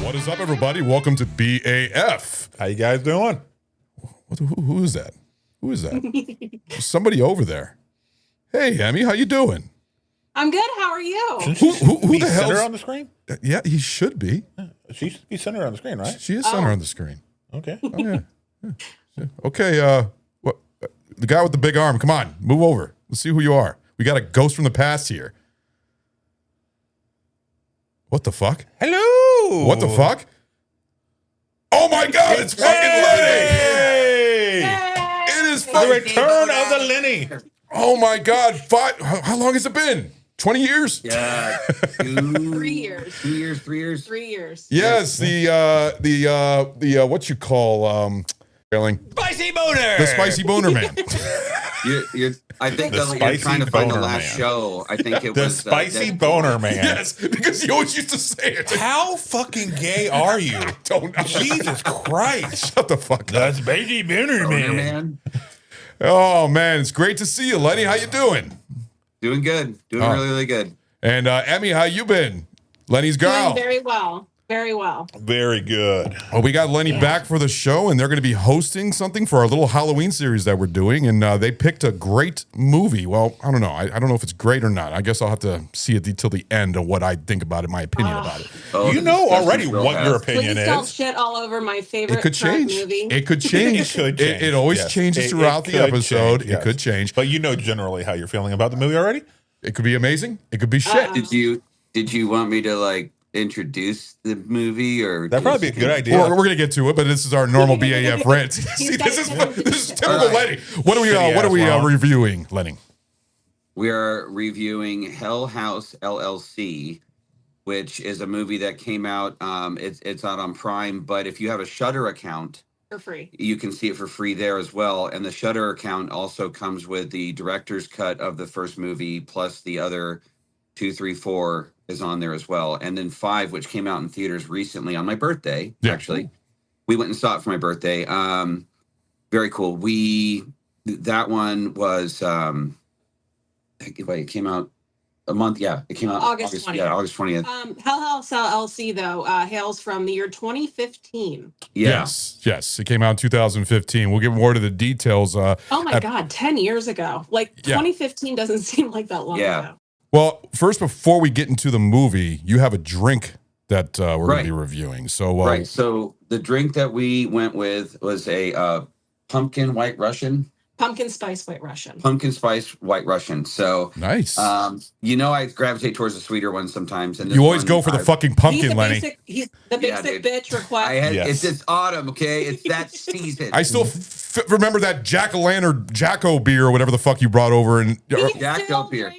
What is up, everybody? Welcome to BAF. How you guys doing? Who is that? Who is that? Somebody over there. Hey, Emmy, how you doing? I'm good. How are you? Who the hell? Center on the screen? Yeah, he should be. Yeah. She should be center on the screen, right? She is center on the screen. Okay. Oh, yeah. Okay. What? The guy with the big arm. Come on, move over. Let's see who you are. We got a ghost from the past here. What the fuck? Hello. What the fuck? Oh my God! It's fucking Lenny. Hey! It is The fucking. return of the Lenny. Oh my God! How long has it been? 20 years? Yeah, 3 years. 2 years, 3 years. 3 years. Yes, the what you call Spicy boner. the spicy boner man. I think The you're trying to find the spicy last boner show. I think it The was spicy Deadpool. boner man. Yes, because he always used to say it. How fucking gay are you? Don't know. Jesus Christ. Shut the fuck up. The spicy boner Boner man. man. Oh man, it's great to see you, Lenny. How you doing? Doing good. Doing really, really good. And Emmy, how you been? Lenny's girl. Doing very well. Very well. Very good. Oh, we got Lenny back for the show, and they're going to be hosting something for our little Halloween series that we're doing. And they picked a great movie. Well, I don't know. I don't know if it's great or not. I guess I'll have to see it till the end of what I think about it, my opinion about it. Oh, You the know discussion's already real what fast. your opinion Please don't is. shit all over my favorite It could current change. movie. It could change. It could change. It always Yes. changes It throughout the could episode. change, yes. It could change. But you know generally how you're feeling about the movie already? It could be amazing. It could be shit. Did you want me to introduce the movie or That'd probably be a good idea. We're gonna get to it, but this is our normal BAF rant. See, this is typical Lenny. What are we reviewing, Lenny? We are reviewing Hell House LLC, which is a movie that came out. It's out on Prime, but if you have a Shudder account, For free. you can see it for free there as well. And the Shudder account also comes with the director's cut of the first movie, plus the other 2, 3, 4 is on there as well. And then 5, which came out in theaters recently on my birthday, actually. We went and saw it for my birthday. Very cool. That one was, it came out a month. Yeah, it came out August 20th. Yeah, August 20th. Hell House LLC, though, hails from the year 2015. Yeah. Yes. It came out in 2015. We'll get more to the details. Oh, my God. 10 years ago. 2015 doesn't seem like that long ago. Well, first, before we get into the movie, you have a drink that we're going to be reviewing. So, right. So the drink that we went with was a pumpkin white Russian. Pumpkin spice white Russian. Pumpkin spice white Russian. So nice. I gravitate towards the sweeter ones sometimes. And you always go for the fucking pumpkin, Lenny. He's the basic bitch request. It's autumn, okay? It's that season. I still remember that Jack-o'-lantern, Jacko beer or whatever the fuck you brought over. And Jacko beer.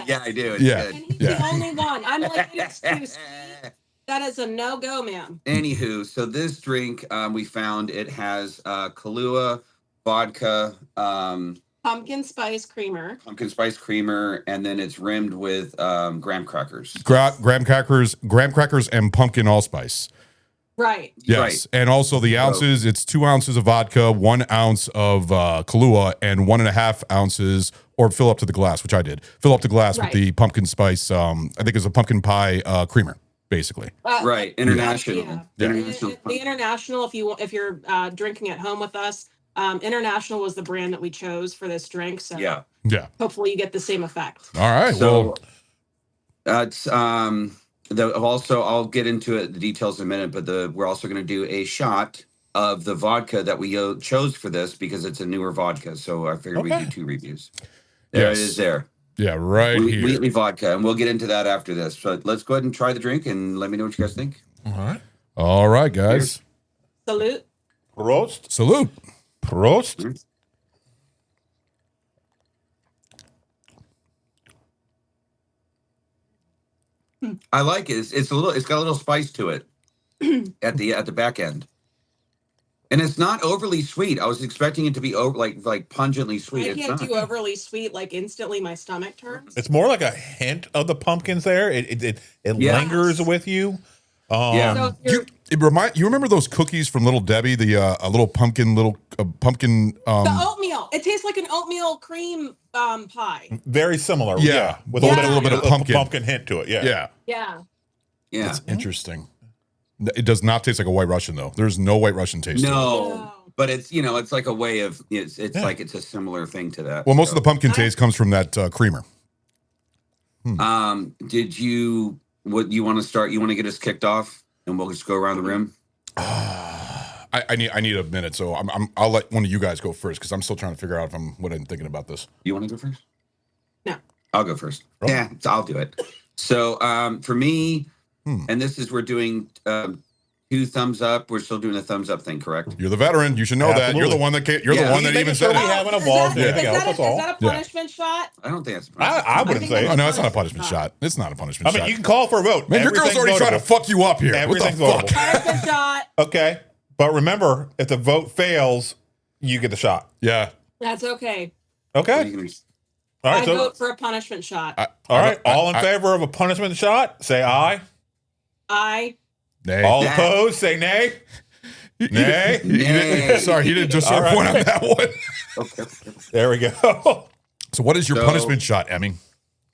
Yeah, I do. It's good. And he's the only one. I'm like, excuse me. That is a no-go, man. Anywho, so this drink we found, it has Kahlua, vodka, pumpkin spice creamer, and then it's rimmed with graham crackers. Graham crackers, and pumpkin allspice. Right. Yes, right. And also the ounces. It's 2 ounces of vodka, 1 ounce of Kahlua, and 1.5 ounces, or fill up to the glass, which I did. Fill up the glass with the pumpkin spice. I think it's a pumpkin pie creamer, basically. Right. International. Yeah. The international. If you're drinking at home with us, International was the brand that we chose for this drink. So Yeah. Yeah. hopefully you get the same effect. All right. So well, it's also I'll get into it the details in a minute, but we're also going to do a shot of the vodka that we chose for this because it's a newer vodka. So I figured we'd do 2 reviews. There Yes. it is. There. yeah, right here. Wheatley Vodka, and we'll get into that after this. But let's go ahead and try the drink and let me know what you guys think. All right. All right, guys. Salute. Prost. Salute. Prost. I like it. It's got a little spice to it at the back end, and it's not overly sweet. I was expecting it to be like pungently sweet. I It's can't not. do overly sweet. Like instantly, my stomach turns. It's more like a hint of the pumpkins there. It Yes. lingers with you. Yeah. So if you're, You remember those cookies from Little Debbie, the a little pumpkin the oatmeal. It tastes like an oatmeal cream pie. Very similar. Yeah. With Yeah. a little bit of pumpkin. pumpkin hint to it. Yeah. yeah. Yeah. Yeah. That's interesting. It does not taste like a White Russian though. There's no White Russian taste to it. No, but it's it's like a way of it's like it's a similar thing to that. Well, most of the pumpkin taste comes from that creamer. Did you what you want to start? You want to get us kicked off, and we'll just go around the room. I need a minute, so I'll let one of you guys go first because I'm still trying to figure out what I'm thinking about this. You want to go first? No. I'll go first. Oh. Yeah, I'll do it. So for me, and this is we're doing 2 thumbs up. We're still doing the thumbs up thing, correct? You're the veteran. You should know that. You're the Absolutely. one that you're Yeah. the one that Making even sure said we it. haven't evolved Is anything else. that That's all. a punishment shot? I don't think that's. I wouldn't think say that's- it. Oh no, it's not a punishment shot. It's not a punishment I shot. mean, you can call for a vote. Man, your girl's already trying to fuck you up here. What the Everything's fuck? votable. Punishment shot. Okay. But remember, if the vote fails, you get the shot. Yeah. That's okay. Okay. All I right. So, vote for a punishment shot. all right. All in favor of a punishment shot, say aye. I. Nay. All Nah. opposed, say nay. Nay. Nay. Sorry, he didn't just All serve right. one on that one. Okay. There we go. So what is your So- punishment shot, Emmy?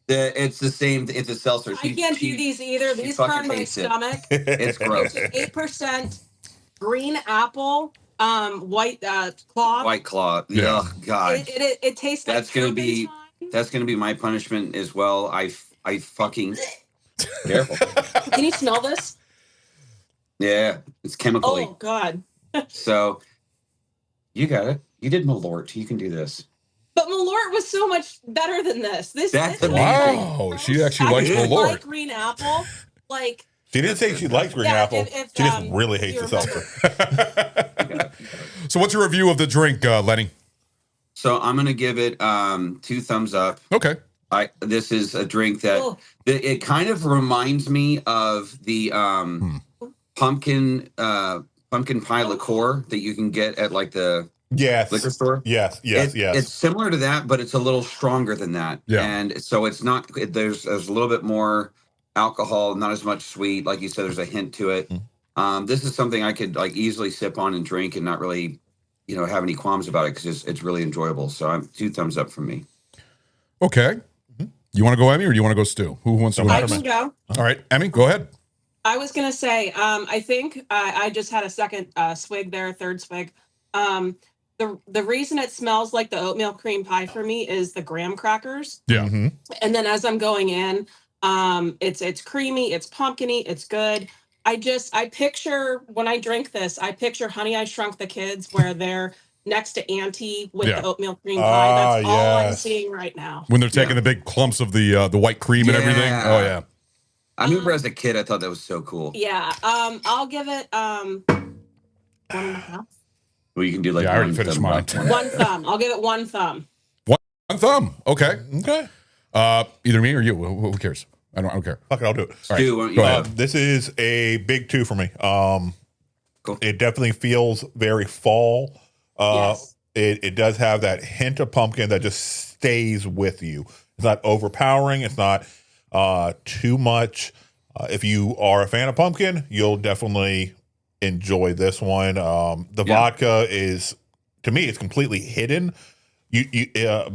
It's the same. It's a seltzer. I can't do these either. These fucking burn my hates it. stomach. It's gross. 8% green apple, white claw. White Claw. Yeah. Oh God. It tastes like That's gonna be- turpentine. That's gonna be my punishment as well. I fucking careful. Can you smell this? Yeah, it's chemically. Oh God. So you got it. You did Malort. You can do this. But Malort was so much better than this. This That's this amazing. Wow, she actually I likes do Malort. like green apple. Like She didn't say she likes green Yeah, apple. if, She just um, really if hates you the seltzer. So what's your review of the drink, Lenny? So I'm gonna give it 2 thumbs up. Okay. This is a drink that oh, it kind of reminds me of the pumpkin pie liqueur that you can get at like the Yes. liquor store. Yes. It's similar to that, but it's a little stronger than that. Yeah. And so it's not. There's a little bit more alcohol, not as much sweet. Like you said, there's a hint to it. This is something I could like easily sip on and drink and not really, have any qualms about it because it's really enjoyable. So I'm 2 thumbs up from me. Okay. You want to go, Emmy, or do you want to go, Stu? Who wants to go? I first? can go. All right, Emmy, go ahead. I was gonna say, I think I just had a second swig there, third swig. The reason it smells like the oatmeal cream pie for me is the graham crackers. Yeah. And then as I'm going in, it's creamy, it's pumpkiny, it's good. I picture when I drink this, I picture Honey, I Shrunk the Kids, where they're next to Auntie with Yeah. the oatmeal cream pie. That's all I'm yes. seeing right now. When they're taking the big clumps of the white cream and everything. Yeah. Oh yeah. I remember as a kid, I thought that was so cool. Yeah. I'll give it 1.5. Well, you can do like Yeah, I already one finished thumb mine. up, one One thumb. I'll give it 1 thumb. One thumb. Okay. Okay. Either me or you. Who cares? I don't care. Fuck it, I'll do it. Stu, why don't you go go? ahead. This is a big 2 for me. Cool. It definitely feels very fall. Yes. It does have that hint of pumpkin that just stays with you. It's not overpowering. It's not too much. If you are a fan of pumpkin, you'll definitely enjoy this one. The vodka is, to me, it's completely hidden. You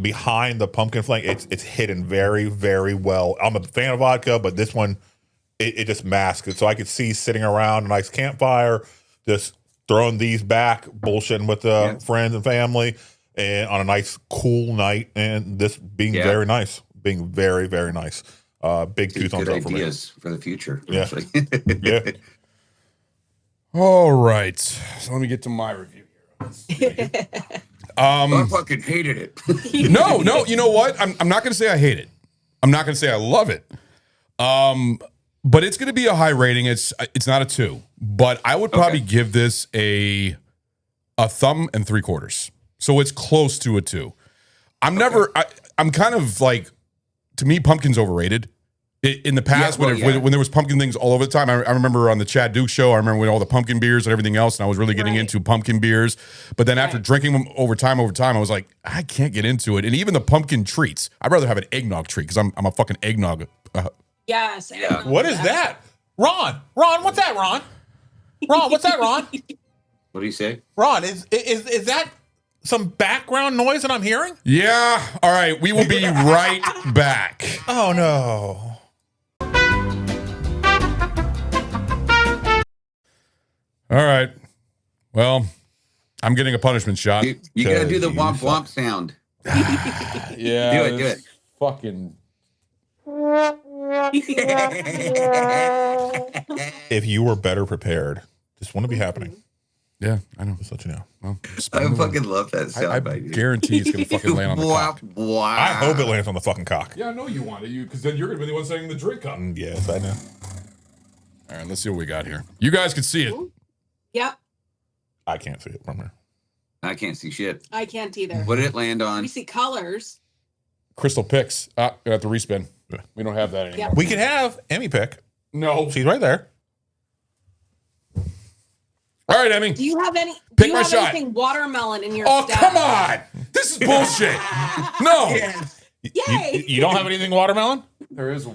behind the pumpkin flank, it's hidden very, very well. I'm a fan of vodka, but this one, it just masks it. So I could see sitting around a nice campfire, just throwing these back, bullshitting with friends and family, and on a nice, cool night, and this being very nice, being very, very nice. Big two thumbs up for me. Ideas for the future. Yeah. Yeah. All right. So let me get to my review here. I fucking hated it. No, you know what? I'm not going to say I hate it. I'm not going to say I love it. But it's going to be a high rating. It's not a 2, but I would probably give this a thumb and 3/4. So it's close to a 2. I'm kind of like, to me, pumpkin's overrated. In the past, when there was pumpkin things all over the time, I remember on the Chad Duke show, I remember when all the pumpkin beers and everything else, and I was really getting into pumpkin beers. But then after drinking them over time, I was like, I can't get into it. And even the pumpkin treats, I'd rather have an eggnog treat because I'm a fucking eggnog. Yes. Yeah. What is that? Ron, what's that, Ron? Ron, what's that, Ron? What do you say? Ron, is that some background noise that I'm hearing? Yeah. All right. We will be right back. Oh, no. All right. Well, I'm getting a punishment shot. You got to do the womp womp sound. Yeah. Do it. Fucking. If you were better prepared, this wouldn't be happening. Yeah, I know. Just let you know. Well, I fucking love that sound. I guarantee it's gonna fucking land on the cock. I hope it lands on the fucking cock. Yeah, I know you want it, because then you're gonna be the one setting the drink up. Yes, I know. All right, let's see what we got here. You guys can see it. Yep. I can't see it from here. I can't see shit. I can't either. What did it land on? We see colors. Crystal picks. Gonna have to respin. We don't have that anymore. Yep. We could have Emmy pick. No. She's right there. All right, Emmy. Do you have any? Pick do you my have shot. anything watermelon in your? Oh, stash? come on. This is bullshit. No. Yay! You don't have anything watermelon? There is.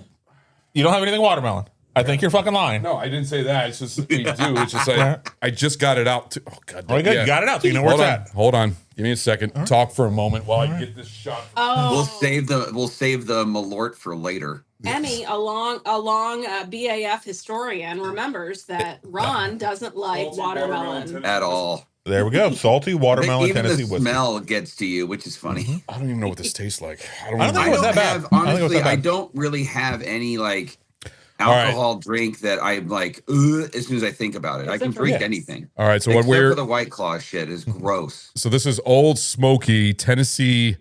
You don't have anything watermelon? I think you're fucking lying. No, I didn't say that. It's just we do. It's just like I just got it out. Oh God. Oh, good. You got it out. So you know where it's at. Hold on. Give me a second. Talk for a moment while I get this shot. Oh, We'll save the Malort for later. Emmy, a long BAF historian, remembers that Ron doesn't like watermelon. At all. There we go. Salty watermelon Even Tennessee the whiskey. smell gets to you, which is funny. I don't even know what this tastes like. I don't I even don't know. think it was that bad. have, honestly, I think it was that bad. I don't really have any like All right. alcohol drink that I'm like, as soon as I think about it. I can drink anything. All right. So Except what we're for the White Claw shit is gross. So this is Old Smoky Tennessee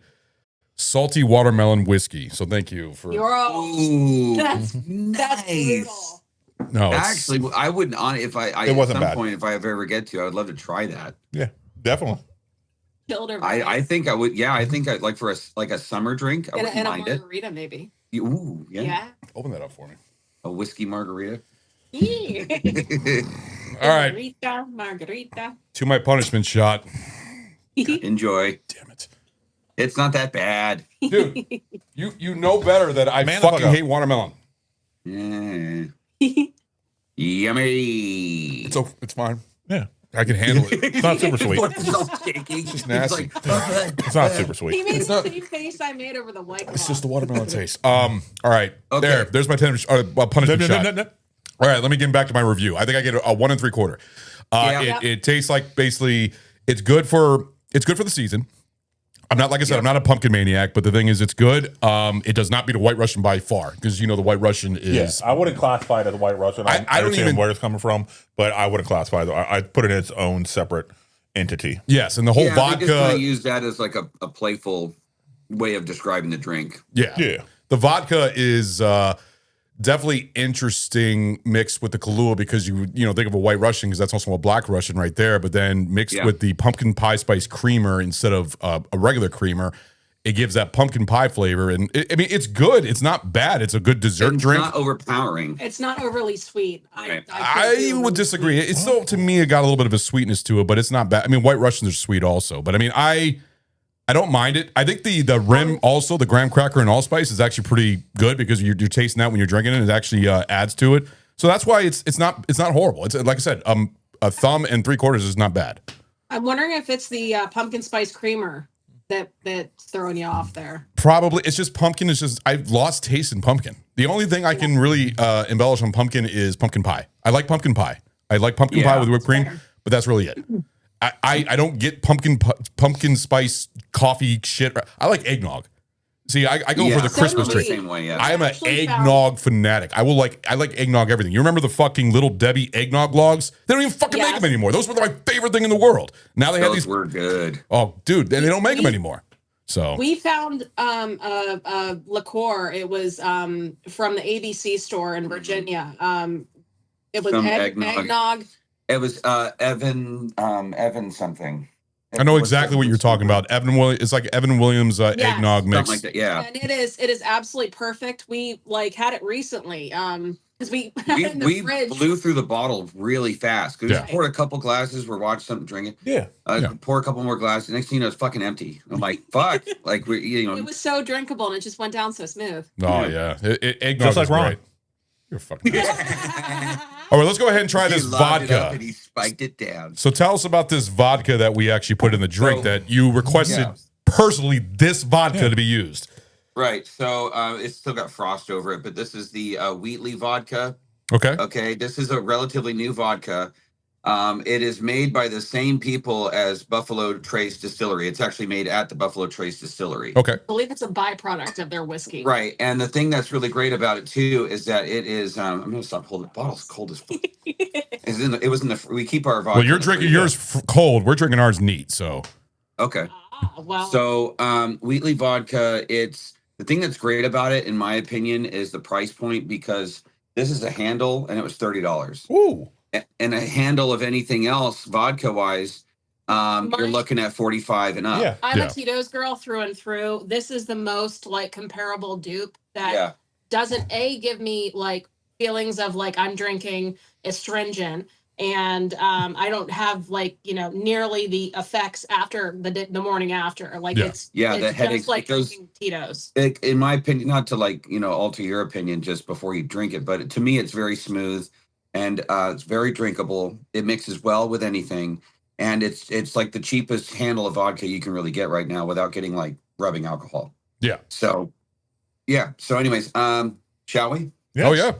salty watermelon whiskey. So thank you for. You're all, Ooh, that's nice. brutal. No, it's- Actually, I wouldn't on if I It wasn't at some bad. point if I ever get to, I would love to try that. Yeah, definitely. Killed her. I think I would. Yeah, I think I like for a summer drink. I wouldn't and a mind it. margarita maybe. Ooh, yeah. Yeah. open that up for me. A whiskey margarita. Yeah. All right. Margarita. To my punishment shot. Enjoy. Damn it. It's not that bad. Dude, you know better that I Man the fucking fuck up. hate watermelon. Yeah. Yummy. It's fine. Yeah. I can handle it. It's not super sweet. It's all shaky. It's just nasty. It's not super He sweet. made the same face I made over the White Claw. It's just the watermelon taste. All right. Okay. There's my punishment shot. All right, let me get back to my review. I think I get a 1 3/4. Yeah. It tastes like basically it's good for the season. I'm not, like I said, I'm not a pumpkin maniac, but the thing is, it's good. It does not beat a White Russian by far because the White Russian is. Yes, I wouldn't classify it as a White Russian. I I don't understand even- where it's coming from, but I wouldn't classify it. I'd put it in its own separate entity. Yes, and the whole Yeah, we just vodka. kinda use that as like a playful way of describing the drink. Yeah, Yeah. The vodka is definitely interesting mixed with the Kahlua because you think of a White Russian because that's also a Black Russian right there. But then mixed with the pumpkin pie spice creamer instead of a regular creamer, it gives that pumpkin pie flavor. And it's good. It's not bad. It's a good dessert It's drink. not overpowering. It's not overly sweet. Right. I would disagree. It's still, to me, it got a little bit of a sweetness to it, but it's not bad. I mean, White Russians are sweet also, but I don't mind it. I think the rim also, the graham cracker and allspice is actually pretty good because you're tasting that when you're drinking it. It actually adds to it. So that's why it's not horrible. It's like I said, a thumb and 3/4 is not bad. I'm wondering if it's the pumpkin spice creamer that's throwing you off there. Probably. It's just pumpkin. It's just I've lost taste in pumpkin. The only thing I can really embellish on pumpkin is pumpkin pie. I like pumpkin pie. I like pumpkin pie with whipped cream. but that's really it. I don't get pumpkin spice coffee shit. I like eggnog. See, I go for the So Christmas do drink. we. Same way, yeah. I am an actually eggnog fanatic. I like eggnog everything. You remember the fucking Little Debbie eggnog logs? They don't even fucking make Yes. them anymore. Those were my favorite thing in the world. Now they have Those these. were good. Oh, dude, and they don't make them anymore. So We found a liqueur. It was from the ABC store in Virginia. It was Some eggnog. It was Evan something. I know exactly what you're talking about. It's like Evan Williams eggnog Something mix. like that, yeah. And it is absolutely perfect. We like had it recently because we had it in the We fridge. blew through the bottle really fast. We Yeah. poured a couple glasses. We're watching something, drinking. Yeah. Yeah. Pour a couple more glasses. Next thing you know, it's fucking empty. I'm like, fuck. Like It was so drinkable and it just went down so smooth. Oh yeah, eggnog Just like is Ron. great. You're fucking. All right, let's go ahead and try this He lobbed it up vodka. and he spiked it down. So tell us about this vodka that we actually put in the drink that you requested Yeah. personally this vodka to be used. Right. So it's still got frost over it, but this is the Wheatley Vodka. Okay. Okay. This is a relatively new vodka. It is made by the same people as Buffalo Trace Distillery. It's actually made at the Buffalo Trace Distillery. Okay. I believe it's a byproduct of their whiskey. Right. And the thing that's really great about it too is that it is I'm gonna stop holding the bottle's cold as fuck. We keep our vodka. Well, you're in the drinking freezer. yours cold. We're drinking ours neat. So Okay. Well, So Wheatley Vodka, it's the thing that's great about it, in my opinion, is the price point, because this is a handle and it was $30. Ooh. And a handle of anything else vodka wise, you're looking at 45 and up. Yeah. I'm a Tito's girl through and through. This is the most like comparable dupe that doesn't give me like feelings of like I'm drinking astringent, and I don't have like nearly the effects after the morning after. Like it's the headaches, just like drinking Tito's. In my opinion, not to like alter your opinion just before you drink it, but to me it's very smooth and it's very drinkable. It mixes well with anything. And it's like the cheapest handle of vodka you can really get right now without getting like rubbing alcohol. Yeah. So, yeah. So, anyways, shall we? Yes. Oh yeah.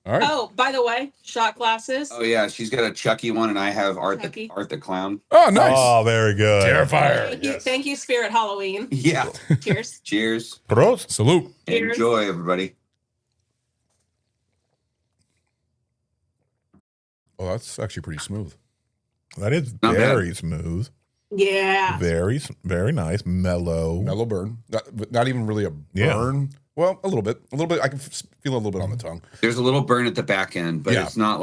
All right. Oh, by the way, shot glasses. Oh yeah, she's got a Chucky one, and I have Art Chucky. the Clown. Oh nice. Oh, very good. Terrifier. Thank you, Spirit Halloween. Yeah. Cheers. Cheers. Prost. Salute. Cheers. Enjoy, everybody. Oh, that's actually pretty smooth. That is Not very smooth. Yeah. Very nice. Mellow. Mellow burn. Not even really a burn. Well, a little bit. I can feel a little bit on the tongue. There's a little burn at the back end, but it's not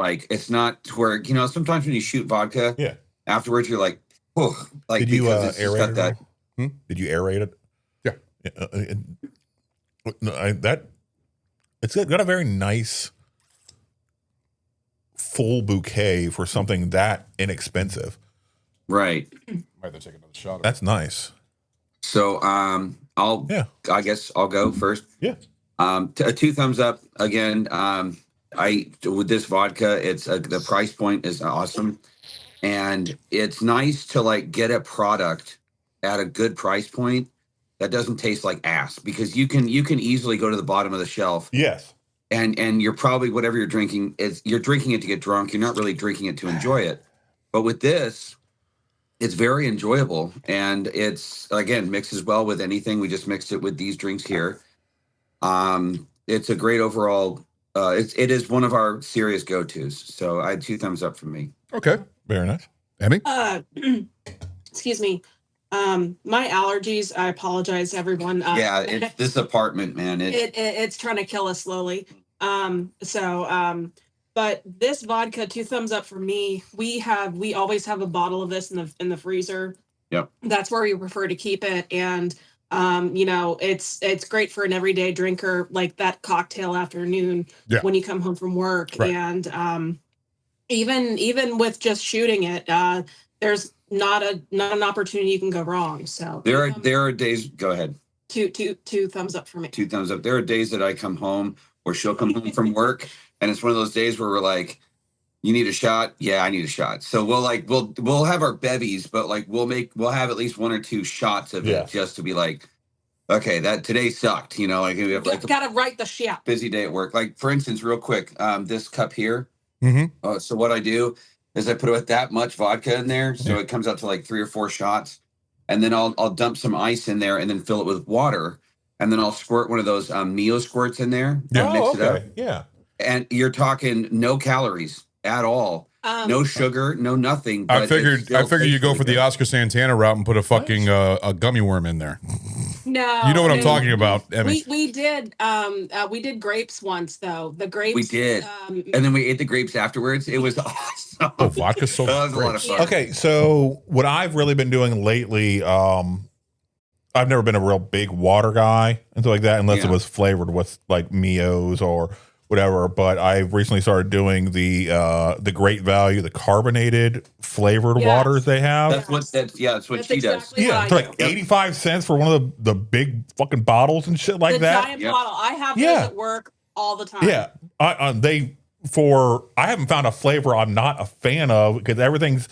to where sometimes when you shoot vodka, afterwards you're like, oh, like Did you because it's just aerate got it? that. Did you aerate it? Yeah. It's got a very nice full bouquet for something that inexpensive. Right. Might have to take another shot. That's nice. So I guess I'll go first. Yeah. 2 thumbs up again. With this vodka, it's the price point is awesome, and it's nice to like get a product at a good price point that doesn't taste like ass, because you can easily go to the bottom of the shelf. Yes. And you're probably, whatever you're drinking, you're drinking it to get drunk. You're not really drinking it to enjoy it. But with this, it's very enjoyable, and it's again mixes well with anything. We just mixed it with these drinks here. It's a great overall. It is one of our serious go-tos. So I had 2 thumbs up from me. Okay. Very nice. Emmy? Excuse me. My allergies, I apologize, everyone. It's this apartment, man. It's trying to kill us slowly. But this vodka, 2 thumbs up for me. We always have a bottle of this in the freezer. Yep. That's where we prefer to keep it. And it's great for an everyday drinker, like that cocktail afternoon when you come home from work. Right. And even with just shooting it, there's not an opportunity you can go wrong. So there are days. Go ahead. 2 thumbs up for me. 2 thumbs up. There are days that I come home, or she'll come home from work, and it's one of those days where we're like, "You need a shot?" Yeah, I need a shot. So we'll have our bevies, but like we'll have at least 1 or 2 shots of it just to be like, okay, that today sucked. We have like Gotta write the shit. busy day at work. Like for instance, real quick, this cup here. Mm-hmm. So what I do is I put that much vodka in there, so it comes out to like 3 or 4 shots, and then I'll dump some ice in there and then fill it with water, and then I'll squirt one of those Mio squirts in there and mix it up. Yeah. And you're talking no calories at all, no sugar, no nothing. But I figured you go for the Oscar Santana route and put a fucking a gummy worm in there. No, you know what I'm talking about, Emmy. We did grapes once though. The grapes we did, and then we ate the grapes afterwards. It was awesome. Oh, vodka's so that was a lot of fun. Okay, so what I've really been doing lately, I've never been a real big water guy and stuff like that, unless it was flavored with like Mios or whatever. But I've recently started doing the Great Value, the carbonated flavored waters they have. That's what she does. Yeah, for like 85 cents for one of the big fucking bottles and shit like that. Giant bottle. I have those at work all the time. Yeah, I haven't found a flavor I'm not a fan of because everything's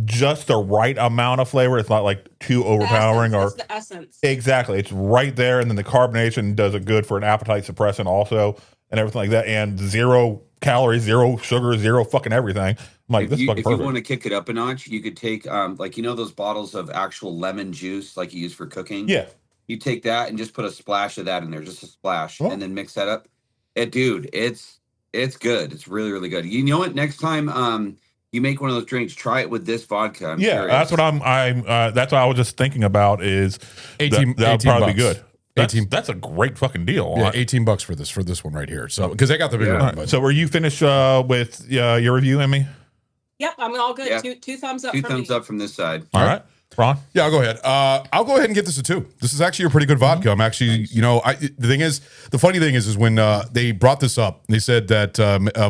just the right amount of flavor. It's not like too overpowering or the essence. Exactly, it's right there, and then the carbonation does it good for an appetite suppressant also, and everything like that. And 0 calories, 0 sugar, 0 fucking everything. I'm like, this is fucking perfect. If you want to kick it up a notch, you could take like those bottles of actual lemon juice like you use for cooking. Yeah, you take that and just put a splash of that in there, just a splash, and then mix that up. It's good. It's really, really good. You know what? Next time you make one of those drinks, try it with this vodka. I'm curious. That's what that's what I was just thinking about is 18 that would probably be good. 18. That's a great fucking deal. Yeah, $18 for this one right here. So because I got the bigger one. Right. So were you finished with your review, Emmy? Yep, I'm all good. Yeah. Two thumbs up. Two thumbs up from this side. All right. Ron? Yeah, I'll go ahead. I'll go ahead and get this a 2. This is actually a pretty good vodka. I'm actually, the funny thing is when they brought this up, they said that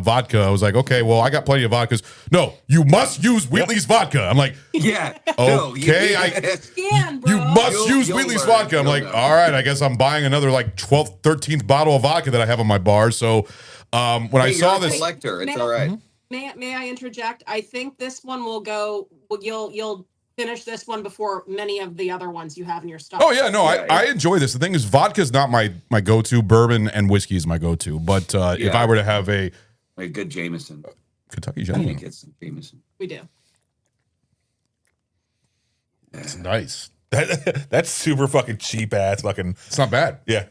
vodka. I was like, okay, well, I got plenty of vodkas. No, you must use Wheatley's vodka. I'm like, yeah, okay, you must use Wheatley's vodka. I'm like, all right, I guess I'm buying another like 12th, 13th bottle of vodka that I have on my bar. So when I saw this, collector, it's all right. May I interject? I think this one will go. You'll finish this one before many of the other ones you have in your stock. Oh yeah, no, I enjoy this. The thing is, vodka is not my go-to. Bourbon and whiskey is my go-to. But if I were to have a good Jameson, Kentucky Gentleman, get some Jameson. We do. It's nice. That's super fucking cheap ass fucking. It's not bad. Yeah,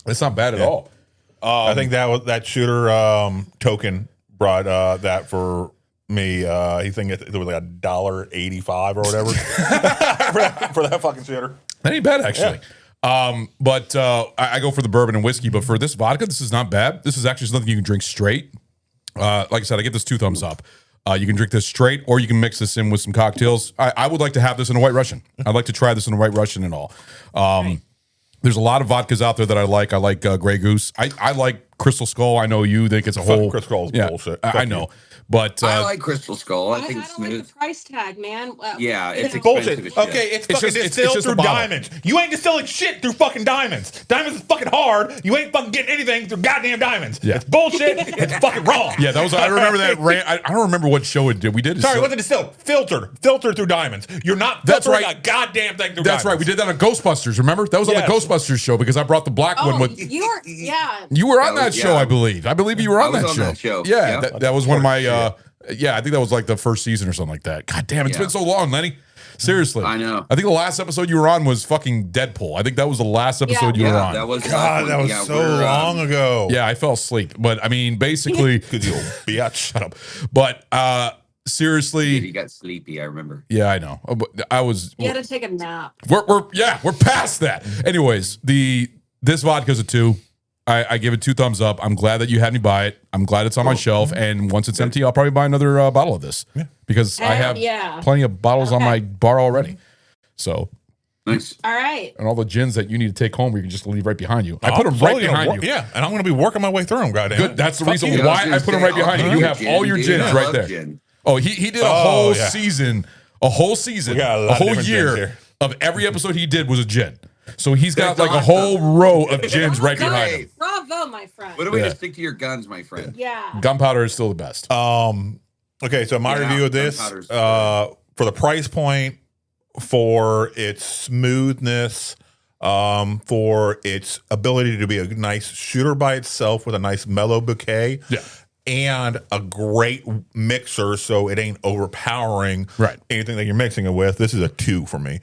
it's not bad at all. I think that shooter token brought that for me. He think it was like $1.85 or whatever for that fucking shooter. That ain't bad actually. Yeah. But I go for the bourbon and whiskey. But for this vodka, this is not bad. This is actually something you can drink straight. Like I said, I get this 2 thumbs up. You can drink this straight, or you can mix this in with some cocktails. I would like to have this in a White Russian. I'd like to try this in a White Russian and all. There's a lot of vodkas out there that I like. I like Grey Goose. I like Crystal Skull. I know you think it's a whole Crystal Skull is bullshit. I know. But I like Crystal Skull. I think it's don't smooth. like the price tag, man. It's bullshit. Okay, it's fucking distilled through diamonds. You ain't distilling shit through fucking diamonds. Diamonds is fucking hard. You ain't fucking getting anything through goddamn diamonds. Yeah. It's bullshit. It's fucking wrong. Yeah, that was. I remember that. I don't remember what show it did. We did. Sorry, it wasn't distilled. Filtered through diamonds. You're not filtering a goddamn thing through diamonds. That's right. We did that on Ghostbusters. Remember? That was on the Ghostbusters show because I brought the black one with. You were, yeah. You were on that show, I believe. I believe you were on that show. Yeah, that was one of my. Yeah, I think that was like the first season or something like that. God damn, it's been so long, Lenny. Seriously. I know. I think the last episode you were on was fucking Deadpool. I think that was the last episode you were on. That was so long ago. Yeah, I fell asleep. But I mean, basically. Good old bitch. Shut up. But seriously. He got sleepy, I remember. Yeah, I know. I was. You had to take a nap. We're past that. Anyways, this vodka's a 2. I give it 2 thumbs up. I'm glad that you had me buy it. I'm glad it's on my shelf. And once it's empty, I'll probably buy another bottle of this. Yeah. Because I have plenty of bottles on my bar already. So. Nice. All right. And all the gins that you need to take home, you can just leave right behind you. I put them right behind you. Yeah. And I'm going to be working my way through them, goddamn. Good. That's the reason why I put them right behind you. You have all your gins right there. Gin. Oh, he did a whole season, a whole year of every episode he did was a gin. So he's got like a whole row of gins right behind him. Bravo, my friend. What do we just stick to your guns, my friend? Yeah. Gunpowder is still the best. Okay, so my review of this, for the price point, for its smoothness, for its ability to be a nice shooter by itself with a nice mellow bouquet. Yeah. and a great mixer, so it ain't overpowering anything that you're mixing it with. This is a 2 for me.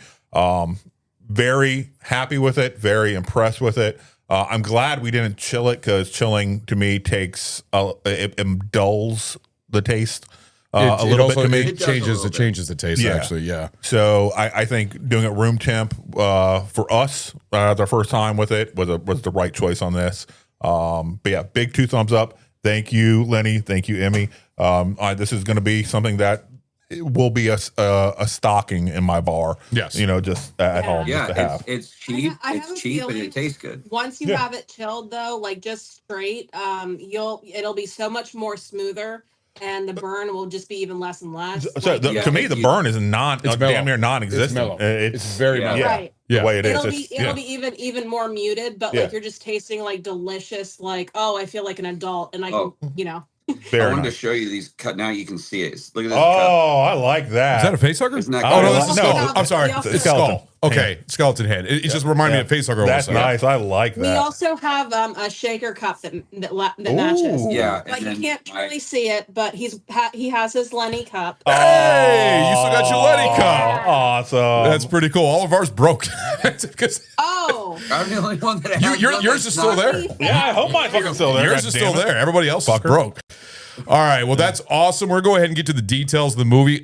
Very happy with it. Very impressed with it. I'm glad we didn't chill it, because chilling to me takes it dulls the taste a little bit to me. It changes the taste. Actually, yeah. So I think doing it room temp for us, our first time with it, was the right choice on this. But yeah, big 2 thumbs up. Thank you, Lenny. Thank you, Emmy. This is going to be something that will be a stocking in my bar. Yes, just at home. Yeah, just to have. it's cheap. It's cheap and it tastes good. Once you have it chilled, though, like just straight, it'll be so much more smoother, and the burn will just be even less and less. So to me, the burn is damn near non-existent. It's very mellow. Right. The way it is. It'll be even more muted, but like you're just tasting like delicious, like, oh, I feel like an adult, and I can, I wanted to show you these cut. Now you can see it. Look at this. Oh, I like that. Is that a facehugger? Isn't that Oh no, cool? that's a skull. I'm sorry, It's skull. skeleton. Okay, skeleton head. It just reminded me of facehugger. That's nice. I like that. We also have a shaker cup that matches. Yeah, But you can't truly see it, but he has his Lenny cup. Hey, you still got your Lenny cup. Awesome. That's pretty cool. All of ours broke. Oh, I'm the only one that has yours is still there. Yeah, I hope mine's fucking still there. Yours is still there. Everybody else is broke. All right. Well, that's awesome. We're going to go ahead and get to the details of the movie.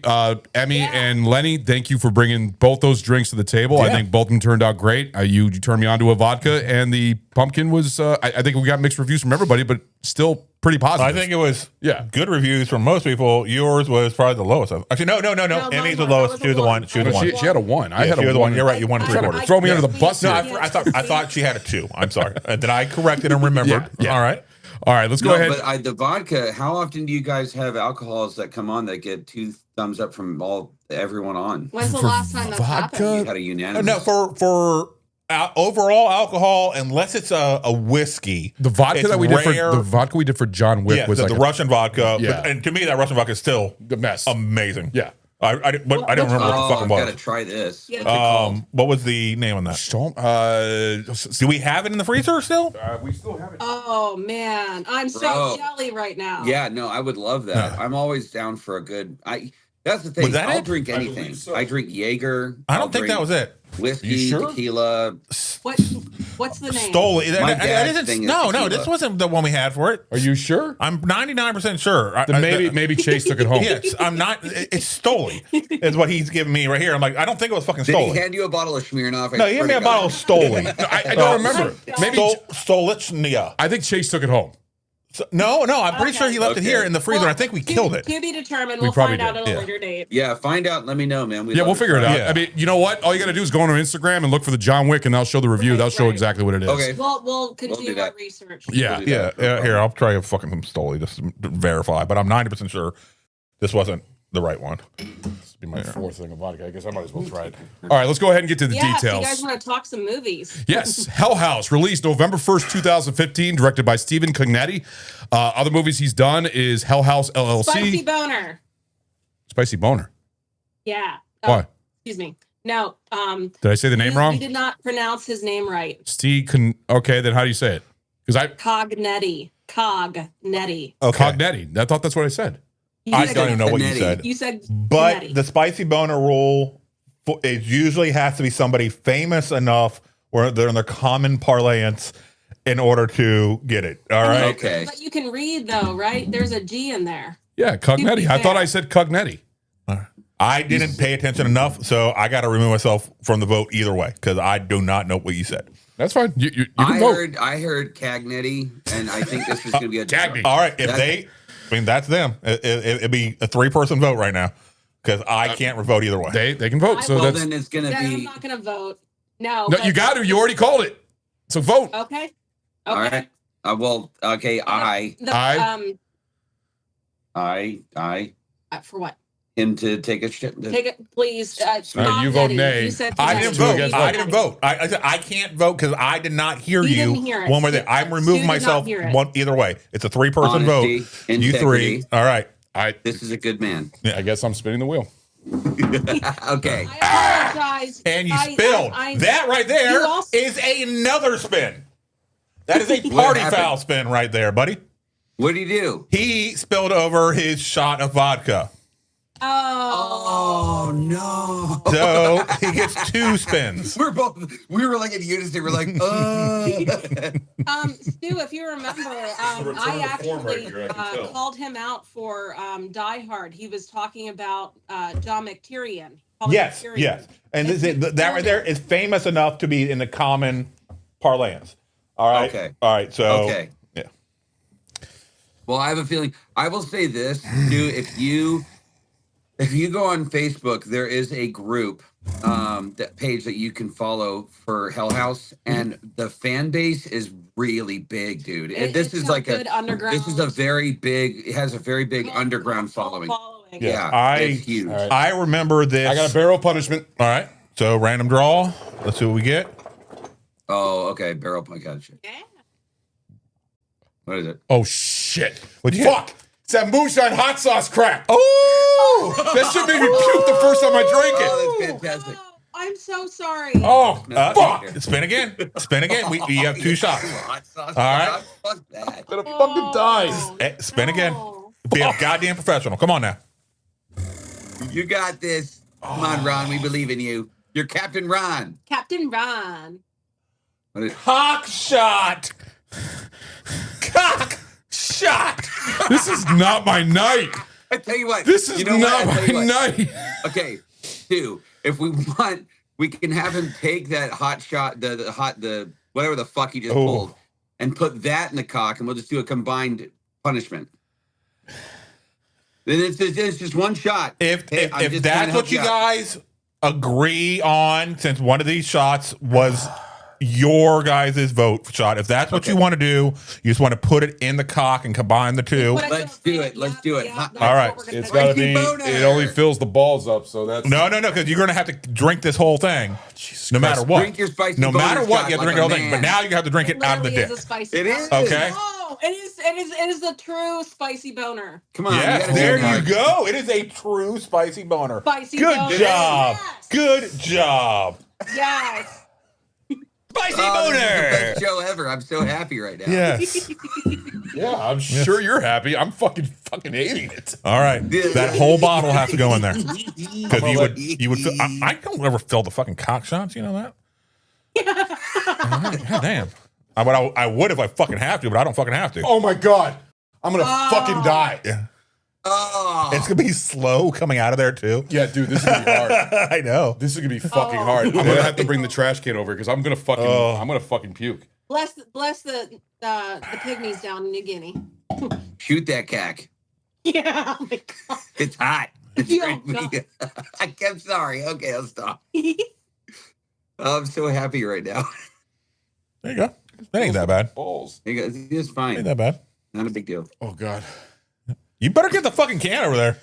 Emmy and Lenny, thank you for bringing both those drinks to the table. I think both of them turned out great. You turned me on to a vodka, and the pumpkin was, I think we got mixed reviews from everybody, but still pretty positive. I think it was good reviews from most people. Yours was probably the lowest. Actually, no. Emmy's the lowest. She was the one. She was the one. She had a 1. I had a 1. You're right. You won 3/4. Throw me under the bus. No, I thought she had a 2. I'm sorry. Then I corrected and remembered. All right. All right, let's go ahead. But the vodka, how often do you guys have alcohols that come on that get 2 thumbs up from everyone on? When's the last time that's happened? You had a unanimous. No, for overall alcohol, unless it's a whiskey. The vodka that we did for John Wick was the like Russian vodka. Yeah. And to me, that Russian vodka is still the mess. Amazing. Yeah. I didn't remember what the fuck it was. I gotta try this. Yeah. What was the name on that? Do we have it in the freezer still? We still have it. Oh man, I'm so jelly right now. Yeah, no, I would love that. I'm always down for a good. That's the thing. Was that I'll it? drink anything. I drink Jaeger. I don't think that was it. Whiskey, tequila. What's the name? Stoli. No, this wasn't the one we had for it. Are you sure? I'm 99% sure. Maybe Chase took it home. Yes, I'm not. It's Stoli. Is what he's giving me right here. I'm like, I don't think it was fucking Did Stoli. he hand you a bottle of Smirnoff? No, he handed me a bottle of Stoli. I don't remember. Maybe Stolichnia. I think Chase took it home. No, I'm pretty sure he left it here in the freezer. Well, I think we killed it. To be determined. We We'll probably find out did. at a later date. Yeah, find out. Let me know, man. We'll figure it out. Yeah. I mean, you know what? All you got to do is go on our Instagram and look for the John Wick, and they'll show the review. They'll show exactly what it is. Okay. We'll continue our research. Yeah. Here, I'll try a fucking some Stoli just to verify, but I'm 90% sure this wasn't the right one. This will be my 4th thing of vodka. I guess I might as well try it. All right, let's go ahead and get to the details. So you guys want to talk some movies? Yes, Hell House, released November 1st, 2015, directed by Stephen Cognetti. Other movies he's done is Hell House LLC. Spicy Boner. Spicy Boner. Yeah. Why? Excuse me. No. Did I say the name wrong? You did not pronounce his name right. Okay, then how do you say it? Cognetti. Okay. Cognetti. I thought that's what I said. I don't even know what you said. You said But Cognetti. the spicy boner rule, it usually has to be somebody famous enough where they're in their common parlance in order to get it. All right. Okay. But you can read though, right? There's a G in there. Yeah, Cognetti. I thought I said Cognetti. I didn't pay attention enough, so I got to remove myself from the vote either way because I do not know what you said. That's fine. You can vote. I heard Cagnetti, and I think this is going to be a Cagney. All right. That's them. It'd be a 3-person vote right now because I can't vote either way. They can vote. So Well, then it's going to Then I'm be. not going to vote. No. No, you got to. You already called it. So vote. Okay. All right. Okay. For what? Him to take a shit. Take it, please. You vote nay. You said I nay. didn't vote. against I vote. didn't vote. I said I can't vote because I did not hear You you didn't hear it. one way there. I'm Stu removing did not myself hear it. one either way. It's a 3-person vote. Honesty, You 3. integrity. All right. This is a good man. I guess I'm spinning the wheel. Okay. I apologize. And you spilled. That right there is another spin. That is a party happened? foul spin right there, buddy. What did he do? He spilled over his shot of vodka. Oh no! So he gets 2 spins. We were like in unison. We're like, Stu, if you remember, I actually called him out for Die Hard. He was talking about John McTiernan. Yes. And that right there is famous enough to be in the common parlance. All right. Okay. All right. So. Okay. Yeah. Well, I have a feeling. I will say this, Stu. If you go on Facebook, there is a group, that page that you can follow for Hell House, and the fan base is really big, dude. This is like underground. This is a very big. It has a very big underground following. Yeah, it's huge. Right. I remember this. I got a barrel punishment. All right. So random draw. Let's see what we get. Oh, okay. Barrel punch. Gotcha. Yeah. What is it? Oh shit! What'd you Fuck! It's that moonshine hot sauce crap. Oh, that shit made me puke the first time I drank it. Oh, that's fantastic. Oh, I'm so sorry. Oh, fuck! Spin again. Spin again. We have 2 shots. Hot sauce. All right. Fuck that. I'm gonna fucking die. Spin again. Be a goddamn professional. Come on now. You got this. Come on, Ron. We believe in you. You're Captain Ron. Captain Ron. What is Cock shot. Cock shot. This is not my night. I tell you what. This is you know not what? I tell my you what. night. Okay, Stu, if we want, we can have him take that hot shot, the whatever the fuck he just pulled, and put that in the cock, and we'll just do a combined punishment. Then it's just one shot. If that's what you guys agree on, since one of these shots was your guys' vote shot, if that's what you want to do, you just want to put it in the cock and combine the 2. Let's do it. Let's do it. All right. It's gotta be. It only fills the balls up, so that's No, because you're gonna have to drink this whole thing, no matter what. Drink your spicy no matter boner what, shot you have to like drink the whole a thing. man. But now you have to drink it out of the dick. It is. Okay. Oh, it is the true spicy boner. Come on. Yes, we gotta there do it. you go. It is a true spicy boner. Spicy Good boner. job. Yes. Good job. Yes. Spicy Oh, this is the boner. best show ever. I'm so happy right now. Yes. yeah. I'm sure you're happy. I'm fucking hating it. All right. That whole bottle has to go in there. Because you would feel, I don't ever fill the fucking cock shots, you know that? God damn. I would if I fucking have to, but I don't fucking have to. Oh my god, I'm gonna fucking die. Yeah. Oh. It's gonna be slow coming out of there too. Yeah, dude, this is gonna be hard. I know. This is gonna be fucking hard. I'm gonna have to bring the trash can over because I'm gonna fucking puke. Bless the pygmies down in New Guinea. Shoot that cack. Yeah. Oh my God. It's hot. Yeah, I'm sorry. Okay, I'll stop. I'm so happy right now. There you go. That ain't that bad. Balls. It's fine. Ain't that bad. Not a big deal. Oh god. You better get the fucking can over there.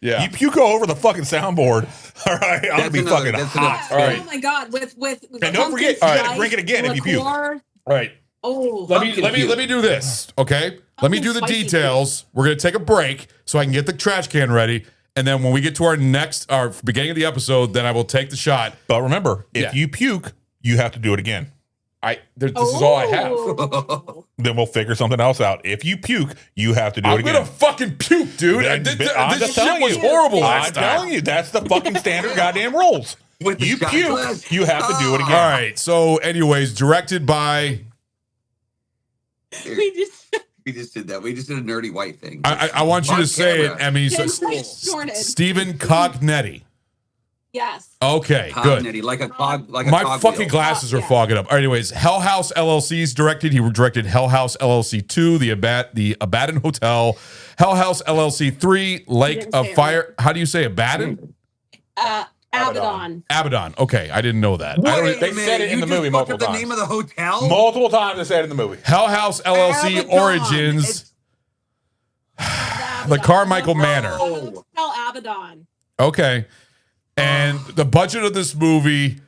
Yeah. You go over the fucking soundboard. All right. I'm gonna be fucking that's hot. All right. Oh my God. With And don't forget, pumpkin all right, spice, drink it again if you puke. liqueur. All right. Oh. Let me do this, okay? Let me do the Spicy details. We're gonna take a break so I can get the trash can ready, and then when we get to our beginning of the episode, then I will take the shot. But remember, if Yeah. you puke, you have to do it again. This is all I have. Oh. Then we'll figure something else out. If you puke, you have to do it I'm again. gonna fucking puke, dude. I'm This just shit telling was you. horrible I'm last time. telling you, that's the fucking standard goddamn rules. With the You shot puke, glass. you have to do it again. All right. So, anyways, directed by. We just We just did that. We just did a nerdy white thing. I want you On to say it, camera. Emmy. So, Distorted. Stephen Cognetti. Yes. Okay, good. Cognitive, like a cog. Like a My cog fucking wheel. glasses are Yeah. fogging up. Anyways, Hell House LLC's directed. He directed Hell House LLC 2, the Abaddon Hotel, Hell House LLC 3, Lake didn't of say it Fire. How do you say Abaddon? Abaddon. Abaddon. Okay, I didn't know that. I don't, Wait a They minute, said it in you the movie just fucked multiple up the times. name of the hotel. Multiple times they said it in the movie. Hell House LLC Abaddon. Origins, It's- the Carmichael Manor. Hotel Abaddon. Okay, and the budget of this movie,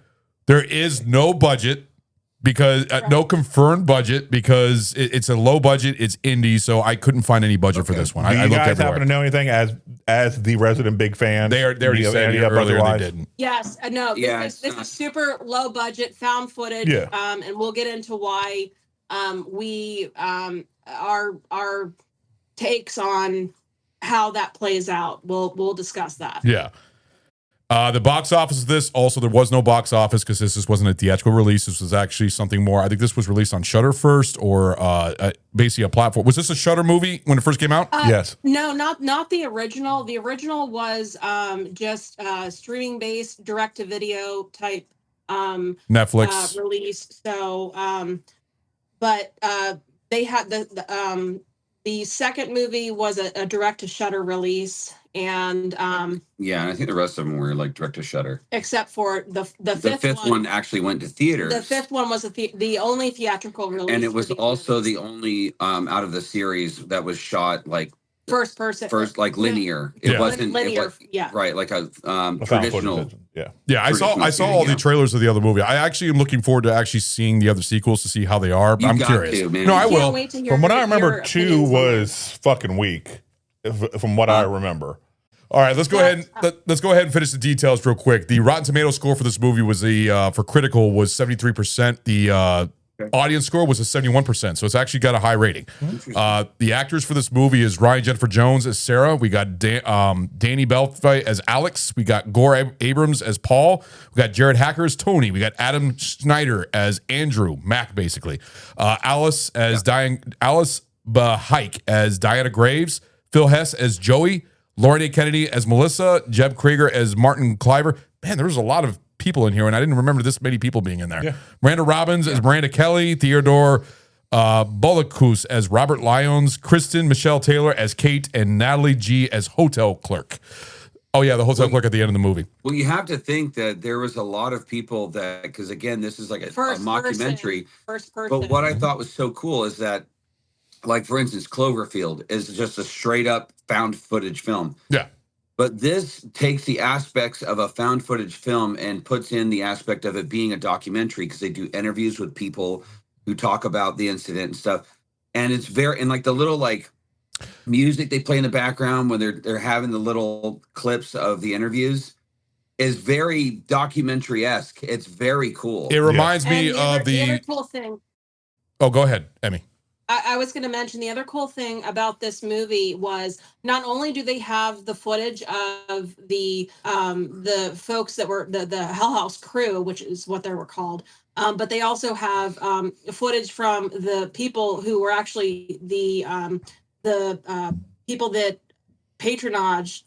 there is no budget because no confirmed budget because it's a low budget. It's indie, so I couldn't find any budget for this one. Do I you looked guys everywhere. happen to know anything as the resident big fan? They already said any up earlier otherwise? they didn't. Yes. No. Yeah, This is super low budget, found footage. Yeah. And we'll get into why we our takes on how that plays out. We'll discuss that. Yeah. The box office of this, also, there was no box office because this just wasn't a theatrical release. This was actually something more. I think this was released on Shudder first, or basically a platform. Was this a Shudder movie when it first came out? Yes. No, not the original. The original was just streaming based, direct to video type Netflix. release. So, but they had the second movie was a direct to Shudder release, and yeah, and I think the rest of them were like direct to Shudder, except for the fifth one actually went to theaters. The fifth one was the only theatrical release, and it was also the only out of the series that was shot like first person, like linear. It wasn't linear, right, like a A found traditional. footage. Yeah. Yeah, I saw all the trailers of the other movie. I actually am looking forward to actually seeing the other sequels to see how they are. But I'm curious. No, I will. From what I remember, 2 was fucking weak. From what I remember. All right, let's go ahead and finish the details real quick. The Rotten Tomato score for this movie was for critical was 73%. The audience score was a 71%, so it's actually got a high rating. The actors for this movie is Ryan Jennifer Jones as Sarah. We got Danny Belfry as Alex. We got Gore Abrams as Paul. We got Jared Hacker as Tony. We got Adam Schneider as Andrew Mac, basically. Alice Bahike as Diana Graves. Phil Hess as Joey. Lauren A. Kennedy as Melissa. Jeb Krieger as Martin Cliver. Man, there was a lot of people in here, and I didn't remember this many people being in there. Yeah. Miranda Robbins as Miranda Kelly. Theodore Bolakus as Robert Lyons. Kristen Michelle Taylor as Kate. And Natalie G. as hotel clerk. Oh, yeah, the hotel clerk at the end of the movie. Well, you have to think that there was a lot of people that, because again, this is like a mockumentary. First person. But what I thought was so cool is that, like, for instance, Cloverfield is just a straight up found footage film. Yeah. But this takes the aspects of a found footage film and puts in the aspect of it being a documentary, because they do interviews with people who talk about the incident and stuff. And it's and like the little like music they play in the background when they're having the little clips of the interviews is very documentary-esque. It's very cool. It reminds me of the other cool thing. Oh, go ahead, Emmy. I was going to mention the other cool thing about this movie was not only do they have the footage of the folks that were the Hell House crew, which is what they were called, but they also have footage from the people who were actually the people that patronaged.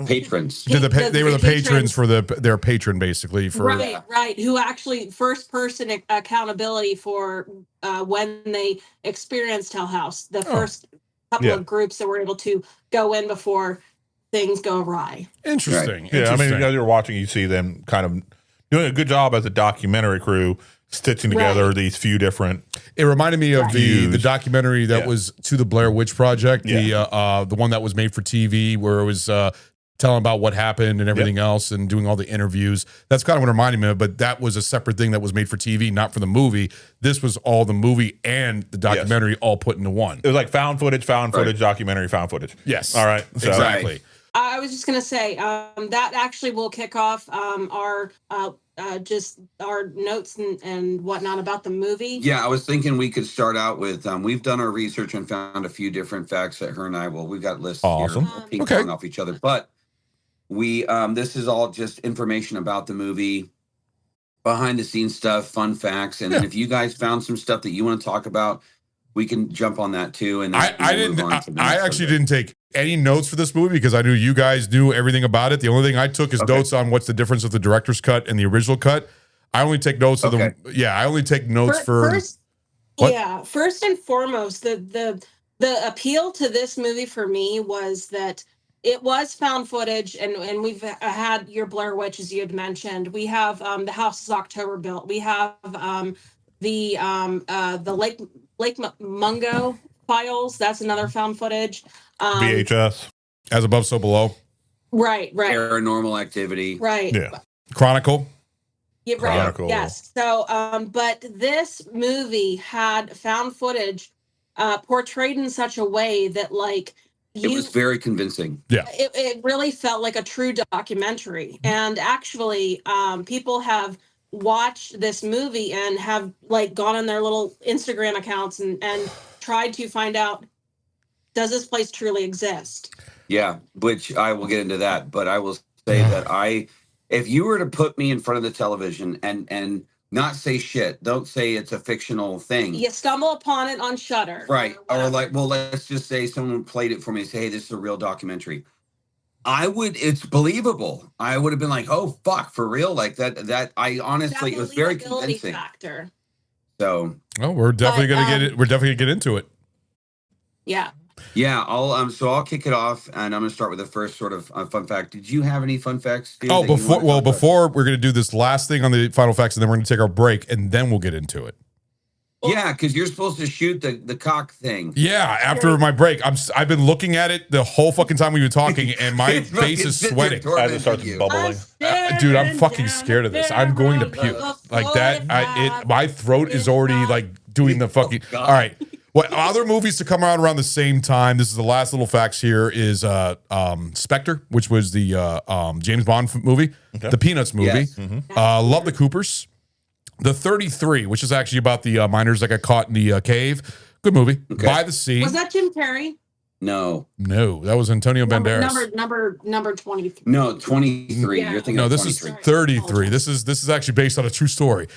Patrons. They were the patrons for their patron, basically. For right. Who actually first person accountability for when they experienced Hell House. The first couple of groups that were able to go in before things go awry. Interesting. Right. Yeah, I mean, as you're watching, you see them kind of doing a good job as a documentary crew, stitching together these few different. It reminded me of the documentary that was to the Blair Witch Project, the one that was made for TV, where it was telling about what happened and everything else, and doing all the interviews. That's kind of what it reminded me of, but that was a separate thing that was made for TV, not for the movie. This was all the movie and the documentary all put into one. It was like found footage, documentary, found footage. Yes. All right. So. Exactly. I was just going to say that actually will kick off our notes and whatnot about the movie. Yeah, I was thinking we could start out with we've done our research and found a few different facts that her and I we've got lists here, ping pong off each other. But we this is all just information about the movie, behind the scenes stuff, fun facts, and then if you guys found some stuff that you want to talk about, we can jump on that too. And I actually didn't take any notes for this movie because I knew you guys knew everything about it. The only thing I took is notes on what's the difference of the director's cut and the original cut. I only take notes of them. Yeah, I only take notes first and foremost, the appeal to this movie for me was that it was found footage, and we've had your Blair Witch, as you had mentioned. We have the house is October built. We have the Lake Mungo files. That's another found footage. VHS. As Above, So Below. Right. Paranormal Activity. Right. Yeah. Chronicle. Yeah, right. Chronicle. Yes. So, but this movie had found footage portrayed in such a way that, like, it was very convincing. Yeah. It really felt like a true documentary. And actually, people have watched this movie and have like gone on their little Instagram accounts and tried to find out, does this place truly exist? Yeah, which I will get into that, but I will say that if you were to put me in front of the television and not say shit, don't say it's a fictional thing. You stumble upon it on Shudder. Right. Or like, well, let's just say someone played it for me and say, hey, this is a real documentary. It's believable. I would have been like, oh, fuck, for real? Like that I honestly, it was very convincing. Factor. So. Oh, we're definitely going to get it. We're definitely going to get into it. Yeah. Yeah, I'll kick it off, and I'm going to start with the first sort of fun fact. Did you have any fun facts, Steve? Oh, before we're going to do this last thing on the final facts, and then we're going to take our break, and then we'll get into it. Yeah, because you're supposed to shoot the cock thing. Yeah, after my break, I've been looking at it the whole fucking time we've been talking, and my face is sweating as it starts bubbling. Dude, I'm fucking scared of this. I'm going to puke like that. My throat is already like doing the fucking. All right. What other movies to come out around the same time? This is the last little facts here. Is Spectre, which was the James Bond movie, the Peanuts movie. Yes. Mm-hmm. Love the Coopers. The 33, which is actually about the miners that got caught in the cave. Good movie. Okay. By the Sea. Was that Jim Carrey? No, that was Antonio Banderas. Number 23. No, 23. Yeah. You're thinking No, of this 23. is 33. This is actually based on a true story.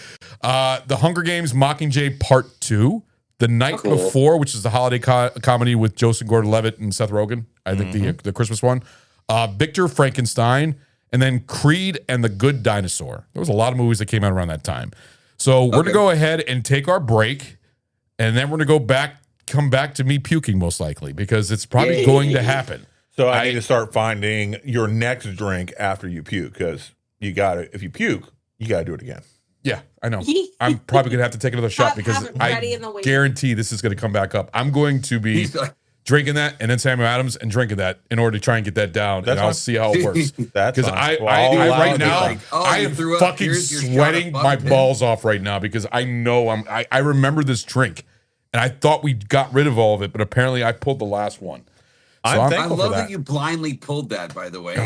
The Hunger Games Mockingjay Part 2. The Night Before, which is the holiday comedy with Joseph Gordon-Levitt and Seth Rogen. I think the Christmas one. Victor Frankenstein. And then Creed and the Good Dinosaur. There was a lot of movies that came out around that time. So we're going to go ahead and take our break. And then we're going to come back to me puking most likely because it's probably going to happen. So I need to start finding your next drink after you puke because you got to, if you puke, you got to do it again. Yeah, I know. I'm probably going to have to take another shot because have it ready in the I waiting. guarantee this is going to come back up. I'm going to be drinking that and then Samuel Adams and drinking that in order to try and get that down. And I'll see how it works. That's Because I right now, I am fucking sweating my balls off right now because I know I remember this drink and I thought we got rid of all of it, but apparently I pulled the last one. So I love that you blindly pulled that, by the way.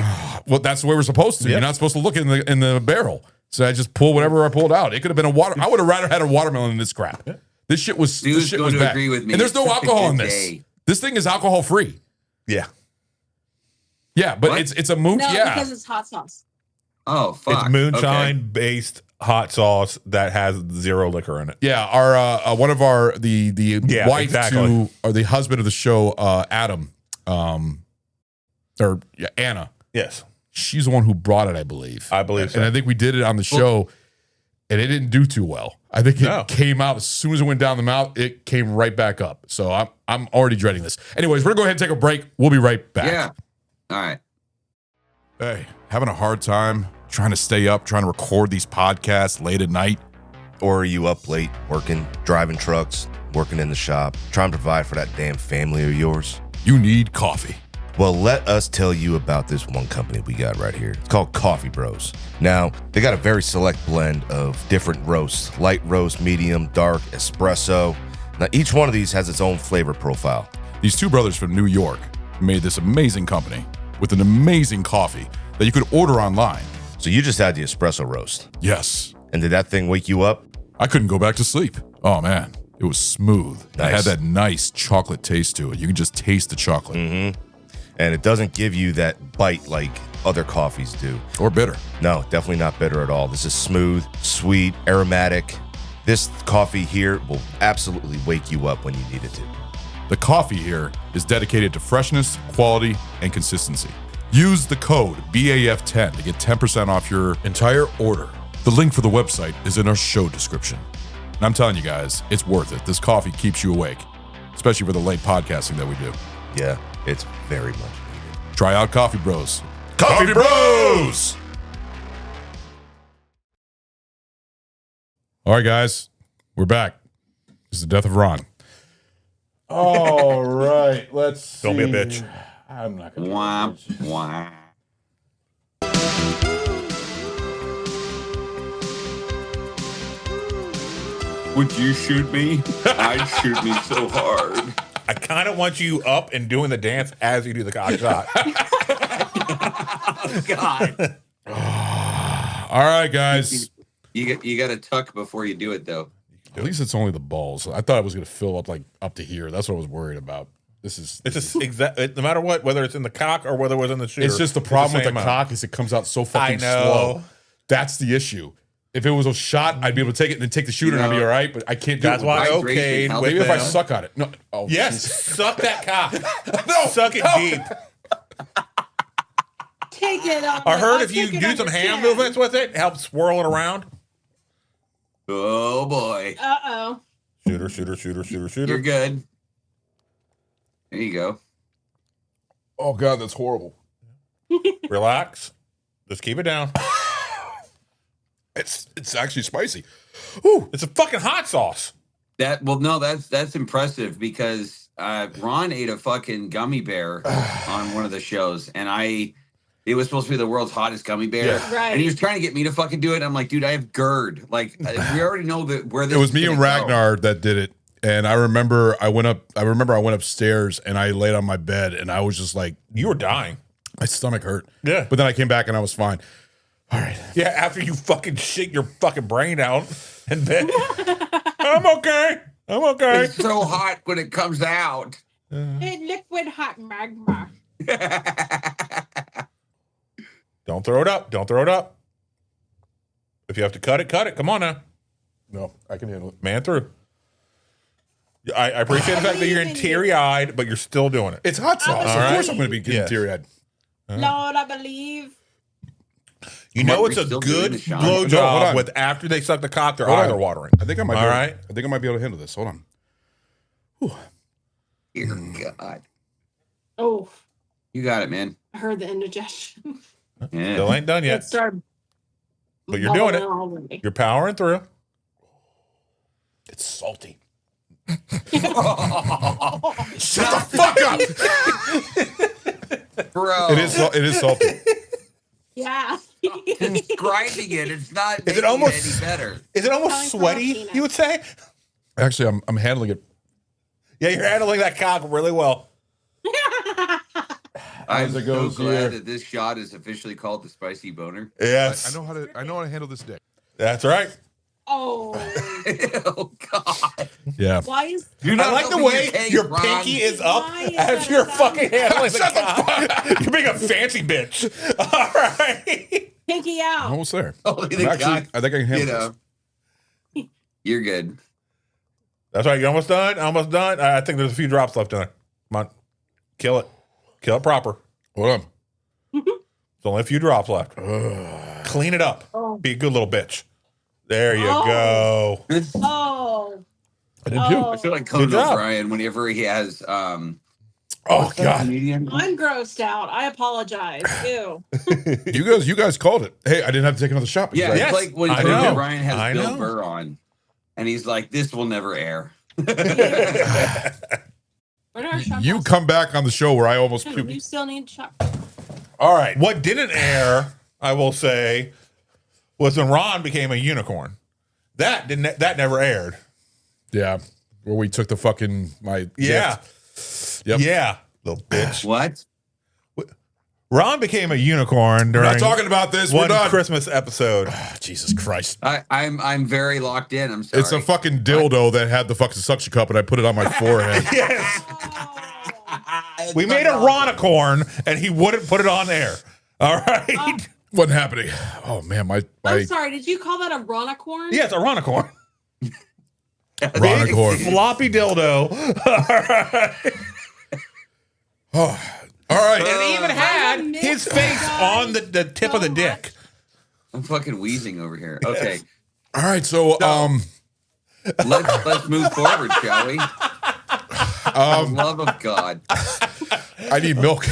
Well, that's the way we're supposed to. Yep. You're not supposed to look in the barrel. So I just pulled whatever I pulled out. It could have been a water. I would have rather had a watermelon than this crap. This shit was bad. Agree with me. And there's no alcohol in this. This thing is alcohol free. Yeah. Yeah, but it's a moon. No, yeah, because it's hot sauce. Oh, fuck. It's moonshine based hot sauce that has zero liquor in it. Yeah, our one of our the wife to or the husband of the show, Adam, Anna. Yes. She's the one who brought it, I believe. I believe so. And I think we did it on the show, and it didn't do too well. I think it came out as soon as it went down the mouth, it came right back up. So I'm already dreading this. Anyways, we're gonna go ahead and take a break. We'll be right back. Yeah. All right. Hey, having a hard time trying to stay up, trying to record these podcasts late at night? Or are you up late working, driving trucks, working in the shop, trying to provide for that damn family of yours? You need coffee. Well, let us tell you about this one company we got right here. It's called Coffee Bros. Now, they got a very select blend of different roasts, light roast, medium, dark, espresso. Now, each one of these has its own flavor profile. These two brothers from New York made this amazing company with an amazing coffee that you could order online. So you just had the espresso roast. Yes. And did that thing wake you up? I couldn't go back to sleep. Oh, man. It was smooth. Nice. It had that nice chocolate taste to it. You could just taste the chocolate. Mm-hmm. And it doesn't give you that bite like other coffees do. Or bitter. No, definitely not bitter at all. This is smooth, sweet, aromatic. This coffee here will absolutely wake you up when you need it to. The coffee here is dedicated to freshness, quality, and consistency. Use the code BAF10 to get 10% off your entire order. The link for the website is in our show description. And I'm telling you guys, it's worth it. This coffee keeps you awake, especially for the late podcasting that we do. Yeah, it's very much needed. Try out Coffee Bros. Coffee Bros! All right, guys, we're back. This is the death of Ron. All right, let's Don't be a bitch. I'm not going to Womp, womp. Would you shoot me? I'd shoot me so hard. I kind of want you up and doing the dance as you do the cock shot. Oh, God. All right, guys. You got to tuck before you do it, though. At least it's only the balls. I thought it was going to fill up like up to here. That's what I was worried about. This is. It's just no matter what, whether it's in the cock or whether it was in the shooter. It's just the problem with the amount. cock is it comes out so fucking I know. slow. That's the issue. If it was a shot, I'd be able to take it and then take the shooter and I'd be all right. But I can't do That's it. why I Hydration okayed. helps Maybe With if I them. suck on it. No. Oh, Yes, Jesus. suck that cock. No, Suck it no. deep. Take it on. I heard I'll if you take it do on some your hand chin. movements with it, help swirl it around. Oh boy. Uh-oh. Shooter. You're good. There you go. Oh God, that's horrible. Relax. Just keep it down. It's actually spicy. It's a fucking hot sauce. That's impressive because Ron ate a fucking gummy bear on one of the shows, and it was supposed to be the world's hottest gummy bear. Yeah. Right. And he was trying to get me to fucking do it. And I'm like, dude, I have GERD. Like, we already know that where this It was is me and gonna go. Ragnar that did it. And I remember I went upstairs and I laid on my bed and I was just like, You were dying. my stomach hurt. Yeah. But then I came back and I was fine. All right. Yeah, after you fucking shit your fucking brain out in bed. I'm okay. It's so hot when it comes out. Liquid hot magma. Don't throw it up. If you have to cut it, cut it. Come on now. No, I can handle it. Man through. I appreciate the fact that you're getting teary-eyed, but you're still doing it. It's hot sauce. All Of right. course I'm going to be getting Yes. teary-eyed. Lord, I believe. You know Mark, it's we're a still doing good the shot. No, hold blowjob on. with after they suck the cock, their Hold eyes on. are watering. I think I might All right. I think I might be able to handle this. Hold on. Dear God. Oh, You got it, man. I heard the indigestion. Yeah. Still ain't done It yet, started. but you're doing it. Already. You're powering through. It's salty. Shut Shut the fuck up. Bro. It is salty. Yeah. Grinding it. It's not it making almost- it any better. Is it almost Coming from sweaty, Latina. you would say? Actually, I'm handling it. Yeah, you're handling that cock really well. I'm it so goes glad here. that this shot is officially called the spicy boner. Yes. I know how to handle this dick. That's right. Oh. Oh God. Yeah. Why is You're I like the helping way case, your Ron. pinky is up Why is as that you're sound? fucking handling the cock. You're being a fancy bitch. All right. pinky I'm out? almost there. Holy I'm actually, God. I think I can handle You know. this. You're good. That's right. You're almost done. Almost done. I think there's a few drops left in it. Come on. Kill it. Kill it proper. Hold on. There's only a few drops left. Clean it up. Oh. Be a good little bitch. There you Oh. go. Oh. I did too. I feel like Conan job. O'Brien whenever he has Oh what's that God. comedian? I'm grossed out. I apologize. Ew. You guys called it. Hey, I didn't have to take another shot. Yeah, because Yes, it's like when I Conan know. O'Brien has I Bill know. Burr on, and he's like, "This will never air." Where are our shot You glasses? come back on the show where I almost You puked. still need shot. All right. What didn't air, I will say, was when Ron became a unicorn. That never aired. Yeah. Where we took the fucking my Yeah. gift. Yep. Yeah. Little bitch. What? Ron became a unicorn We're during not talking about this. We're one done. Christmas episode. Jesus Christ. I'm very locked in. I'm sorry. It's a fucking dildo that had the fucking suction cup and I put it on my forehead. Yes. Oh. We made a Ronicorn and he wouldn't put it on there. All right. Wasn't happening. Oh man, my I'm sorry. Did you call that a ronicorn? Yeah, it's a Ronicorn. Ronicorn. Floppy dildo. Oh, all right. And it even had I'm a his mix, face guys. on the tip of the So dick. I'm fucking wheezing over here. Okay, All right. So let's move forward, shall we? For the love of God. I need milk.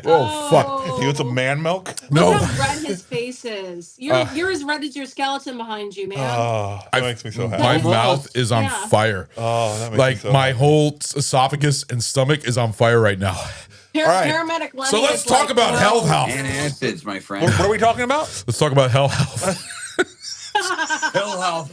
Oh fuck. You want some man milk? Look No. how red his face is. You're as red as your skeleton behind you, man. Oh, that makes me so happy. My Almost. mouth is on Yeah. fire. Oh, that makes me Like so my happy. whole esophagus and stomach is on fire right now. all right. Paramedic Lenny So let's is talk like, about no. Hell House. Antacids, my friend. What are we talking about? Let's talk about Hell House. Hell House.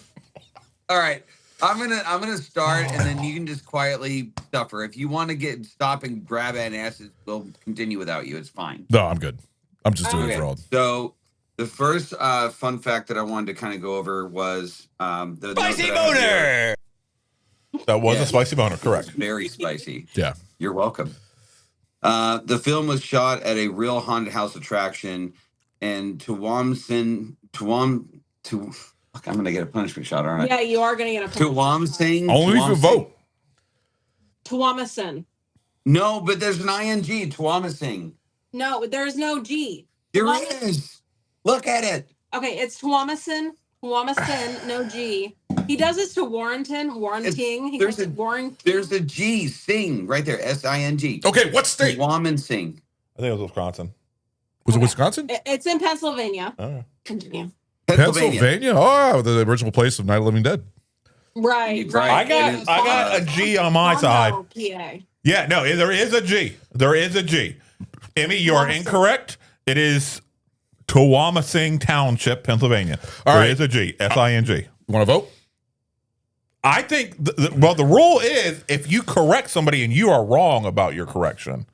All right. I'm gonna start, and then you can just quietly suffer. If you want to stop and grab antacids, we'll continue without you. It's fine. No, I'm good. I'm just doing it Okay. for all. So The first fun fact that I wanted to kind of go over was the Spicy note that I have here. boner. That was Yeah. a spicy boner, correct? Very spicy. Yeah. You're welcome. The film was shot at a real haunted house attraction in Tuamsin. Fuck, I'm gonna get a punishment shot, aren't I? Yeah, you are going to get a Tuamsing. Only if you vote. Tuamasin. No, but there's an ing. Tuamasing. No, there's no G. There Tuamasin. is. Look at it. Okay, it's Tuamasin. Tuamasin, no G. He does this to Warrington. He there's goes to a- Warrington. There's a G. Sing right there. Sing. Okay, what state? Tuamsing. I think it was Wisconsin. Was it Wisconsin? It's in Pennsylvania. All right. Continue. Pennsylvania. Oh, the original place of Night of the Living Dead. Right. Right. It is I got a G on my side. Toronto, PA. Yeah, no, there is a G. There is a G. Emmy, you are incorrect. It is Tuamasing Township, Pennsylvania. All There right. is a G. S-I-N-G. You want to vote? I think, the rule is if you correct somebody and you are wrong about your correction,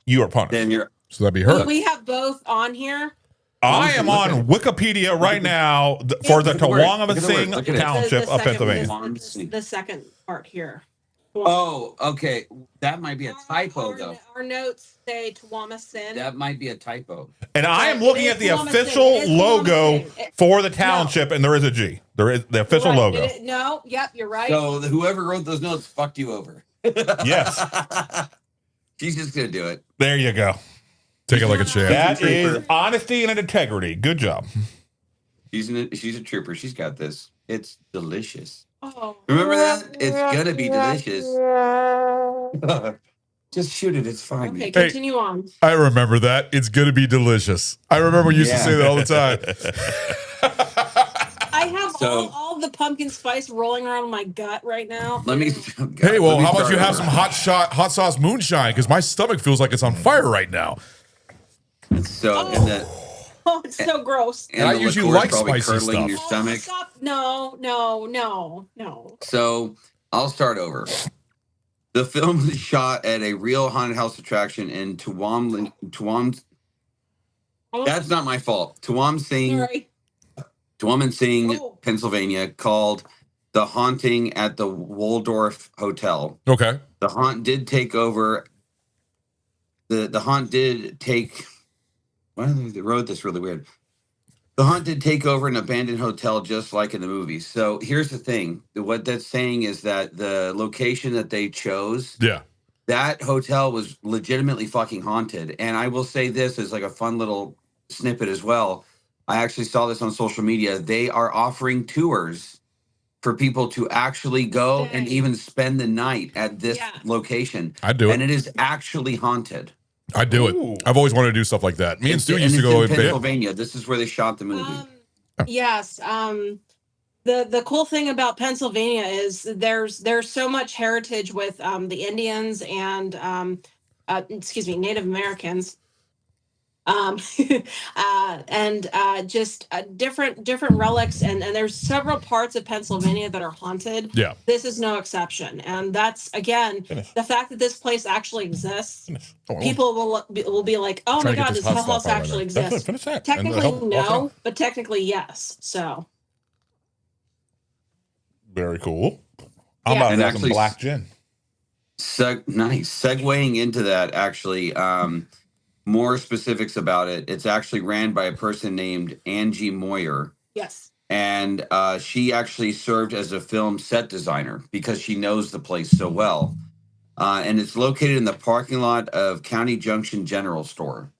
you are punished. Then you're. So that'd be her. We have both on here. I am on Wikipedia right now for the Look at the word. Look at the Tuamasing word. Look at it. Township of Pennsylvania. The second part here. Oh, okay. That might be a typo, though. Our notes say Tuamasin. That might be a typo. And I am It looking is at the Tuamasing. official It is logo Tuamasing. for the township, and there is a G. There is the official Right, logo. No, yep, you're right. So whoever wrote those notes fucked you over. Yes. She's just gonna do it. There you go. Take it like a champ. That is honesty and integrity. Good job. She's a trooper. She's got this. It's delicious. Oh. Remember that? It's gonna be delicious. Just shoot it. It's fine. Okay, man. continue on. I remember that. It's going to be delicious. I remember you used to Yeah. say that all the time. I have So- all the pumpkin spice rolling around my gut right now. Let me. Hey, well, let me how about start you have over. some hot sauce moonshine? Because my stomach feels like it's on fire right now. So and the Oh, it's so gross. and I the usually liqueur like probably spicy curdling in stuff. your stomach. Stop. No. So I'll start over. The film was shot at a real haunted house attraction in Tuam. That's not my fault. Sorry. Tuamasing, Oh. Pennsylvania, called The Haunting at the Waldorf Hotel. Okay. The haunt did take over. The haunt did take. Why they wrote this really weird? The haunt did take over an abandoned hotel, just like in the movie. So here's the thing: what that's saying is that the location that they chose, Yeah. that hotel was legitimately fucking haunted. And I will say this as like a fun little snippet as well. I actually saw this on social media. They are offering tours for people to actually go and Dang. even spend the night at this Yeah. location. I'd do it. And it is actually haunted. I'd do Ooh. it. I've always wanted to do stuff like that. Me and Stu used to it's go in in Pennsylvania. This is where they shot the movie. Yes. The cool thing about Pennsylvania is there's so much heritage with the Indians and Native Americans. And just different relics, and there's several parts of Pennsylvania that are haunted. Yeah. This is no exception, and that's again Finish. the fact that this place actually exists. Finish. People will be like, oh my Trying to get god, this does hot Hell House stuff out right actually now. That's it. exist? Finish that. Technically help no, out. but technically yes. So Very cool. I'm Yeah. about to And have some actually- black gin. Nice. Segueing into that, actually, more specifics about it. It's actually ran by a person named Angie Moyer. yes. And she actually served as a film set designer because she knows the place so well. And it's located in the parking lot of County Junction General Store.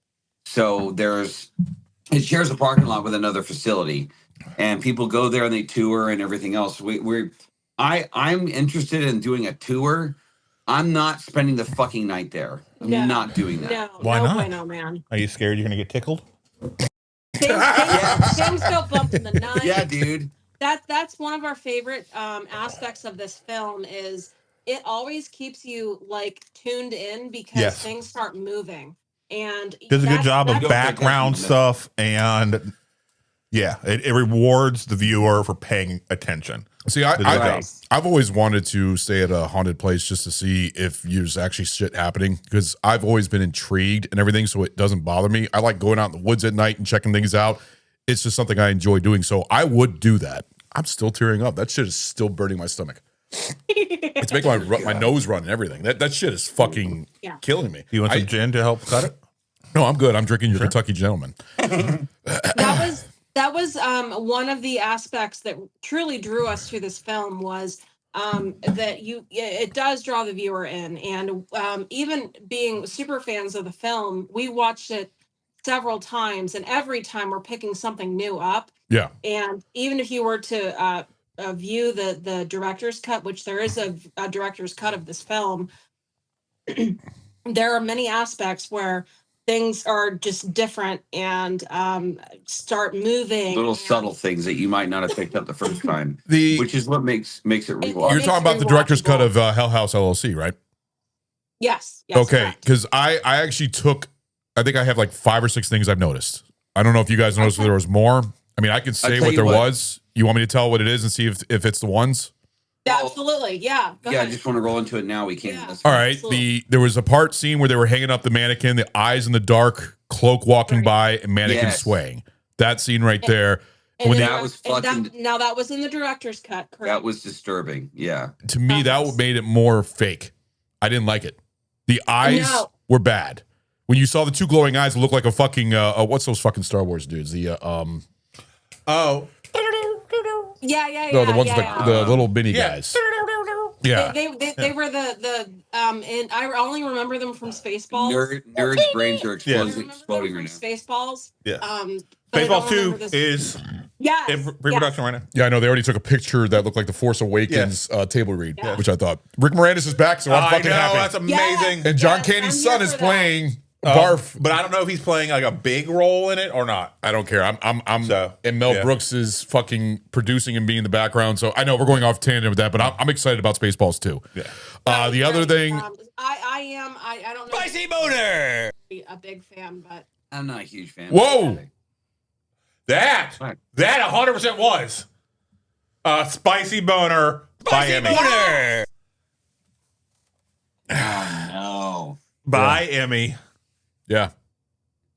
So it shares a parking lot with another facility, and people go there and they tour and everything else. I'm interested in doing a tour. I'm not spending the fucking night there. I'm No. not doing that. No, Why no not? bueno, man. Are you scared you're going to get tickled? Things go bump in the night. Yeah, dude. That's one of our favorite aspects of this film is it always keeps you like tuned in because Yes. things start moving. And Does a good job of that's- background stuff, and yeah, it rewards the viewer for paying attention. See, Did a good job. I've always wanted to stay at a haunted place just to see if there's actually shit happening, because I've always been intrigued and everything, so it doesn't bother me. I like going out in the woods at night and checking things out. It's just something I enjoy doing, so I would do that. I'm still tearing up. That shit is still burning my stomach. It's making my nose run and everything. That shit is fucking killing me. You want some gin to help cut it? No, I'm good. I'm drinking your Kentucky Gentleman. That was one of the aspects that truly drew us to this film was that it does draw the viewer in, and even being super fans of the film, we watched it several times, and every time we're picking something new up. Yeah. And even if you were to view the director's cut, which there is a director's cut of this film, there are many aspects where things are just different and start moving. Little subtle things that you might not have picked up the first time, The which is what makes it rewatchable. You're talking about the director's cut of Hell House LLC, right? Yes. Okay, because I actually took, I think I have like 5 or 6 things I've noticed. I don't know if you guys noticed if there was more. I mean, I can say what there was. You want me to tell what it is and see if it's the ones? Absolutely, yeah. Go Yeah, ahead. I just want to roll into it now. We can't. Yeah. That's All fine. right. Absolutely. There was a part scene where they were hanging up the mannequin, the eyes in the dark, cloak walking by, and mannequin swaying. That scene right there. And When then that was fucking. now that was in the director's cut, correct? That was disturbing. Yeah. To me, that made it more fake. I didn't like it. The eyes were bad. When you saw the 2 glowing eyes, it looked like a fucking what's those fucking Star Wars dudes? The Oh. Yeah. no, the ones with the little mini guys. Yeah. They were the and I only remember them from Spaceballs. Nerds' brains are I remember them exploding from right now. Spaceballs. Yeah. But I don't Spaceballs 2 remember this- is Yes, in pre-production right now. Yeah, I know. They already took a picture that looked like the Force Awakens table read, which I thought. Rick Moranis is back, so I'm fucking happy. That's amazing. Yes. And John Yes, Candy's I'm son here is for that. playing Barf. But I don't know if he's playing like a big role in it or not. I don't care. I'm So, and Mel yeah. Brooks is fucking producing and being in the background. So I know we're going off tangent with that, but I'm excited about Spaceballs too. Yeah. The other thing, I don't know. Spicy boner. A big fan, but I'm not a huge fan. Whoa. That 100% was Spicy Boner by Emmy. No. By Emmy. yeah,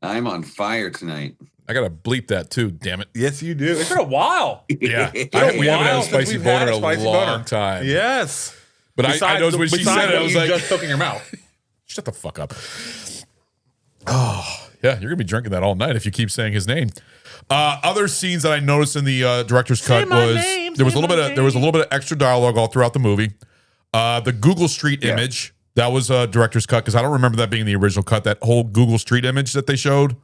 I'm on fire tonight. I gotta bleep that too. Damn it. Yes, you do. It's been a while. Yeah, It's been a we haven't had a while since spicy we've had boner in a spicy long boner. time. Yes. But I know when she said it, I was like, just took in your mouth. shut the fuck up. Oh, yeah, you're gonna be drinking that all night if you keep saying his name. Other scenes that I noticed in the director's cut was there was a little bit of extra dialogue all throughout the movie. The Google Street image, that was a director's cut, because I don't remember that being the original cut. That whole Google Street image that they showed,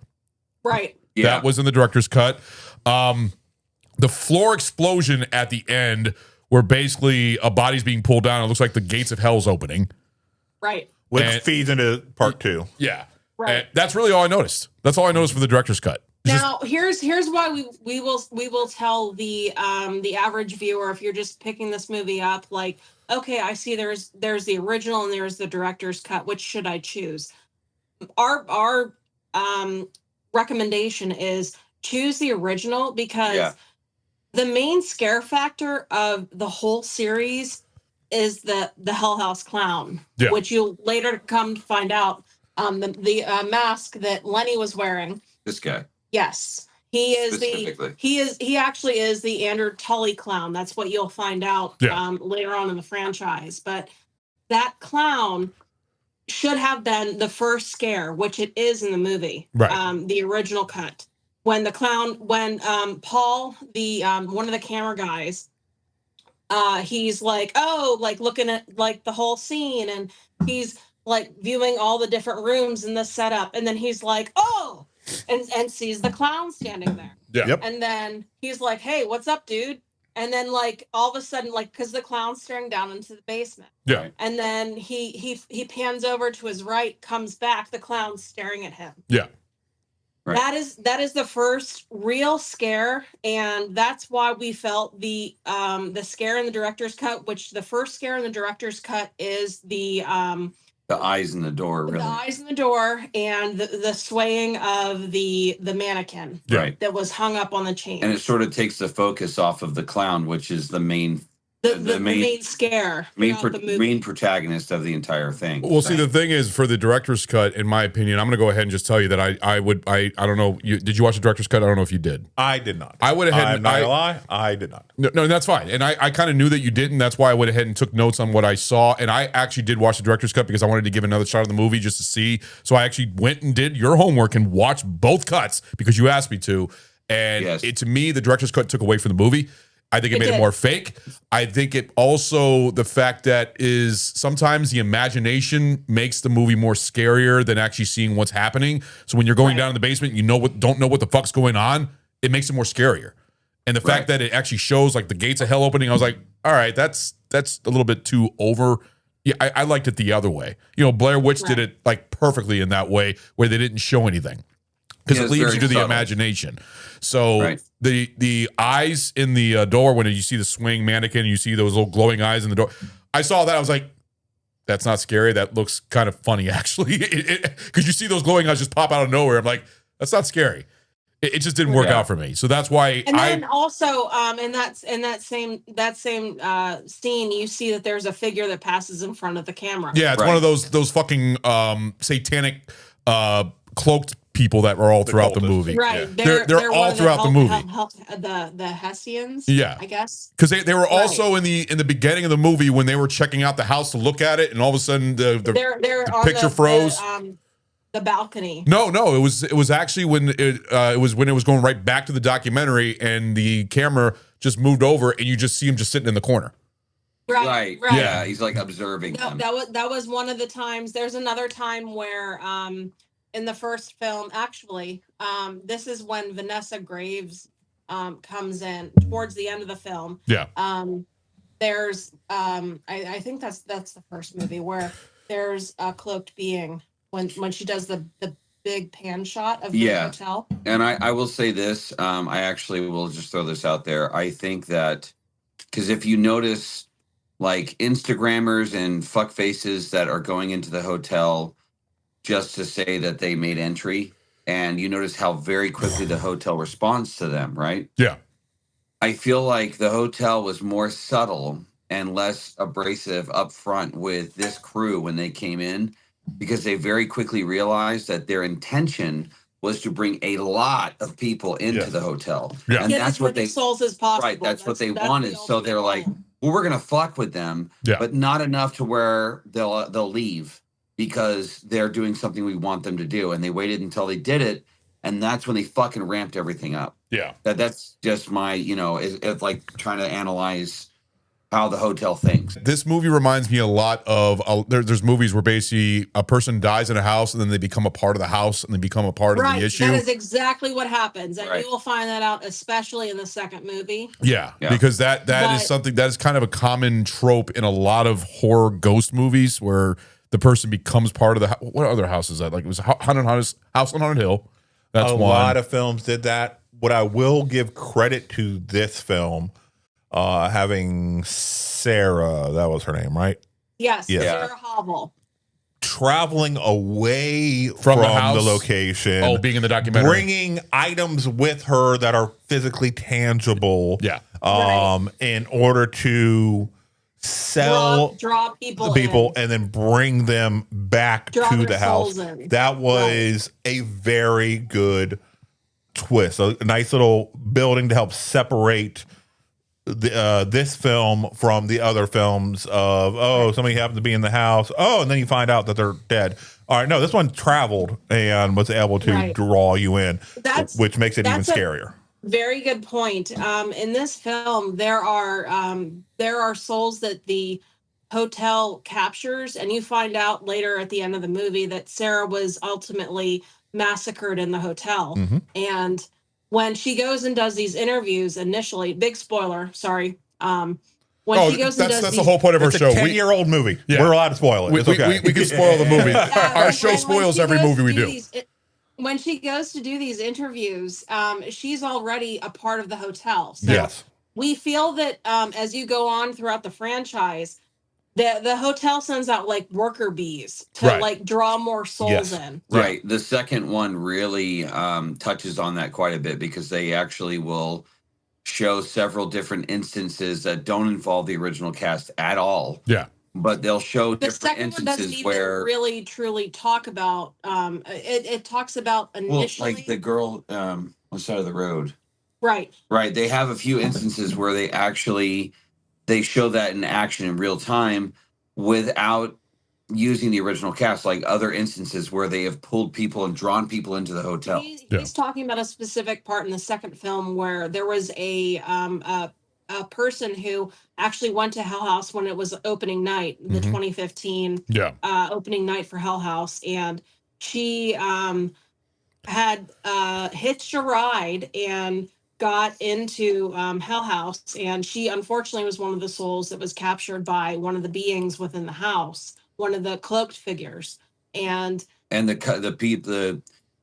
right. that was in the director's cut. The floor explosion at the end, where basically a body's being pulled down. It looks like the gates of hell's opening. Right. Which feeds into part 2. Yeah. Right. And that's really all I noticed. That's all I noticed for the director's cut. Now here's why we will tell the average viewer, if you're just picking this movie up, like, okay, I see there's the original and there's the director's cut. Which should I choose? Our recommendation is choose the original, because the main scare factor of the whole series is the Hell House clown, which you'll later come to find out. The mask that Lenny was wearing. This guy. Yes, he is he actually is the Andrew Tully clown. That's what you'll find out later on in the franchise. But that clown should have been the first scare, which it is in the movie, the original cut. When Paul, the one of the camera guys, he's like, oh, like looking at like the whole scene, and he's like viewing all the different rooms in the setup, and then he's like, oh. And sees the clown standing there. Yeah. Yep. And then he's like, hey, what's up, dude? And then like all of a sudden, like, because the clown's staring down into the basement. Yeah. And then he pans over to his right, comes back, the clown's staring at him. Yeah. Right. That is the first real scare, and that's why we felt the scare in the director's cut, which the first scare in the director's cut is the eyes in the door, really. The eyes in the door and the swaying of the mannequin right that was hung up on the chain. And it sort of takes the focus off of the clown, which is the main the main scare throughout the movie. main protagonist of the entire thing. Well, see, the thing is, for the director's cut, in my opinion, I'm going to go ahead and just tell you that I don't know. Did you watch the director's cut? I don't know if you did. I did not. I went ahead. I'm not gonna lie. I did not. No, that's fine. And I kind of knew that you didn't. That's why I went ahead and took notes on what I saw. And I actually did watch the director's cut because I wanted to give another shot of the movie just to see. So I actually went and did your homework and watched both cuts because you asked me to. And to me, the director's cut took away from the movie. I think it made it more fake. I think it also, the fact that is sometimes the imagination makes the movie more scarier than actually seeing what's happening. So when you're going down in the basement, you don't know what the fuck's going on. It makes it more scarier. And the fact that it actually shows like the gates of hell opening, I was like, all right, that's a little bit too over. Yeah, I liked it the other way. Blair Witch did it like perfectly in that way where they didn't show anything. Because it leaves you to the imagination. So the eyes in the door, when you see the swing mannequin, and you see those little glowing eyes in the door. I saw that. I was like, that's not scary. That looks kind of funny, actually. Because you see those glowing eyes just pop out of nowhere. I'm like, that's not scary. It just didn't work out for me. So that's why. And then also, in that same scene, you see that there's a figure that passes in front of the camera. Yeah, it's one of those fucking satanic cloaked people that were all throughout the movie. Right. Yeah. They're all throughout the movie. The Hessians. Yeah. I guess. Because they were also in the beginning of the movie when they were checking out the house to look at it, and all of a sudden the picture froze. The balcony. No, it was actually when it was going right back to the documentary, and the camera just moved over, and you just see him just sitting in the corner. Right. Yeah, he's like observing them. That was one of the times. There's another time where in the first film, actually, this is when Vanessa Graves comes in towards the end of the film. Yeah. There's I think that's the first movie where there's a cloaked being when she does the big pan shot of the hotel. And I will say this, I actually will just throw this out there. I think that because if you notice like Instagrammers and fuckfaces that are going into the hotel just to say that they made entry, and you notice how very quickly the hotel responds to them, right? Yeah. I feel like the hotel was more subtle and less abrasive up front with this crew when they came in, because they very quickly realized that their intention was to bring a lot of people into the hotel. Yeah. And that's what they souls as possible. Right, that's what they wanted. So they're like, well, we're gonna fuck with them, but not enough to where they'll leave because they're doing something we want them to do. And they waited until they did it, and that's when they fucking ramped everything up. Yeah. That's just my, it's like trying to analyze how the hotel thinks. This movie reminds me a lot of there's movies where basically a person dies in a house and then they become a part of the house and they become a part of the issue. That is exactly what happens, and you will find that out especially in the second movie. Yeah. Because that is something that is kind of a common trope in a lot of horror ghost movies where the person becomes part of the what other house is that? Like it was House on Haunted Hill. That's a one. lot of films did that. What I will give credit to this film, having Sarah, that was her name, right? Yes, Sarah Hobble. Traveling away from the location. Oh, being in the documentary. Bringing items with her that are physically tangible. Yeah. In order to sell draw people and then bring them back to the house. That was a very good twist. A nice little building to help separate this film from the other films of somebody happened to be in the house, and then you find out that they're dead. All right, no, this one traveled and was able to draw you in, which makes it even scarier. Very good point. In this film, there are souls that the hotel captures, and you find out later at the end of the movie that Sarah was ultimately massacred in the hotel. Mm-hmm. And when she goes and does these interviews initially, big spoiler, sorry. When she goes and does that's the whole point of our show. It's a 10-year-old movie. Yeah. We're allowed to spoil it. We can spoil the movie. Our show spoils every movie we do. When she goes to do these interviews, she's already a part of the hotel. So we feel that as you go on throughout the franchise, the hotel sends out like worker bees to like draw more souls in. Right. The second one really touches on that quite a bit because they actually will show several different instances that don't involve the original cast at all. Yeah. But they'll show The different second one doesn't instances even where really truly talk about. It talks about initially, like the girl on the side of the road. right? Right. They have a few instances where they show that in action in real time without using the original cast, like other instances where they have pulled people and drawn people into the hotel. He's talking about a specific part in the second film where there was a person who actually went to Hell House when it was opening night, the 2015 opening night for Hell House, and she had hitched a ride and got into Hell House, and she unfortunately was one of the souls that was captured by one of the beings within the house, one of the cloaked figures, and the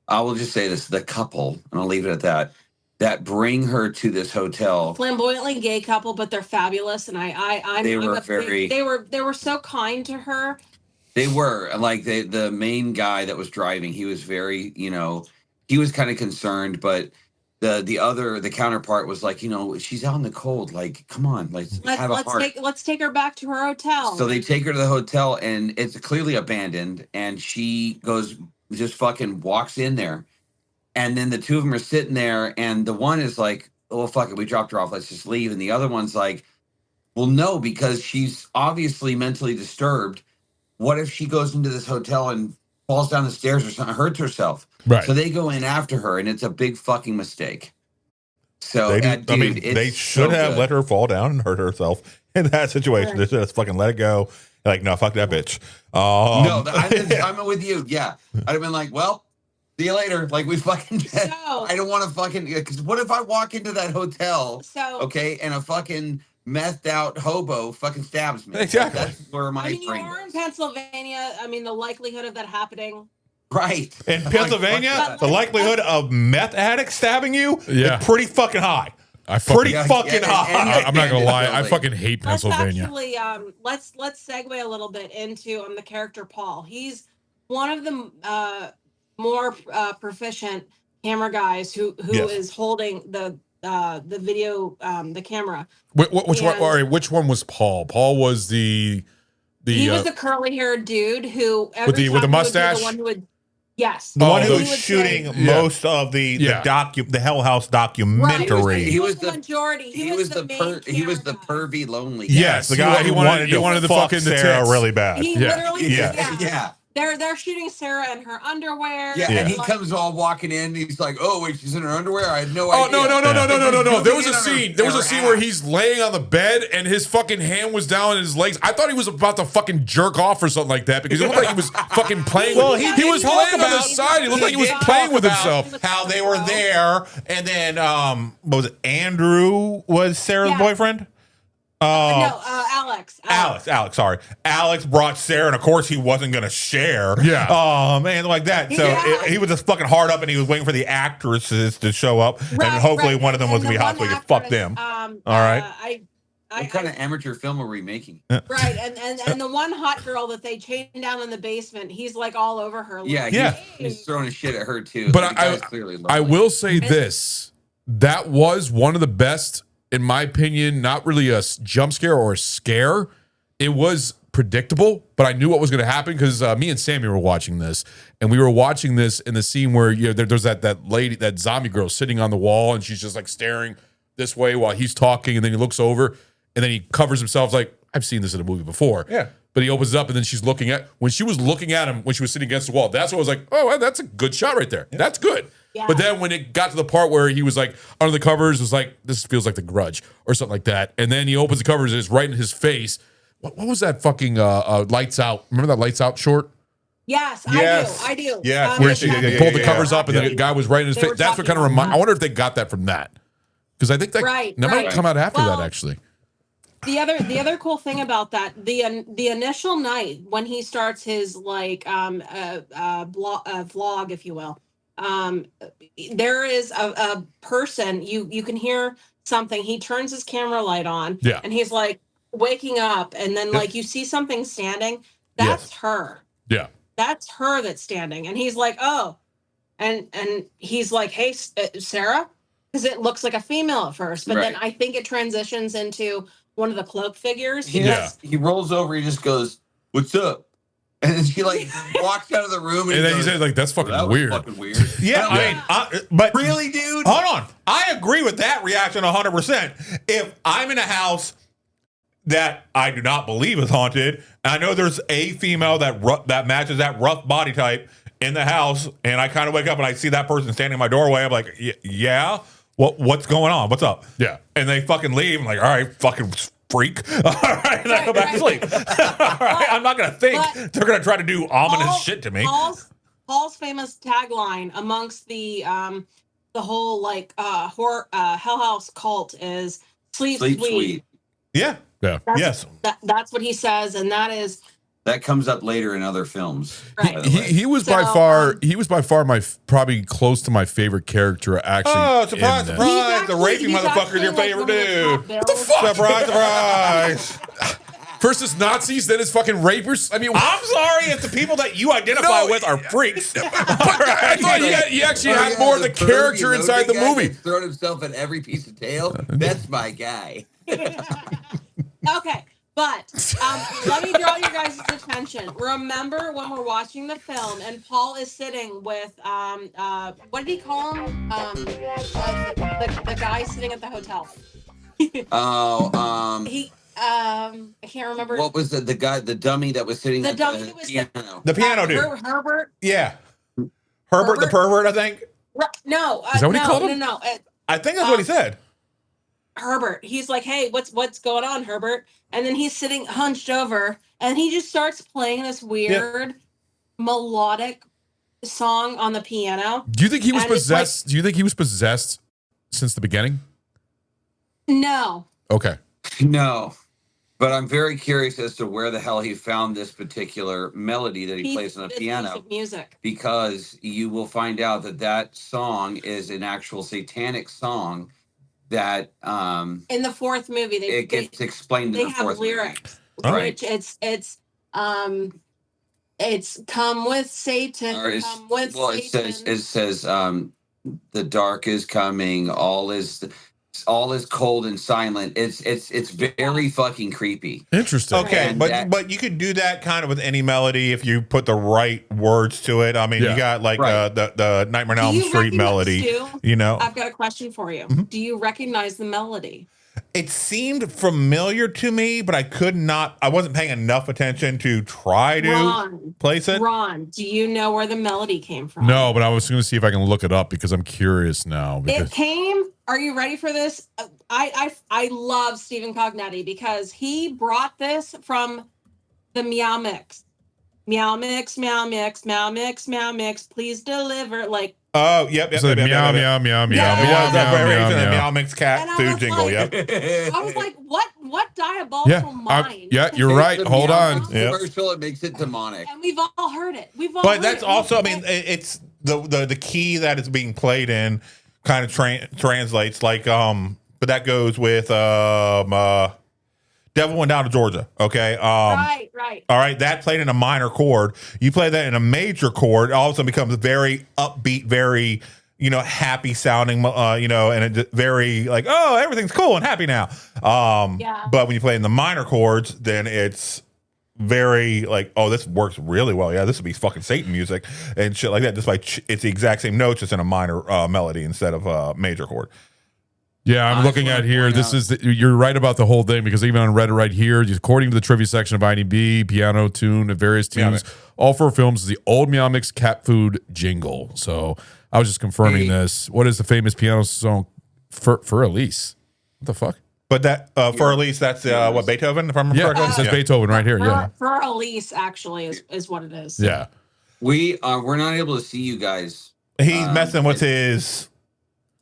I will just say this: the couple, and I'll leave it at that bring her to this hotel. Flamboyantly gay couple, but they're fabulous, and they were so kind to her. They were like the main guy that was driving. He was very, he was kind of concerned, but the counterpart was like, she's out in the cold. Like, come on, let's take her back to her hotel. So they take her to the hotel, and it's clearly abandoned, and she just fucking walks in there. And then the two of them are sitting there, and the one is like, oh, fuck it, we dropped her off, let's just leave. And the other one's like, well, no, because she's obviously mentally disturbed. What if she goes into this hotel and falls down the stairs or something, hurts herself? Right. So they go in after her, and it's a big fucking mistake. So, they should have let her fall down and hurt herself in that situation. They should have fucking let it go. Like, no, fuck that bitch. No, I'm with you. Yeah. I'd have been like, well, see you later. Like, we fucking dead. So, I don't want to fucking, because what if I walk into that hotel, and a fucking methed out hobo fucking stabs me? Exactly. That's where my you brain are in goes. Pennsylvania. I mean, the likelihood of that happening. Right. In Pennsylvania, the likelihood of meth addicts stabbing you is pretty fucking high. Pretty fucking high. I'm not gonna lie. I fucking hate Pennsylvania. Let's segue a little bit into the character Paul. He's one of the more proficient camera guys who is holding the video, the camera. Which one was Paul? Paul was he was the curly haired dude who with the mustache. The one who would. Yes, the one who was shooting most of the Hell House documentary. Right. He was the majority. He was the pervy lonely guy. Yes, the guy who wanted to fuck Sarah really bad. He literally They're shooting Sarah in her underwear. Yeah, and he comes all walking in. And he's like, "Oh, wait, she's in her underwear. I had no idea." No. There was a scene. There was a scene where he's laying on the bed and his fucking hand was down in his legs. I thought he was about to fucking jerk off or something like that because it looked like he was fucking playing. Well, he was laying on the side. He looked like he was playing with himself. How they were there, and then what was it? Andrew was Sarah's boyfriend. Alex. Sorry. Alex brought Sarah, and of course he wasn't going to share. Yeah. Man, like that. So he was just fucking hard up, and he was waiting for the actresses to show up, and hopefully one of them was going to be hot so he could fuck them. All right. What kind of amateur film are we making? Right, and the one hot girl that they chained down in the basement, he's like all over her. He's throwing his shit at her too. But I will say this: that was one of the best. In my opinion, not really a jump scare or a scare. It was predictable, but I knew what was going to happen because me and Sammy were watching this, and we were watching this in the scene where there's that lady, that zombie girl sitting on the wall, and she's just like staring this way while he's talking, and then he looks over, and then he covers himself like, I've seen this in a movie before. Yeah. But he opens it up, and then she's looking at, when she was looking at him, when she was sitting against the wall, that's what I was like, oh, that's a good shot right there. Yeah. That's good. Yeah. But then when it got to the part where he was like under the covers, it was like, this feels like The Grudge or something like that. And then he opens the covers and it's right in his face. What was that fucking Lights Out? Remember that Lights Out short? Yes. I do. Yeah. Where she pulled the covers up and the guy was right in his face. That's what kind of I wonder if they got that from that. Because I think that might come out after that, actually. The other cool thing about that, the initial night when he starts his vlog, if you will, there is a person, you can hear something. He turns his camera light on, and he's like waking up, and then like you see something standing. That's her. Yeah, that's her that's standing, and he's like, oh, and he's like, hey, Sarah. because it looks like a female at first, but then Right. I think it transitions into one of the cloak figures. He rolls over. He just goes, "What's up?" And then she like walks out of the room, And then goes, he said, like, that's "Well, fucking that was weird. fucking weird." Yeah, I mean, but really, dude. hold on. I agree with that reaction 100%. If I'm in a house that I do not believe is haunted, and I know there's a female that matches that rough body type in the house, and I kind of wake up and I see that person standing in my doorway, I'm like, yeah, what's going on? What's up? Yeah. And they fucking leave. I'm like, all right, fucking freak. All right, and I go back to sleep. All right, I'm not gonna think they're gonna try to do ominous shit to me. Paul's famous tagline amongst the whole like horror Hell House cult is sleep sweet. Yeah. Yeah. Yes. That's what he says, and that comes up later in other films. Right. He was by far my probably close to my favorite character actually. Oh, surprise, in surprise! The rapey motherfucker is your favorite dude. What the fuck? Surprise, surprise! First it's Nazis, then it's fucking rapers. I mean, I'm sorry if the people that you identify with are freaks. I thought he actually had more of the character inside the movie. Thrown himself at every piece of tail. That's my guy. Okay, but let me draw your guys' attention. Remember when we're watching the film and Paul is sitting with what did he call him? The guy sitting at the hotel. I can't remember. What was the guy, the dummy that was sitting at the piano? The piano dude. Herbert. Yeah. Herbert the pervert, I think. No. Is that what he called him? No. I think that's what he said. Herbert. He's like, hey, what's going on, Herbert? And then he's sitting hunched over, and he just starts playing this weird melodic song on the piano. Do you think he was possessed? Do you think he was possessed since the beginning? No. Okay. No. But I'm very curious as to where the hell he found this particular melody that he plays on the piano. Music. Because you will find out that song is an actual satanic song that in the fourth movie it gets explained in the fourth movie. They have lyrics, which it's come with Satan, come with Satan. It says the dark is coming, all is cold and silent. It's very fucking creepy. Interesting. Okay, but you could do that kind of with any melody if you put the right words to it. I mean, you got like the Nightmare on Elm Street melody. You know, I've got a question for you. Mm-hmm. Do you recognize the melody? It seemed familiar to me, but I wasn't paying enough attention to try to place it. Ron, do you know where the melody came from? No, but I was going to see if I can look it up because I'm curious now. It came. Are you ready for this? I love Stephen Cognetti because he brought this from the Meow Mix. Meow Mix, Meow Mix, Meow Mix, Meow Mix. Please deliver. Like. Oh, yep. Meow, meow, meow, meow, meow, Meow Mix cat food jingle. Yep. I was like, what diabolical mind? Yeah, you're right. Hold on. Commercial, it makes it demonic. And we've all heard it. But that's also, I mean, it's the key that is being played in kind of translates like but that goes with Devil Went Down to Georgia. Okay. Right. All right. That played in a minor chord. You play that in a major chord, all of a sudden becomes very upbeat, very, happy sounding, and it very like, oh, everything's cool and happy now. But when you play in the minor chords, then it's very like, oh, this works really well. Yeah, this would be fucking Satan music and shit like that. Just like it's the exact same notes, just in a minor melody instead of a major chord. Yeah, I'm looking at here. You're right about the whole thing because even on Reddit right here, according to the trivia section of IMDb, piano tune and various tunes, all four films is the old Meow Mix cat food jingle. So I was just confirming this. What is the famous piano song for Elise? What the fuck? But that for Elise, that's what, Beethoven? If I'm correctly, it says Beethoven right here. For Elise, actually, is what it is. Yeah, we're not able to see you guys. He's messing with his.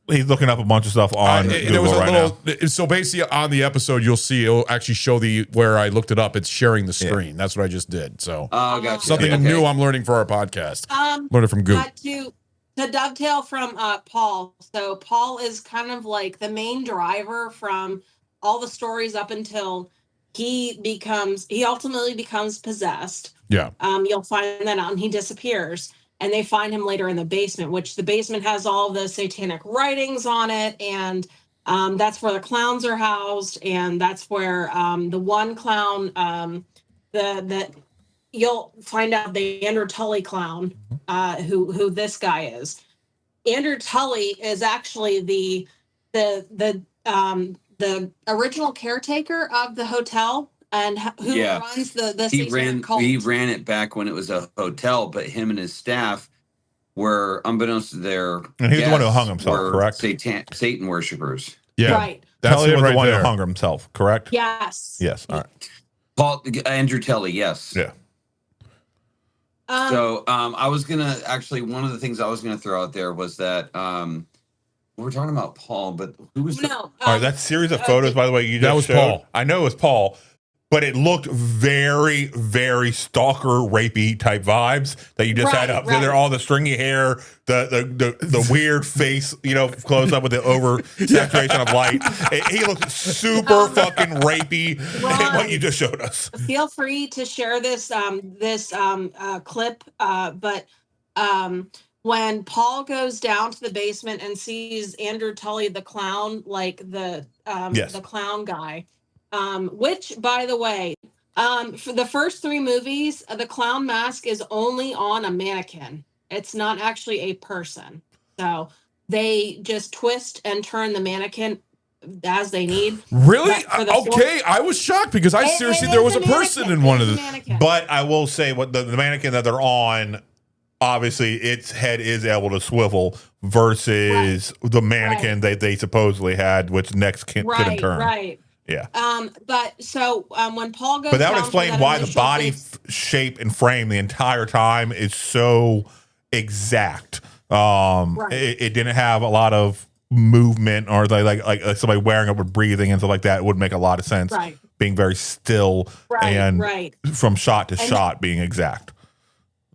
He's looking up a bunch of stuff on Google now. So basically, on the episode, you'll see it'll actually show where I looked it up. It's sharing the screen. That's what I just did. So gotcha. Something new I'm learning for our podcast. Learn it from Google. To dovetail from Paul. So Paul is kind of like the main driver from all the stories up until he ultimately becomes possessed. Yeah. You'll find that out and he disappears. and they find him later in the basement, which the basement has all the satanic writings on it, and that's where the clowns are housed, and that's where the one clown, the you'll find out the Andrew Tully clown, who this guy is. Andrew Tully is actually the original caretaker of the hotel, and who runs the satanic cult. He ran it back when it was a hotel, but him and his staff were, unbeknownst to their and he's the one who hung himself, correct? Satan worshippers. Yeah, right. That's Tully was right the one there. who hung himself, correct? Yes. Yes. All right. Andrew Tully, yes. Yeah. So I was gonna actually, one of the things I was gonna throw out there was that we're talking about Paul, but who was all right, that series of photos, by the way, that was showed, Paul. I know it was Paul, but it looked very, very stalker rapey type vibes that you just had up. Right. They're all the stringy hair, the weird face, close up with the over saturation of light. He looked super fucking rapey in what you just showed us. Feel free to share this clip, but when Paul goes down to the basement and sees Andrew Tully the clown, like the clown guy, which, by the way, for the first 3 movies, the clown mask is only on a mannequin. It's not actually a person. So they just twist and turn the mannequin as they need. Really? Okay, I was shocked because I seriously there was a person in one of the. But I will say, what the mannequin that they're on, obviously its head is able to swivel versus the mannequin that they supposedly had, which next couldn't turn. Right. Yeah. But so when Paul goes, but that would explain why the body shape and frame the entire time is so exact. It didn't have a lot of movement or like somebody wearing it with breathing and stuff like that. It would make a lot of sense. Right. Being very still and from shot to shot being exact.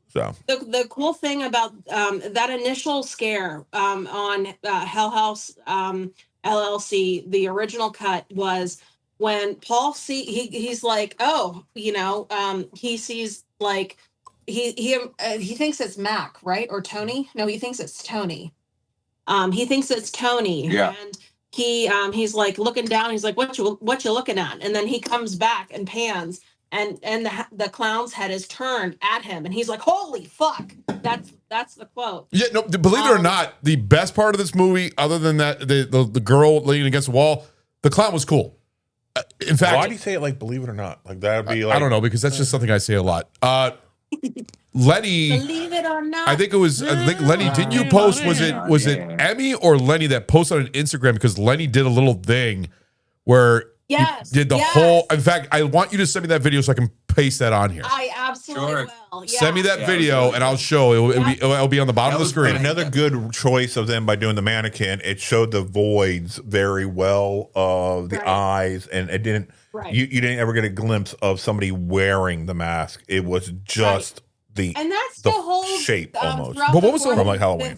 So the cool thing about that initial scare on Hell House LLC, the original cut, was when Paul he's like, he sees like he thinks it's Mac, right? Or Tony? No, he thinks it's Tony. He thinks it's Tony. Yeah. And he's like looking down. He's like, what you looking at? And then he comes back and pans, and the clown's head is turned at him, and he's like, holy fuck. That's the quote. Yeah, no, believe it or not, the best part of this movie, other than that, the girl leaning against the wall, the clown was cool. In fact, why do you say it like believe it or not? Like that would be like, I don't know, because that's just something I say a lot. Lenny, believe it or not, I think Lenny, didn't you post, was it Emmy or Lenny that posted on Instagram, because Lenny did a little thing where he did the whole, in fact, I want you to send me that video so I can paste that on here. I absolutely will. Yeah. Send me that video and I'll show. It'll be on the bottom of the screen. And another good choice of them by doing the mannequin, it showed the voids very well of the eyes, and it didn't. Right. You didn't ever get a glimpse of somebody wearing the mask. It was just and that's the whole shape almost. But what was the from like Halloween?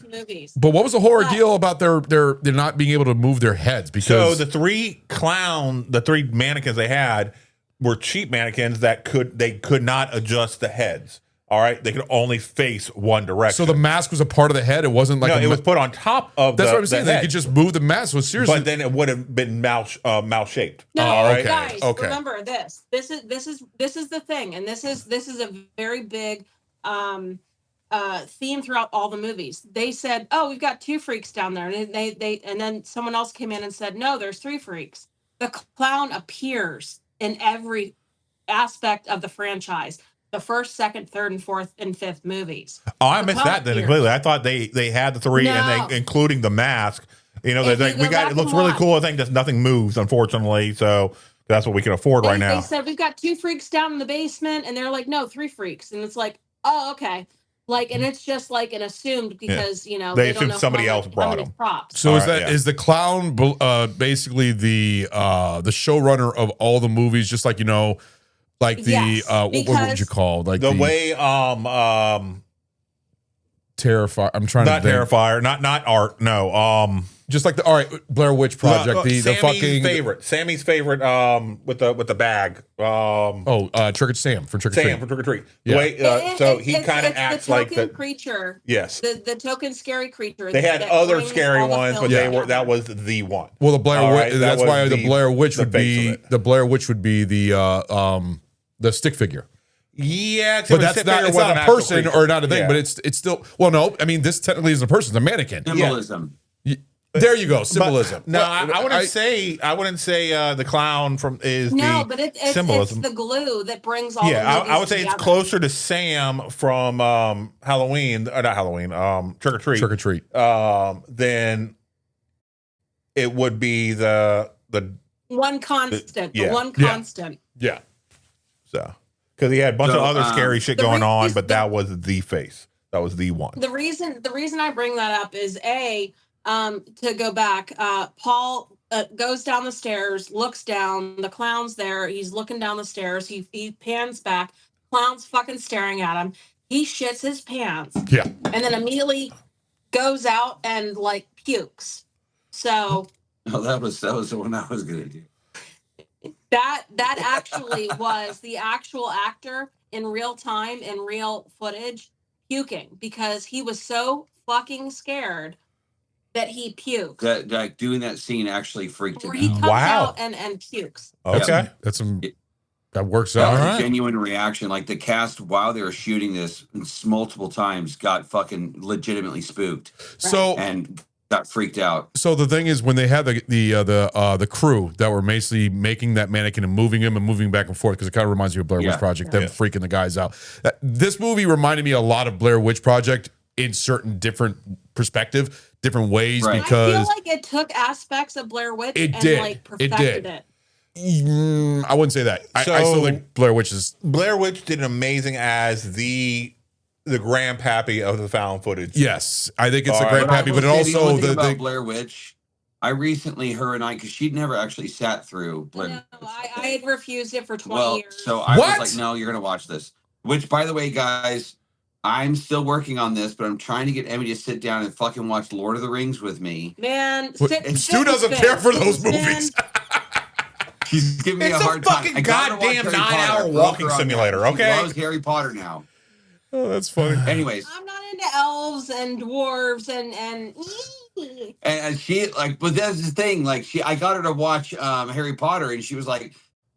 But what was the whole ordeal about their not being able to move their heads? Because so the 3 mannequins they had were cheap mannequins that could not adjust the heads. All right, they could only face one direction. So the mask was a part of the head. It wasn't like it was put on top of. That's what I'm saying. They could just move the mask. So seriously, but then it would have been mouse shaped. No, okay. Guys, Okay. Remember this. This is the thing, and this is a very big theme throughout all the movies. They said, "Oh, we've got 2 freaks down there," and and then someone else came in and said, "No, there's 3 freaks." The clown appears in every aspect of the franchise. The first, second, third, and fourth, and fifth movies. Oh, I missed that then completely. I thought they had the 3 and they including the mask. We got it looks really cool. I think that nothing moves, unfortunately. So that's what we can afford right now. They said we've got 2 freaks down in the basement, and they're like, no, 3 freaks, and it's like, oh, okay. Like, and it's just like an assumed because they assume don't know somebody else brought them. Props. So is the clown basically the showrunner of all the movies, just like like the what would you call like the way Terrifier? I'm trying not to think. Terrifier, not Art. No, Just like all right, Blair Witch Project, the fucking Sammy's favorite, with the bag. Trick or Sam from Trick or Treat. Sam from Trick or Treat. Yeah. So he kind of acts the like the creature. Yes, the token scary creature. they had other scary ones, but together. that was the one. Well, the Blair Witch. That's why the Blair Witch would be the stick figure. Yeah, but that's not. It's not a person or not a thing. Yeah. But it's still. Well, no. I mean, this technically isn't a person. It's a mannequin. Symbolism. There you go. Symbolism. But, no, I wouldn't say. I wouldn't say the clown is but it's symbolism. It's the glue that brings all. Yeah, the I would say together. it's closer to Sam from Halloween, or not Halloween, Trick or Treat. Trick or Treat. Then it would be the one constant. yeah. The one constant. Yeah. So because he had a bunch of other scary shit going on, but that was the face. That was the one. The reason I bring that up is to go back. Paul goes down the stairs, looks down. The clown's there. He's looking down the stairs. He pans back. Clown's fucking staring at him. He shits his pants. Yeah. And then immediately goes out and like pukes. So. Oh, that was the one I was gonna do. That actually was the actual actor in real time, in real footage, puking because he was so fucking scared that he puked. That like doing that scene actually freaked him He out. comes out and pukes. Okay, that's that works That out. was a genuine reaction. Like the cast, while they were shooting this multiple times, got fucking legitimately spooked. So and got freaked out. So the thing is, when they had the crew that were basically making that mannequin and moving him and moving back and forth, because it kind of reminds you of Blair Witch Project, them freaking the guys out. This movie reminded me a lot of Blair Witch Project in certain different perspective, different ways. Right. Because I feel like it took aspects of Blair Witch and like perfected it. I wouldn't say that. I still think Blair Witch did an amazing as the grandpappy of the found footage. Yes, I think it's the grandpappy, but it also the Blair Witch. I recently, her and I, because she'd never actually sat through Blair. No, I had refused it for 20 years. So I was like, no, you're gonna watch this. Which, by the way, guys, I'm still working on this, but I'm trying to get Emmy to sit down and fucking watch Lord of the Rings with me. Man, Stu doesn't care for those movies. She's giving me a hard time. It's a fucking goddamn 9-hour walking simulator. Okay, she loves Harry Potter now. Oh, that's funny. Anyways, I'm not into elves and dwarves and she like, but that's the thing. Like, I got her to watch Harry Potter, and she was like,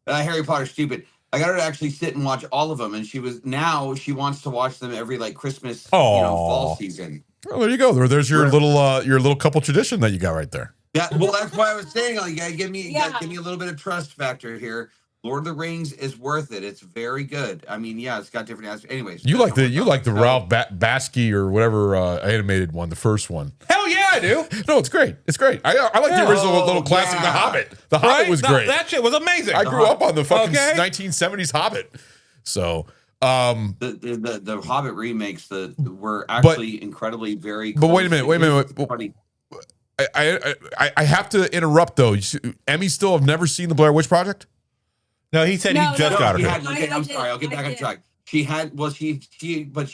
"Harry Potter's stupid." I got her to actually sit and watch all of them, and she wants to watch them every like Christmas, fall season. Well, there you go. There's your little couple tradition that you got right there. Yeah, well, that's why I was saying, like, give me a little bit of trust factor here. Lord of the Rings is worth it. It's very good. I mean, yeah, it's got different aspects. Anyways, you like the Ralph Baskey or whatever animated one, the first one. Hell yeah, I do. No, it's great. It's great. I like the original little classic, The Hobbit. The Hobbit was great. That shit was amazing. I grew up on the fucking 1970s Hobbit. So the Hobbit remakes were actually incredibly very. But wait a minute. I have to interrupt though. Emmy still have never seen the Blair Witch Project? No, he said he just got her. I'm sorry. I'll get back on track. She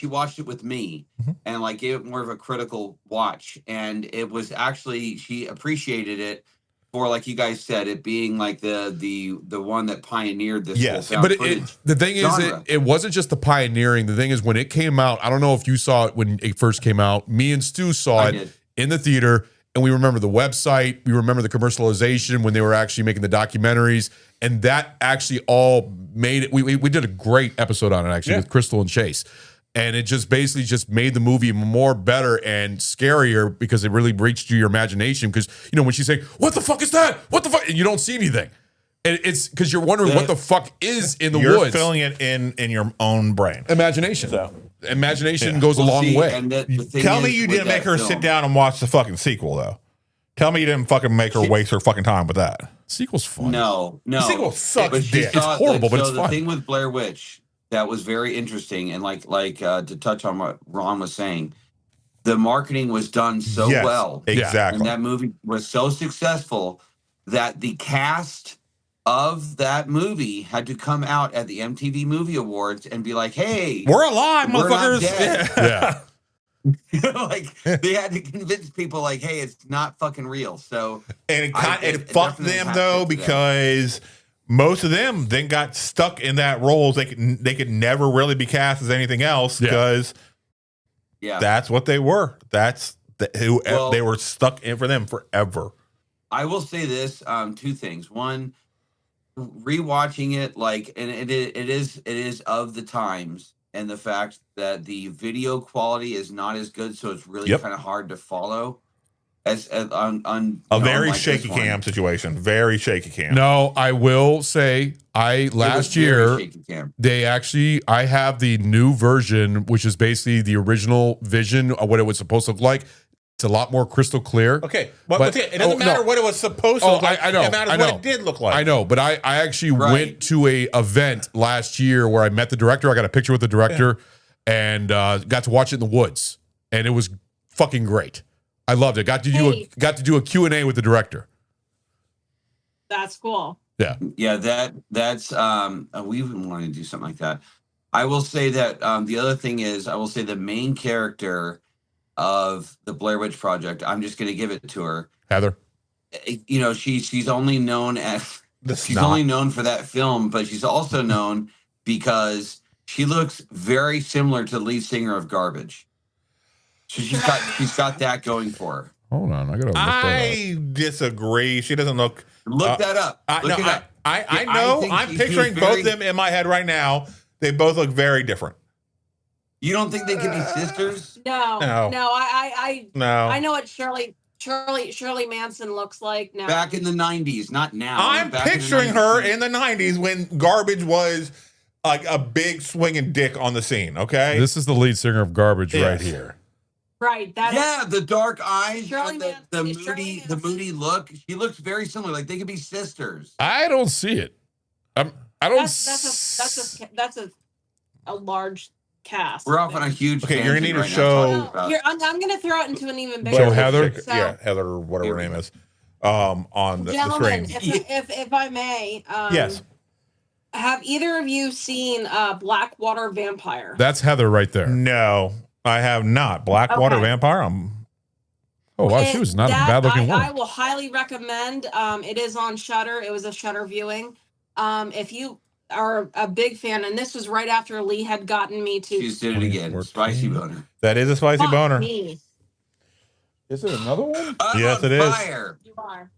watched it with me and like gave it more of a critical watch, and it was actually, she appreciated it for, like you guys said, it being like the one that pioneered this. Yes, but the thing is, it wasn't just the pioneering. The thing is, when it came out, I don't know if you saw it when it first came out. Me and Stu saw it in the theater. And we remember the website. We remember the commercialization when they were actually making the documentaries. And that actually all made it. We did a great episode on it, actually, with Crystal and Chase. And it just basically just made the movie more better and scarier because it really reached your imagination. Because, when she's saying, what the fuck is that? What the fuck? And you don't see anything. And it's because you're wondering what the fuck is in the woods. You're filling it in your own brain. Imagination. Imagination goes a long way. And tell me you didn't make her sit down and watch the fucking sequel, though. Tell me you didn't fucking make her waste her fucking time with that. Sequel's fun. No. The sequel sucks dick. It's horrible, but it's fun. So the thing with Blair Witch that was very interesting, and like to touch on what Ron was saying, the marketing was done so well. Exactly. And that movie was so successful that the cast of that movie had to come out at the MTV Movie Awards and be like, "Hey, we're alive, we're not motherfuckers!" dead." Yeah. Like they had to convince people, like, hey, it's not fucking real. So And it fucked definitely them happened though, to them. because most of them then got stuck in that role. They could never really be cast as anything else because that's what they were. That's who they were stuck in for them forever. I will say this: two things. One, rewatching it, like, and it is of the times, and the fact that the video quality is not as good, so it's really kind of hard to follow. As on a very shaky cam situation, very shaky cam. No, I will say last year they actually I have the new version, which is basically the original vision of what it was supposed to look like. It's a lot more crystal clear. Okay, but it doesn't matter what it was supposed to look like. I know. It matters what it did look like. I know, but I actually went to a event last year where I met the director. I got a picture with the director and got to watch it in the woods, and it was fucking great. I loved it. Got to do a Q&A with the director. That's cool. Yeah. Yeah, that's we even want to do something like that. I will say that the other thing is I will say the main character of the Blair Witch Project, I'm just going to give it to her. Heather. You know, she's only known as only known for that film, but she's also known because she looks very similar to the lead singer of Garbage. So she's got that going for her. Hold on, I gotta look that up. I disagree. She doesn't look. Look that up. I know. I'm picturing both of them in my head right now. They both look very different. You don't think they could be sisters? No. I know what Shirley Manson looks like now. Back in the 90s, not now. I'm picturing her in the 90s when Garbage was like a big swinging dick on the scene. Okay, this is the lead singer of Garbage right here. Right. The dark eyes, the moody look. She looks very similar. Like they could be sisters. I don't see it. I don't. That's a large cast. We're off on a huge. Okay, you're gonna need to right show. I'm gonna throw it into an even bigger. Show Heather. Heather, or whatever her name is, on the screen. If I may. Yes. Have either of you seen Blackwater Vampire? That's Heather right there. No, I have not. Blackwater Vampire. Oh wow, she was not a bad looking woman. I will highly recommend. It is on Shudder. It was a Shudder viewing. If you are a big fan, and this was right after Lee had gotten me to. She's did it again. Spicy boner. That is a spicy boner. Me. Is it another one? Yes, it is. Fire. You are.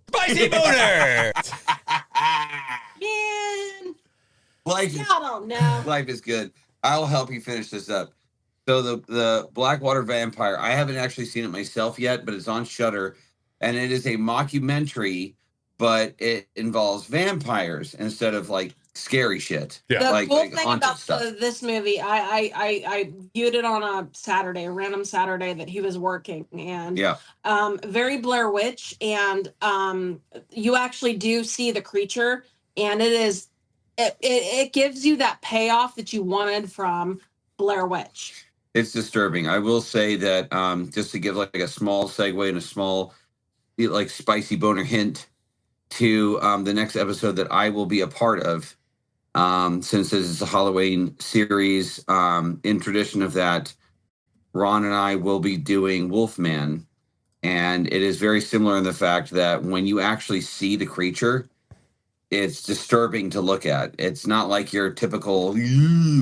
Spicy boner. Man. Life is good. I'll help you finish this up. So the Blackwater Vampire, I haven't actually seen it myself yet, but it's on Shudder, and it is a mockumentary, but it involves vampires instead of like scary shit. Yeah. The cool thing about this movie, I viewed it on a random Saturday that he was working, and very Blair Witch, and you actually do see the creature, and it gives you that payoff that you wanted from Blair Witch. It's disturbing. I will say that just to give like a small segue and a small like spicy boner hint to the next episode that I will be a part of, since this is a Halloween series, in tradition of that, Ron and I will be doing Wolfman, and it is very similar in the fact that when you actually see the creature, it's disturbing to look at. It's not like your typical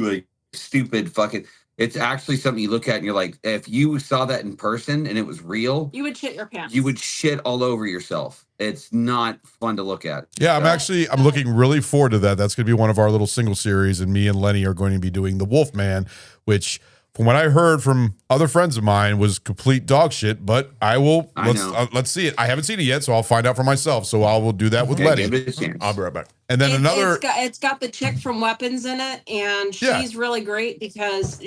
like stupid fucking. It's actually something you look at and you're like, if you saw that in person and it was real, you would shit your pants. You would shit all over yourself. It's not fun to look at. Yeah, I'm looking really forward to that. That's going to be one of our little single series, and me and Lenny are going to be doing the Wolfman, which from what I heard from other friends of mine was complete dog shit, but let's see it. I haven't seen it yet, so I'll find out for myself. So I will do that with Lenny. I'll be right back. And then it's got the chick from Weapons in it, and she's really great because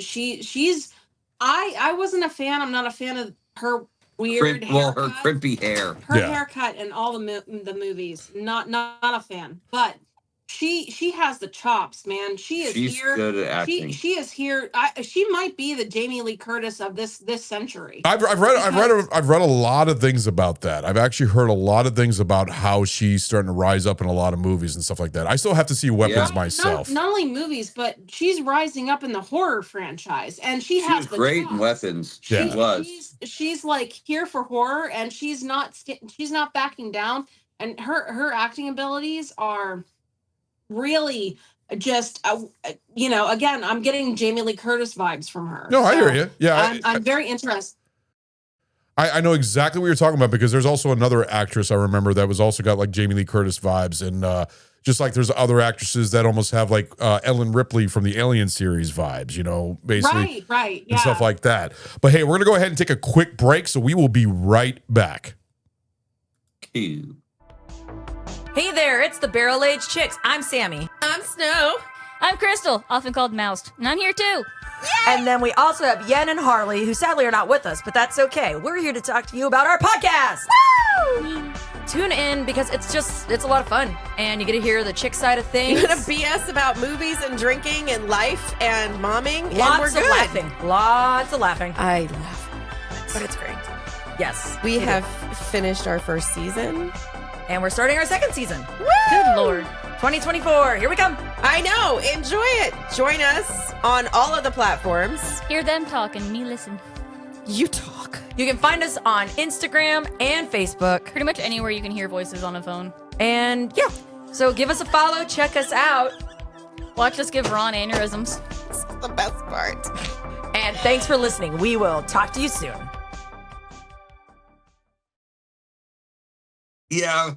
I wasn't a fan. I'm not a fan of her weird haircut. Her crimpy hair. Her haircut in all the movies. Not a fan. But she has the chops, man. She's here. Good at acting. She is here. She might be the Jamie Lee Curtis of this century. I've read a lot of things about that. I've actually heard a lot of things about how she's starting to rise up in a lot of movies and stuff like that. I still have to see Weapons myself. Not only movies, but she's rising up in the horror franchise, and she has the great chops. in Weapons. She's like here for horror, and she's not backing down, and her acting abilities are really just again, I'm getting Jamie Lee Curtis vibes from her. No, I hear you. Yeah, I'm very interested. I know exactly what you're talking about, because there's also another actress I remember that was also got like Jamie Lee Curtis vibes, and just like there's other actresses that almost have like Ellen Ripley from the Alien series vibes, basically, right, and stuff like that. But hey, we're gonna go ahead and take a quick break, so we will be right back. Ew. Hey there, it's the Barrel Age Chicks. I'm Sammy. I'm Snow. I'm Crystal, often called Mouse, and I'm here too. Yay! And then we also have Yen and Harley, who sadly are not with us, but that's okay. We're here to talk to you about our podcast. Woo! Tune in because it's a lot of fun, and you get to hear the chick side of things. You're gonna BS about movies and drinking and life and momming, and we're Lots good. of laughing. Lots of laughing. I laugh, but it's great. Yes. We have finished our first season. And we're starting our second season. Woo! Good Lord. 2024, here we come. I know. Enjoy it. Join us on all of the platforms. Hear them talk and me listen. You talk. You can find us on Instagram and Facebook. Pretty much anywhere you can hear voices on a phone. And yeah, so give us a follow, check us out. Watch us give Ron aneurysms. It's the best part. And thanks for listening. We will talk to you soon. Yeah.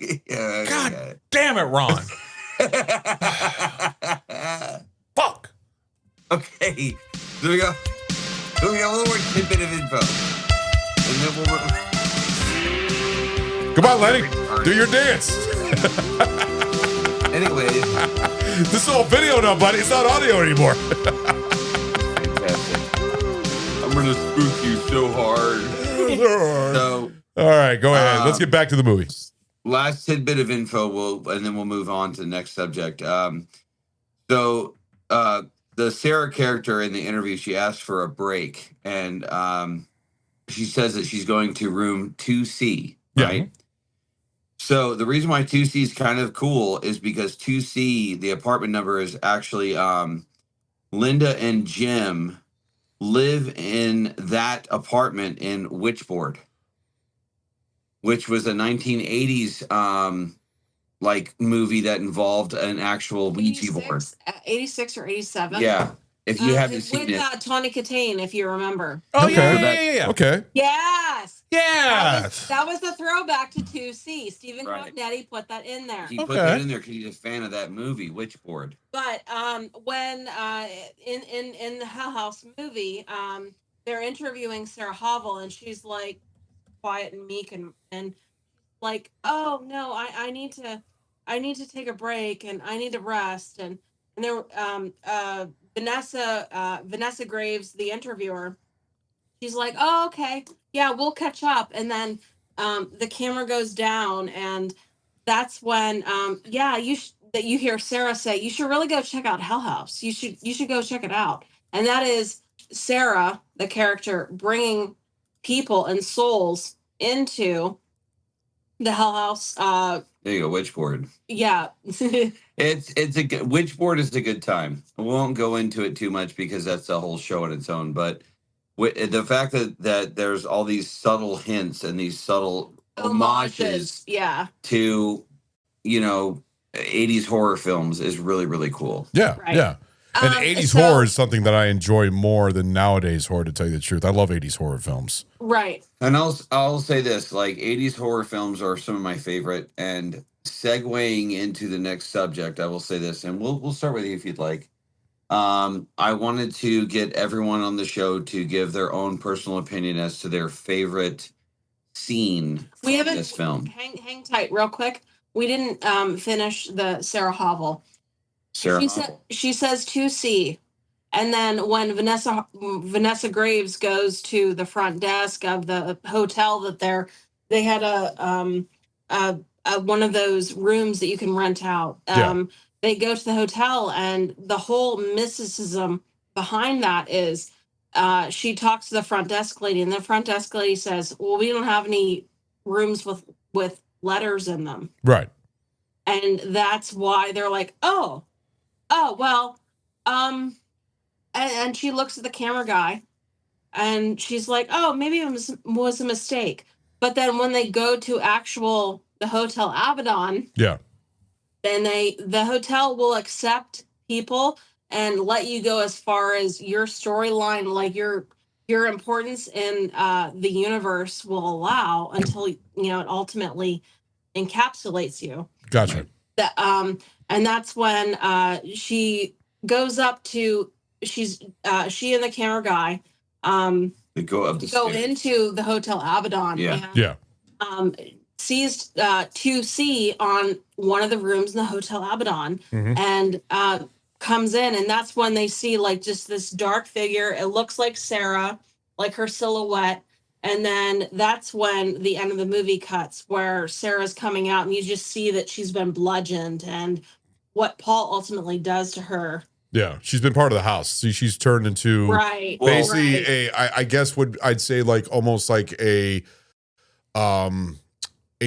God damn it, Ron. Fuck. Okay. So we got a little more tidbit of info. And then Come on, Lenny, do your dance. Anyways. This is all video now, buddy. It's not audio anymore. Fantastic. I'm going to spook you so hard. So, all right, go ahead. Let's get back to the movie. Last tidbit of info, and then we'll move on to the next subject. So the Sarah character in the interview, she asked for a break, and she says that she's going to room 2C, right? Yeah. So the reason why 2C is kind of cool is because 2C, the apartment number, is actually Linda and Jim live in that apartment in Witchboard, which was a 1980s movie that involved an actual Ouija board. 86 or 87. Yeah. If you haven't seen it. With Tawny Katane, if you remember. Oh, Okay. yeah. Okay. Yes. Yes. That was the throwback to 2C. Stephen Right. Cognetti put that in there. He put that in there because he's a fan of that movie, Witchboard. But when in the Hell House movie, they're interviewing Sarah Hovel, and she's like quiet and meek and like, oh no, I need to take a break, and I need to rest, and there Vanessa Graves, the interviewer, she's like, oh, okay, yeah, we'll catch up. And then the camera goes down, and that's when you hear Sarah say, you should really go check out Hell House. You should go check it out. And that is Sarah, the character, bringing people and souls into the Hell House. There you go, Witchboard. Yeah. It's a good, Witchboard is a good time. We won't go into it too much because that's a whole show on its own. But the fact that there's all these subtle hints and these subtle homages Yeah. to 80s horror films is really, really cool. Yeah. Right. Yeah. And 80s horror is something that I enjoy more than nowadays horror, to tell you the truth. I love 80s horror films. Right. And I'll say this, like 80s horror films are some of my favorite. And segueing into the next subject, I will say this, and we'll start with you if you'd like. I wanted to get everyone on the show to give their own personal opinion as to their favorite scene from this film. Hang tight real quick. We didn't finish the Sarah Hovel. She says 2C, and then when Vanessa Graves goes to the front desk of the hotel that they had a one of those rooms that you can rent out. they go to the hotel, and the whole mysticism behind that is she talks to the front desk lady, and the front desk lady says, well, we don't have any rooms with letters in them. Right. And that's why they're like, oh, well, and she looks at the camera guy, and she's like, oh, maybe it was a mistake. But then when they go to the Hotel Abaddon, Yeah. then the hotel will accept people and let you go as far as your storyline, like your importance in the universe will allow, until it ultimately encapsulates you. Gotcha. That and that's when she goes up to she and the camera guy They go up the go stairs. into the Hotel Abaddon. Yeah. And, Yeah. sees 2C on one of the rooms in the Hotel Abaddon, Mhm. and comes in, and that's when they see like just this dark figure. It looks like Sarah, like her silhouette. And then that's when the end of the movie cuts, where Sarah's coming out, and you just see that she's been bludgeoned, and what Paul ultimately does to her. Yeah. She's been part of the house. See, she's turned into Right. basically right. I guess I'd say like almost like a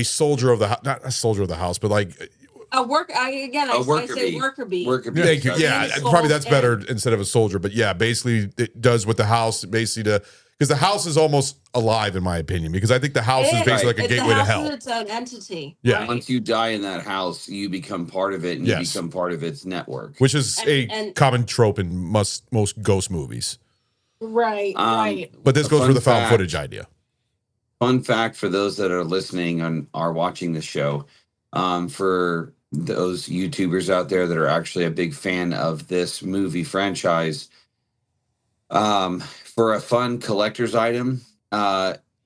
soldier of the house, not a soldier of the house, but like A work. I worker say bee. worker bee. Worker bee. thank you. Sorry. Yeah, Soul probably that's in. better instead of a soldier. But yeah, basically it does with the house, basically because the house is almost alive in my opinion, because I think the house is basically like a gateway to hell. The house is its own entity. Yeah. right? Once you die in that house, you become part of it, and Yes. you become part of its network. Which is a And- common trope in most ghost movies. Right. Right. But this A goes for fun the found fact- footage idea. Fun fact for those that are listening and are watching the show, for those YouTubers out there that are actually a big fan of this movie franchise, for a fun collector's item,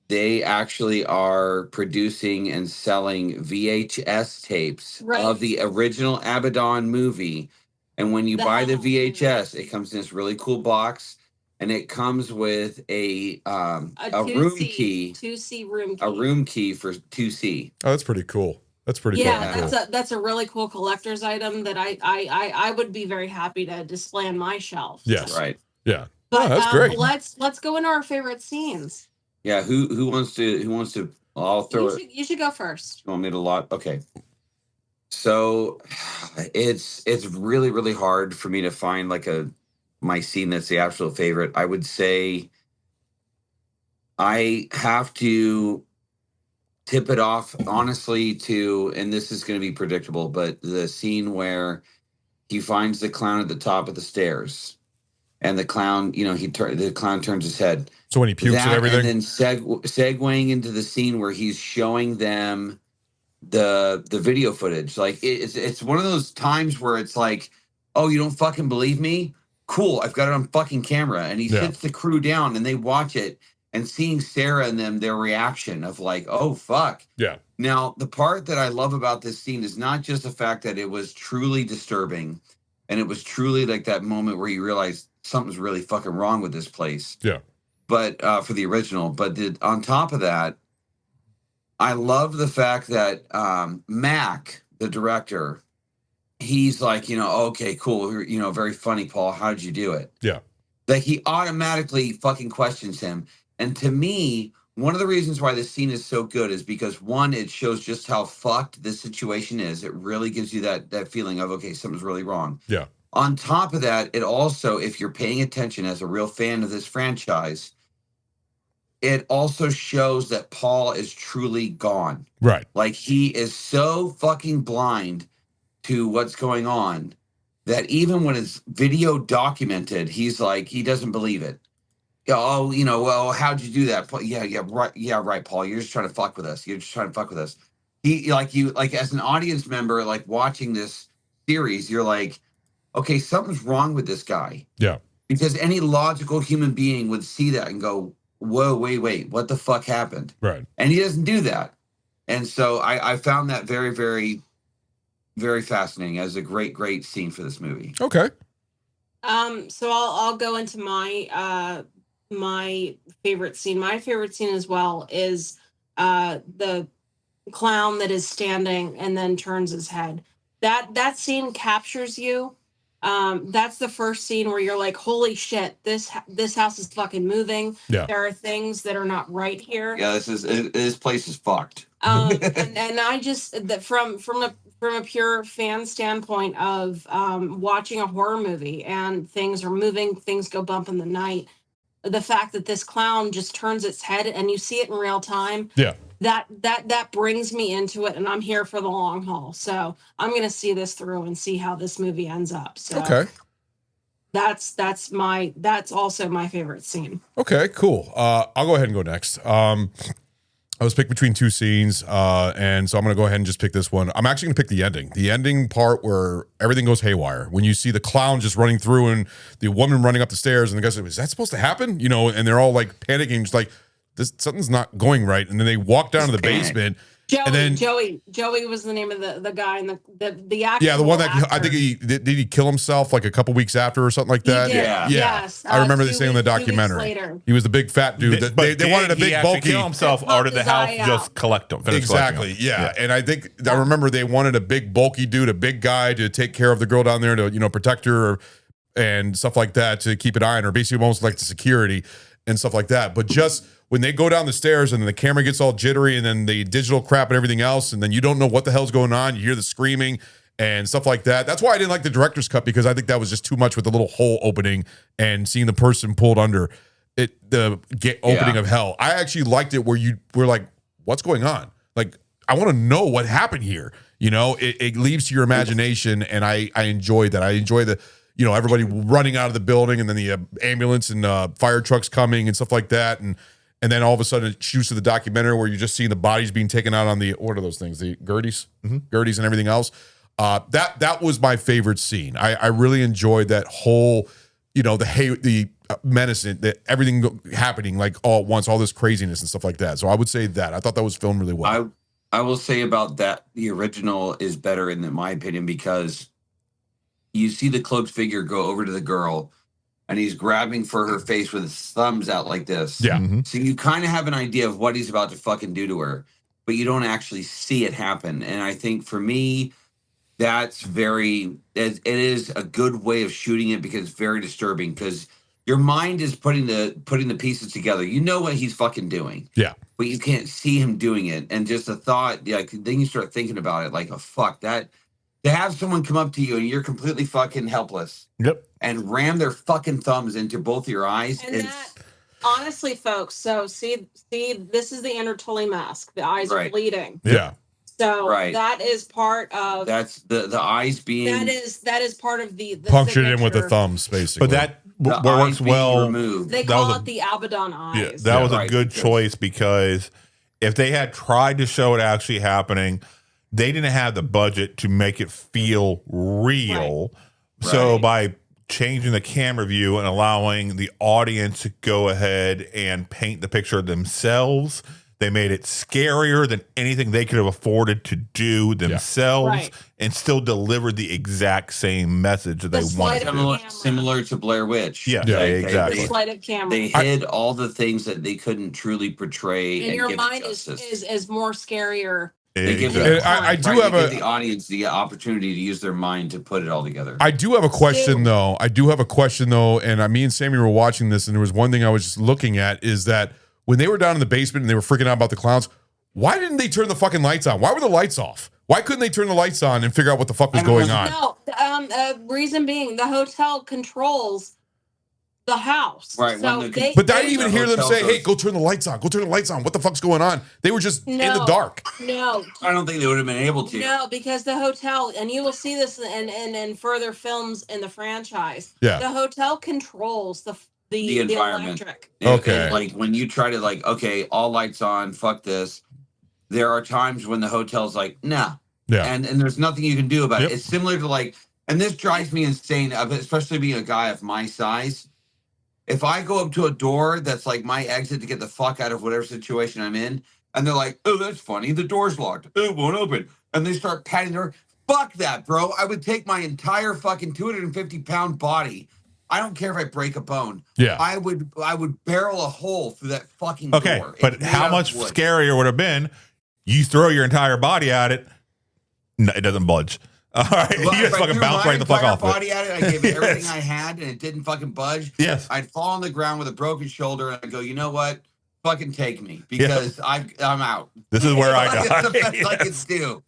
they actually are producing and selling VHS tapes Right. of the original Abaddon movie. And when you The buy the Hell VHS, it comes in this really cool box, and it comes with a room key, 2C room key. a room key for 2C. Oh, that's pretty cool. That's pretty Yeah, fucking cool. that's a really cool collector's item that I would be very happy to display on my shelf. Yes. Right. Yeah. But Oh, that's great. let's go into our favorite scenes. Yeah. Who wants to? I'll throw it. You should go first. You want me to lot? Okay. So it's really, really hard for me to find like my scene that's the absolute favorite. I would say I have to tip it off honestly to, and this is going to be predictable, but the scene where he finds the clown at the top of the stairs, and the clown, the clown turns his head. So when he pukes and everything. And then segueing into the scene where he's showing them the video footage. Like it's one of those times where it's like, oh, you don't fucking believe me? Cool, I've got it on fucking camera. And he sits the crew down, and they watch it, and seeing Sarah and them, their reaction of like, oh fuck. Yeah. Now, the part that I love about this scene is not just the fact that it was truly disturbing, and it was truly like that moment where you realize something's really fucking wrong with this place. Yeah. But for the original, but on top of that, I love the fact that Mac, the director, he's like, okay, cool, very funny, Paul. How did you do it? Yeah. Like he automatically fucking questions him. And to me, one of the reasons why this scene is so good is because, one, it shows just how fucked this situation is. It really gives you that feeling of, okay, something's really wrong. Yeah. On top of that, it also, if you're paying attention as a real fan of this franchise, it also shows that Paul is truly gone. Right. Like he is so fucking blind to what's going on that even when it's video documented, he's like, he doesn't believe it. Oh, well, how'd you do that? Yeah, right, Paul. You're just trying to fuck with us. He like as an audience member, like watching this series, you're like, okay, something's wrong with this guy. Yeah. Because any logical human being would see that and go, whoa, wait, what the fuck happened? Right. And he doesn't do that. And so I found that very, very, very fascinating as a great scene for this movie. Okay. So I'll go into my my favorite scene. My favorite scene as well is the clown that is standing and then turns his head. that scene captures you. That's the first scene where you're like, holy shit, this house is fucking moving. Yeah. There are things that are not right here. Yeah, this place is fucked. And I just that from a pure fan standpoint of watching a horror movie and things are moving, things go bump in the night. The fact that this clown just turns its head and you see it in real time. Yeah. That brings me into it, and I'm here for the long haul. So I'm gonna see this through and see how this movie ends up. So Okay. that's also my favorite scene. Okay, cool. I'll go ahead and go next. I was picked between two scenes, and so I'm going to go ahead and just pick this one. I'm actually going to pick the ending. The ending part where everything goes haywire. When you see the clown just running through and the woman running up the stairs, and the guy's like, is that supposed to happen? You know, and they're all like panicking, just like, something's not going right. And then they walk down to the basement. Joey was the name of the guy and the actor. Yeah, the one that I think did he kill himself like a couple weeks after or something like that? He did. Yeah. Yes. I remember they saying in the 2 weeks documentary. later. He was the big fat dude. They wanted a big bulky. Kill himself, or did the house just collect him? Exactly. Yeah. And I remember they wanted a big bulky dude, a big guy to take care of the girl down there to protect her and stuff like that, to keep an eye on her, basically almost like the security and stuff like that. But just when they go down the stairs and then the camera gets all jittery and then the digital crap and everything else, and then you don't know what the hell's going on, you hear the screaming and stuff like that. That's why I didn't like the director's cut, because I think that was just too much with the little hole opening and seeing the person pulled under it, opening of hell. I actually liked it where you were like, what's going on? Like, I want to know what happened here. You know, it leaves to your imagination, and I enjoyed that. I enjoy the, everybody running out of the building, and then the ambulance and fire trucks coming and stuff like that. And then all of a sudden it shoots to the documentary where you're just seeing the bodies being taken out on the, what are those things? The Gerties? Gerties and everything else. That was my favorite scene. I really enjoyed that whole, the menacing, that everything happening like all at once, all this craziness and stuff like that. So I would say that. I thought that was filmed really well. I will say about that, the original is better in my opinion, because you see the cloaked figure go over to the girl, and he's grabbing for her face with his thumbs out like this. Yeah. So you kind of have an idea of what he's about to fucking do to her, but you don't actually see it happen. And I think for me, it is a good way of shooting it, because it's very disturbing, because your mind is putting the pieces together. You know what he's fucking doing. Yeah. But you can't see him doing it. And just the thought, like, then you start thinking about it like, oh, fuck, that to have someone come up to you and you're completely fucking helpless. Yep. And ram their fucking thumbs into both your eyes. And honestly, folks, so see, this is the inner Tully mask. The eyes are bleeding. Yeah. So that is part of. That's the eyes being. That is part of the punctured in with the thumbs, basically. But that works well. They call it the Abaddon eyes. Yeah, that was a good choice, because if they had tried to show it actually happening, they didn't have the budget to make it feel real. Right. So by changing the camera view and allowing the audience to go ahead and paint the picture themselves, they made it scarier than anything they could have afforded to do themselves, and still delivered the exact same message that they wanted. Similar to Blair Witch. Yeah, exactly. The sleight of camera. They hid all the things that they couldn't truly portray. And your mind is more scarier. Exactly. I do have the audience the opportunity to use their mind to put it all together. I do have a question though. And me and Sammy were watching this, and there was one thing I was just looking at, is that when they were down in the basement and they were freaking out about the clowns, why didn't they turn the fucking lights on? Why were the lights off? Why couldn't they turn the lights on and figure out what the fuck was going on? No, reason being, the hotel controls the house. Right. So but I didn't even hear them say, hey, go turn the lights on. Go turn the lights on. What the fuck's going on? They were just in the dark. No. I don't think they would have been able to. No, because the hotel, and you will see this in further films in the franchise. Yeah. The hotel controls the environment. Electric. Okay. Like when you try to okay, all lights on, fuck this. There are times when the hotel's like, nah. Yeah. And there's nothing you can do about it. It's similar to and this drives me insane, especially being a guy of my size. If I go up to a door that's like my exit to get the fuck out of whatever situation I'm in, and they're like, oh, that's funny, the door's locked, it won't open, and they start patting the door, fuck that, bro. I would take my entire fucking 250-pound body. I don't care if I break a bone. Yeah. I would barrel a hole through that fucking door. Okay, but how much scarier would have been, you throw your entire body at it, no, it doesn't budge. All right, Well, you if just I fucking threw bounce my right the fuck entire off body it. at it, I gave it everything Yes. I had, and it didn't fucking budge. Yes. I'd fall on the ground with a broken shoulder, and I'd go, you know what? Fucking take me, Yeah. because I'm out. This is where I That's die. the best I can Yes. do.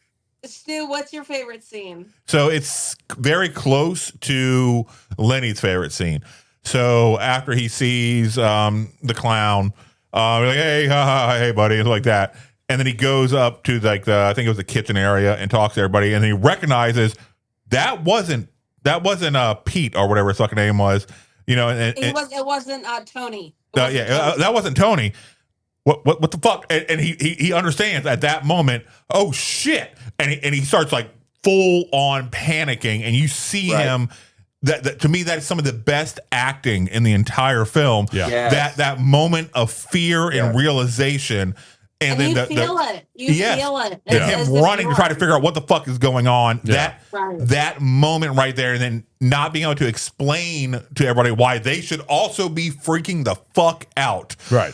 Stu, what's your favorite scene? So it's very close to Lenny's favorite scene. So after he sees the clown, like, hey, hey, buddy, and like that. And then he goes up to like I think it was the kitchen area and talks to everybody. And then he recognizes that wasn't Pete or whatever his fucking name was, you know. It wasn't Tony. It wasn't Yeah, Tony. that wasn't Tony. What the fuck? And he understands at that moment. Oh shit! And he starts like full on panicking, and you see him. That to me, that's some of the best acting in the entire film. Yeah. Yes. That moment of fear and realization, and then you feel it. You feel it. And As him the running to try to viewer. figure out what the fuck is going on. Yeah. That moment right there, and then not being able to explain to everybody why they should also be freaking the fuck out. Right.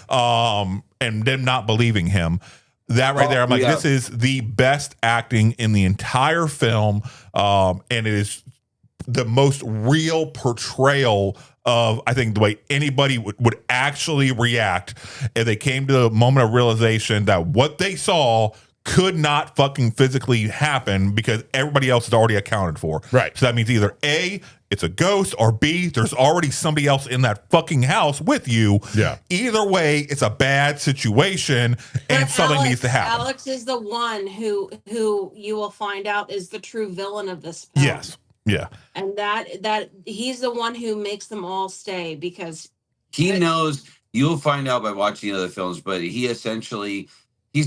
And them not believing him. That right there, I'm like, this is the best acting in the entire film. And it is the most real portrayal of, I think, the way anybody would actually react if they came to the moment of realization that what they saw could not fucking physically happen because everybody else is already accounted for. Right. So that means either A, it's a ghost, or B, there's already somebody else in that fucking house with you. Yeah. Either way, it's a bad situation and But something needs to happen. Alex is the one who you will find out is the true villain of this film. Yes. Yeah. And that he's the one who makes them all stay because He knows. You'll find out by watching other films, but he's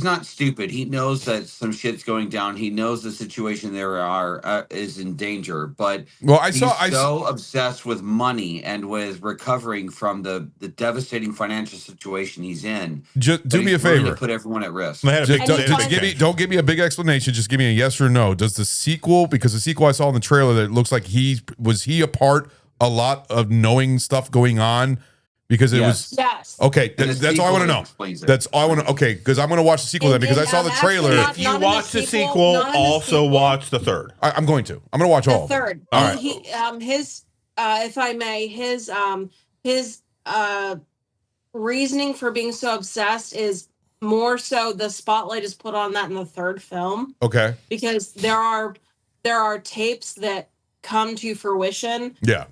not stupid. He knows that some shit's going down. He knows the situation is in danger. But he's so obsessed with money and with recovering from the devastating financial situation he's in. Just do me a favor. To put everyone at risk. Don't give me a big explanation. Just give me a yes or no. Does the sequel, because the sequel I saw in the trailer, that it looks like he a part a lot of knowing stuff going on. Because it was okay. That's all I want to know. That's all I want to. Okay, because I'm going to watch the sequel then because I saw the trailer. If you watch the sequel, also watch the third. I'm going to. I'm going to watch all. The third. All right. His, if I may, his reasoning for being so obsessed is more so the spotlight is put on that in the third film. Okay. Because there are tapes that come to fruition. Yeah.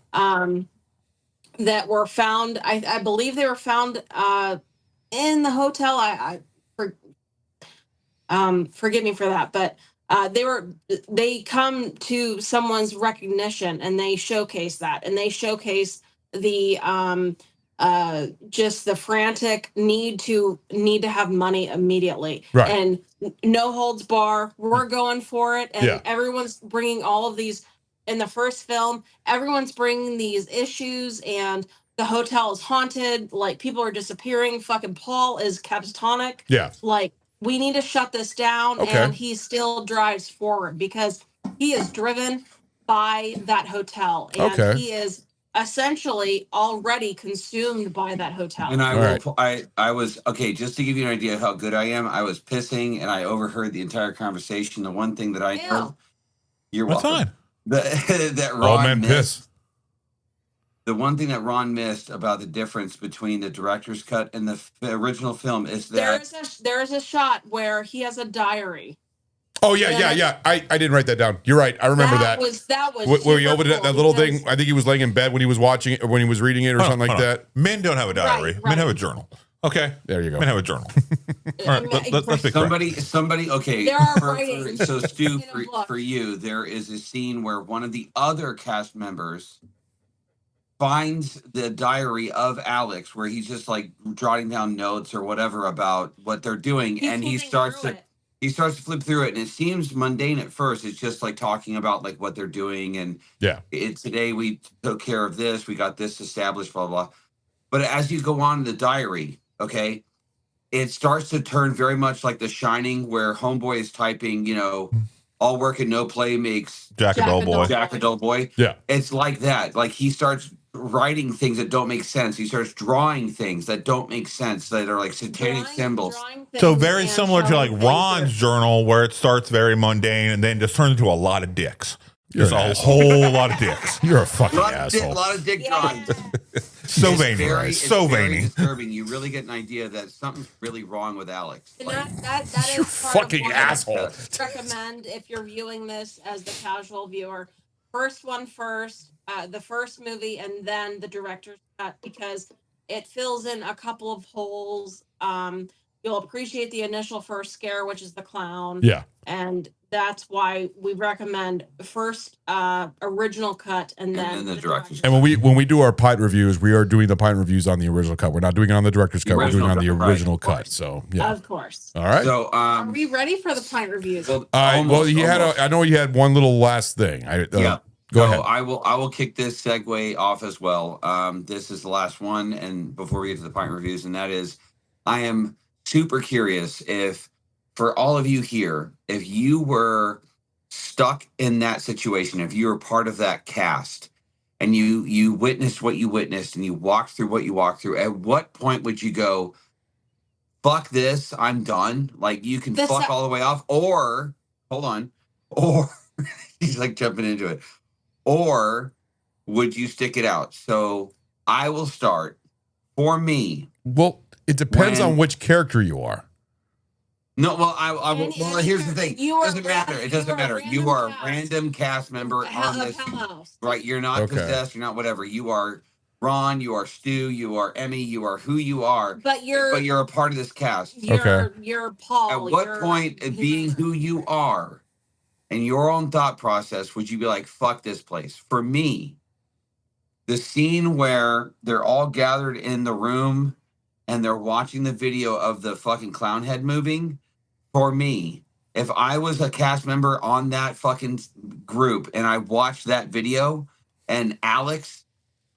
That were found. I believe they were found in the hotel. Forgive me for that, but they come to someone's recognition and they showcase that, and they showcase the just the frantic need to have money immediately, right. And no holds bar. We're going for it, and everyone's bringing all of these. In the first film, everyone's bringing these issues, and the hotel is haunted. Like, people are disappearing. Fucking Paul is catatonic. Yeah. Like, we need to shut this down. Okay. And he still drives forward because he is driven by that hotel. And he is essentially already consumed by that hotel. And I was okay, just to give you an idea of how good I am, I was pissing and I overheard the entire conversation. The one thing that I know, you're welcome. Fine. That Ron missed. The one thing that Ron missed about the difference between the director's cut and the original film is that there is a shot where he has a diary. Oh yeah. I didn't write that down. You're right. I remember that. That was where he opened that little thing. I think he was laying in bed when he was watching it or when he was reading it or something like that. Men don't have a diary. Men have a journal. Okay, there you go. Men have a journal. All right, let's be somebody. Okay, there are writings. So Stu, for you, there is a scene where one of the other cast members finds the diary of Alex, where he's just like jotting down notes or whatever about what they're doing, and he starts to flip through it, and it seems mundane at first. It's just like talking about like what they're doing, and today we took care of this, we got this established, blah blah. But as you go on in the diary, okay, it starts to turn very much like The Shining, where Homeboy is typing, all work and no play makes Jack a dull boy. Jack a dull boy. Yeah. It's like that. Like he starts writing things that don't make sense. He starts drawing things that don't make sense, that are like satanic symbols. So very similar to like Ron's journal, where it starts very mundane and then just turns into a lot of dicks. You're Just an a asshole. whole lot of dicks. You're a fucking A asshole. lot of dick drawings. So It's veiny. very, So it's very veiny. disturbing. You really get an idea that something's really wrong with Alex. And Like, that is You part of fucking what asshole. I recommend if you're viewing this as the casual viewer. First one first, the first movie, and then the director's cut, because it fills in a couple of holes. You'll appreciate the initial first scare, which is the clown. Yeah. And that's why we recommend first original cut and then the director's And when we do our pint reviews, we are doing the pint reviews on the original cut. We're not doing it on the director's cut. We're doing it on the original cut. So yeah. Of course. All right. So, Are we ready for the pint reviews? well, Well, he had. I know he had one little last thing. Yeah. Go So ahead. I will kick this segue off as well. This is the last one, and before we get to the pint reviews, and that is, I am super curious if, for all of you here, if you were stuck in that situation, if you were part of that cast, and you witnessed what you witnessed, and you walked through what you walked through, at what point would you go, "Fuck this, I'm done"? Like, you can fuck all the way off, or hold on, or he's like jumping into it. Or would you stick it out? So I will start. For me, Well, it depends when- on which character you are. no. Well, I will. Well, here's the thing. You are Doesn't matter. It doesn't matter. You are a random cast member on this. Hell House. Right. You're not Okay. possessed. You're not whatever. You are Ron. You are Stu. You are Emmy. You are who you are. But you're a part of this cast. you're Paul. At what you're- point of being who you are and your own thought process would you be like, fuck this place? For me, the scene where they're all gathered in the room and they're watching the video of the fucking clown head moving, for me, if I was a cast member on that fucking group and I watched that video and Alex,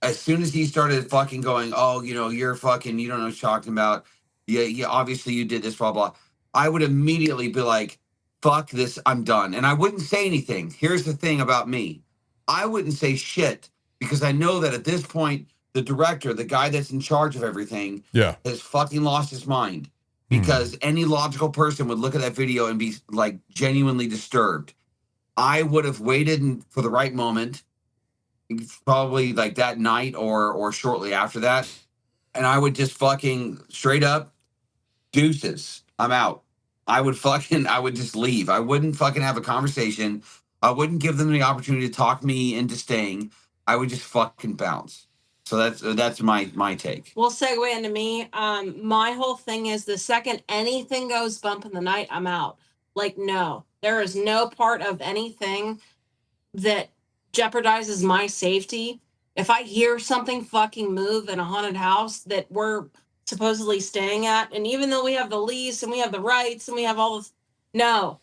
as soon as he started fucking going, oh, you're fucking, you don't know what you're talking about. Yeah, obviously you did this, blah, blah. I would immediately be like, fuck this, I'm done. And I wouldn't say anything. Here's the thing about me. I wouldn't say shit because I know that at this point, the director, the guy that's in charge of everything, Yeah. has fucking lost his mind. Because any logical person would look at that video and be like genuinely disturbed. I would have waited for the right moment, probably like that night or shortly after that. And I would just fucking straight up deuces. I'm out. I would just leave. I wouldn't fucking have a conversation. I wouldn't give them the opportunity to talk me into staying. I would just fucking bounce. So that's my take. We'll segue into me. My whole thing is the second anything goes bump in the night, I'm out. Like, no, there is no part of anything that jeopardizes my safety. If I hear something fucking move in a haunted house that we're supposedly staying at, and even though we have the lease and we have the rights and we have all this, no,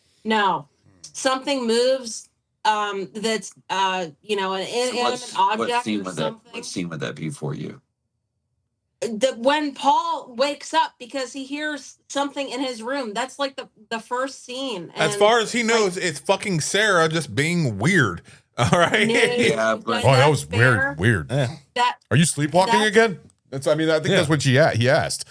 something moves. That's an inanimate object or something. What scene would that be for you? When Paul wakes up because he hears something in his room. That's like the first scene. As far as he knows, it's fucking Sarah just being weird. All right. Yeah, but Oh, that was fair. weird. Yeah. Are you sleepwalking again? I think that's what he asked.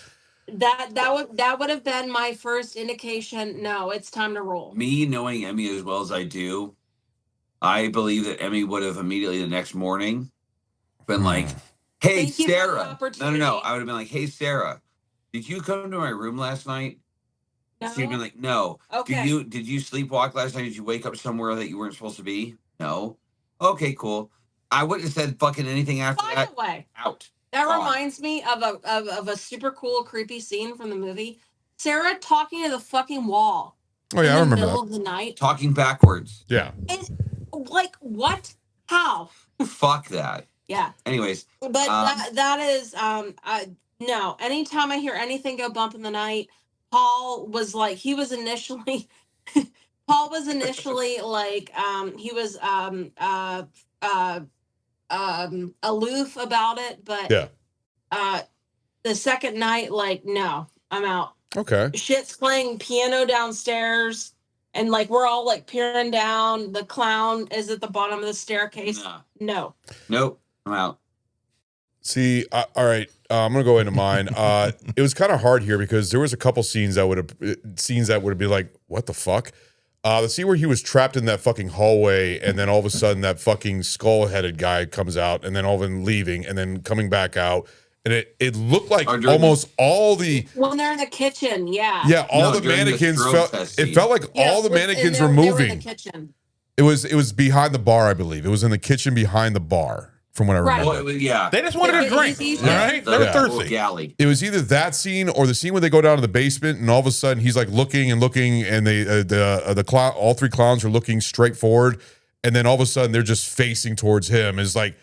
That would have been my first indication. No, it's time to roll. Me knowing Emmy as well as I do, I believe that Emmy would have immediately the next morning been like, "Hey, Thank you for the Sarah." opportunity. No. I would have been like, "Hey, Sarah, did you come to my room last night?" No? She'd been like, "No." Okay. Did you sleepwalk last night? Did you wake up somewhere that you weren't supposed to be? No. Okay, cool. I wouldn't have said fucking anything after By that. the way, Out. that Gone. reminds me of a super cool, creepy scene from the movie. Sarah talking to the fucking wall. Oh yeah, I in the remember middle that. of the night. Talking backwards. Yeah. And like what? How? Fuck that. Yeah. Anyways, But that is no. Anytime I hear anything go bump in the night, Paul was initially like he was aloof about it, but Yeah. the second night, like, no, I'm out. Okay. Shit's playing piano downstairs, and like we're all like peering down. The clown is at the bottom of the staircase. nah. No. Nope. I'm out. See, all right. I'm gonna go into mine. It was kind of hard here because there was a couple scenes that would have been like, what the fuck? The scene where he was trapped in that fucking hallway, and then all of a sudden that fucking skull-headed guy comes out, and then all of them leaving, and then coming back out, and it looked like almost all the when they're in the kitchen, all the mannequins felt like all the mannequins were moving. They were in the kitchen. It was behind the bar, I believe. It was in the kitchen behind the bar. From what I remember. Well, they just wanted a drink, right? They were thirsty. Galley. It was either that scene or the scene where they go down to the basement, and all of a sudden he's like looking, and they all three clowns are looking straight forward, and then all of a sudden they're just facing towards him. It's like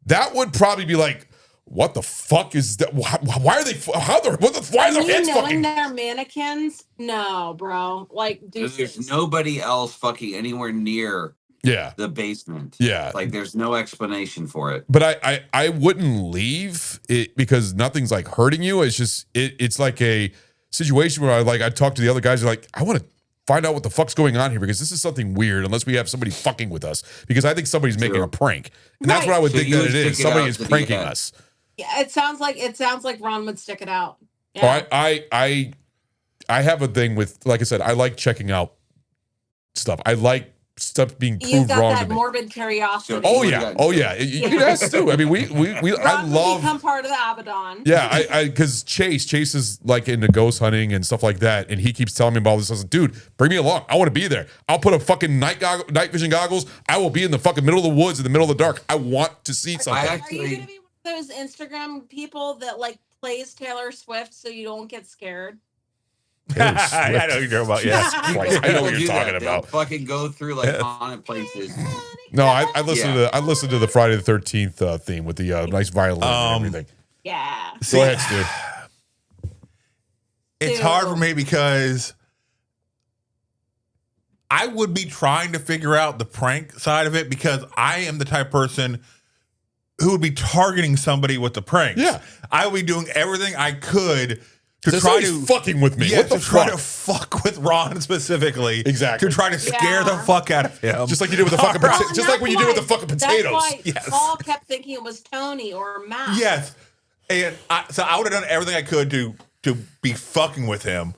that would probably be like, what the fuck is that? Why are they? Why are their heads fucking? They're mannequins? No, bro. Like, dude, there's nobody else fucking anywhere near. The basement. Like there's no explanation for it. But I wouldn't leave it because nothing's like hurting you. It's just it's like a situation where I talk to the other guys, like, I want to find out what the fuck's going on here because this is something weird unless we have somebody fucking with us. Because I think somebody's making a prank. And that's what I would think that it is. Somebody is pranking us. Yeah, it sounds like Ron would stick it out. Yeah. I have a thing with, like I said, I like checking out stuff. I like stuff being proved wrong to me. Morbid curiosity. Oh yeah. You guys too. I mean, we I love become part of the Abaddon. Yeah, I because Chase is like into ghost hunting and stuff like that, and he keeps telling me about this. I said, dude, bring me along. I want to be there. I'll put a fucking night vision goggles. I will be in the fucking middle of the woods in the middle of the dark. I want to see something. Are you gonna be one of those Instagram people that like plays Taylor Swift so you don't get scared? I know what you're talking about. Yeah, I know what you're talking about. Fucking go through like haunted places. No, I listened to the Friday the 13th theme with the nice violin and everything. Yeah. Go ahead, Stu. It's hard for me because I would be trying to figure out the prank side of it because I am the type of person who would be targeting somebody with the prank. Yeah, I would be doing everything I could to try to fucking with me. Yeah, what the try to fuck with Ron specifically. Exactly. To try to scare the fuck out of him. Just like you did with the fucking just like when you did with the fucking potatoes. That's why Paul kept thinking it was Tony or Matt. Yes. And so I would have done everything I could to be fucking with him.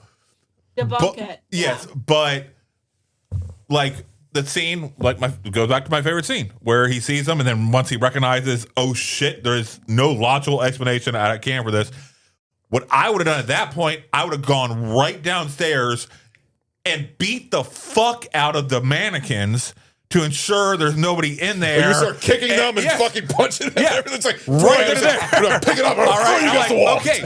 Debunk it. Yes, but like the scene, goes back to my favorite scene where he sees them, and then once he recognizes, oh shit, there's no logical explanation I can for this. What I would have done at that point, I would have gone right downstairs and beat the fuck out of the mannequins to ensure there's nobody in there. You start kicking them and fucking punching them. Yeah. It's like right under there. Pick it up. All right. Okay,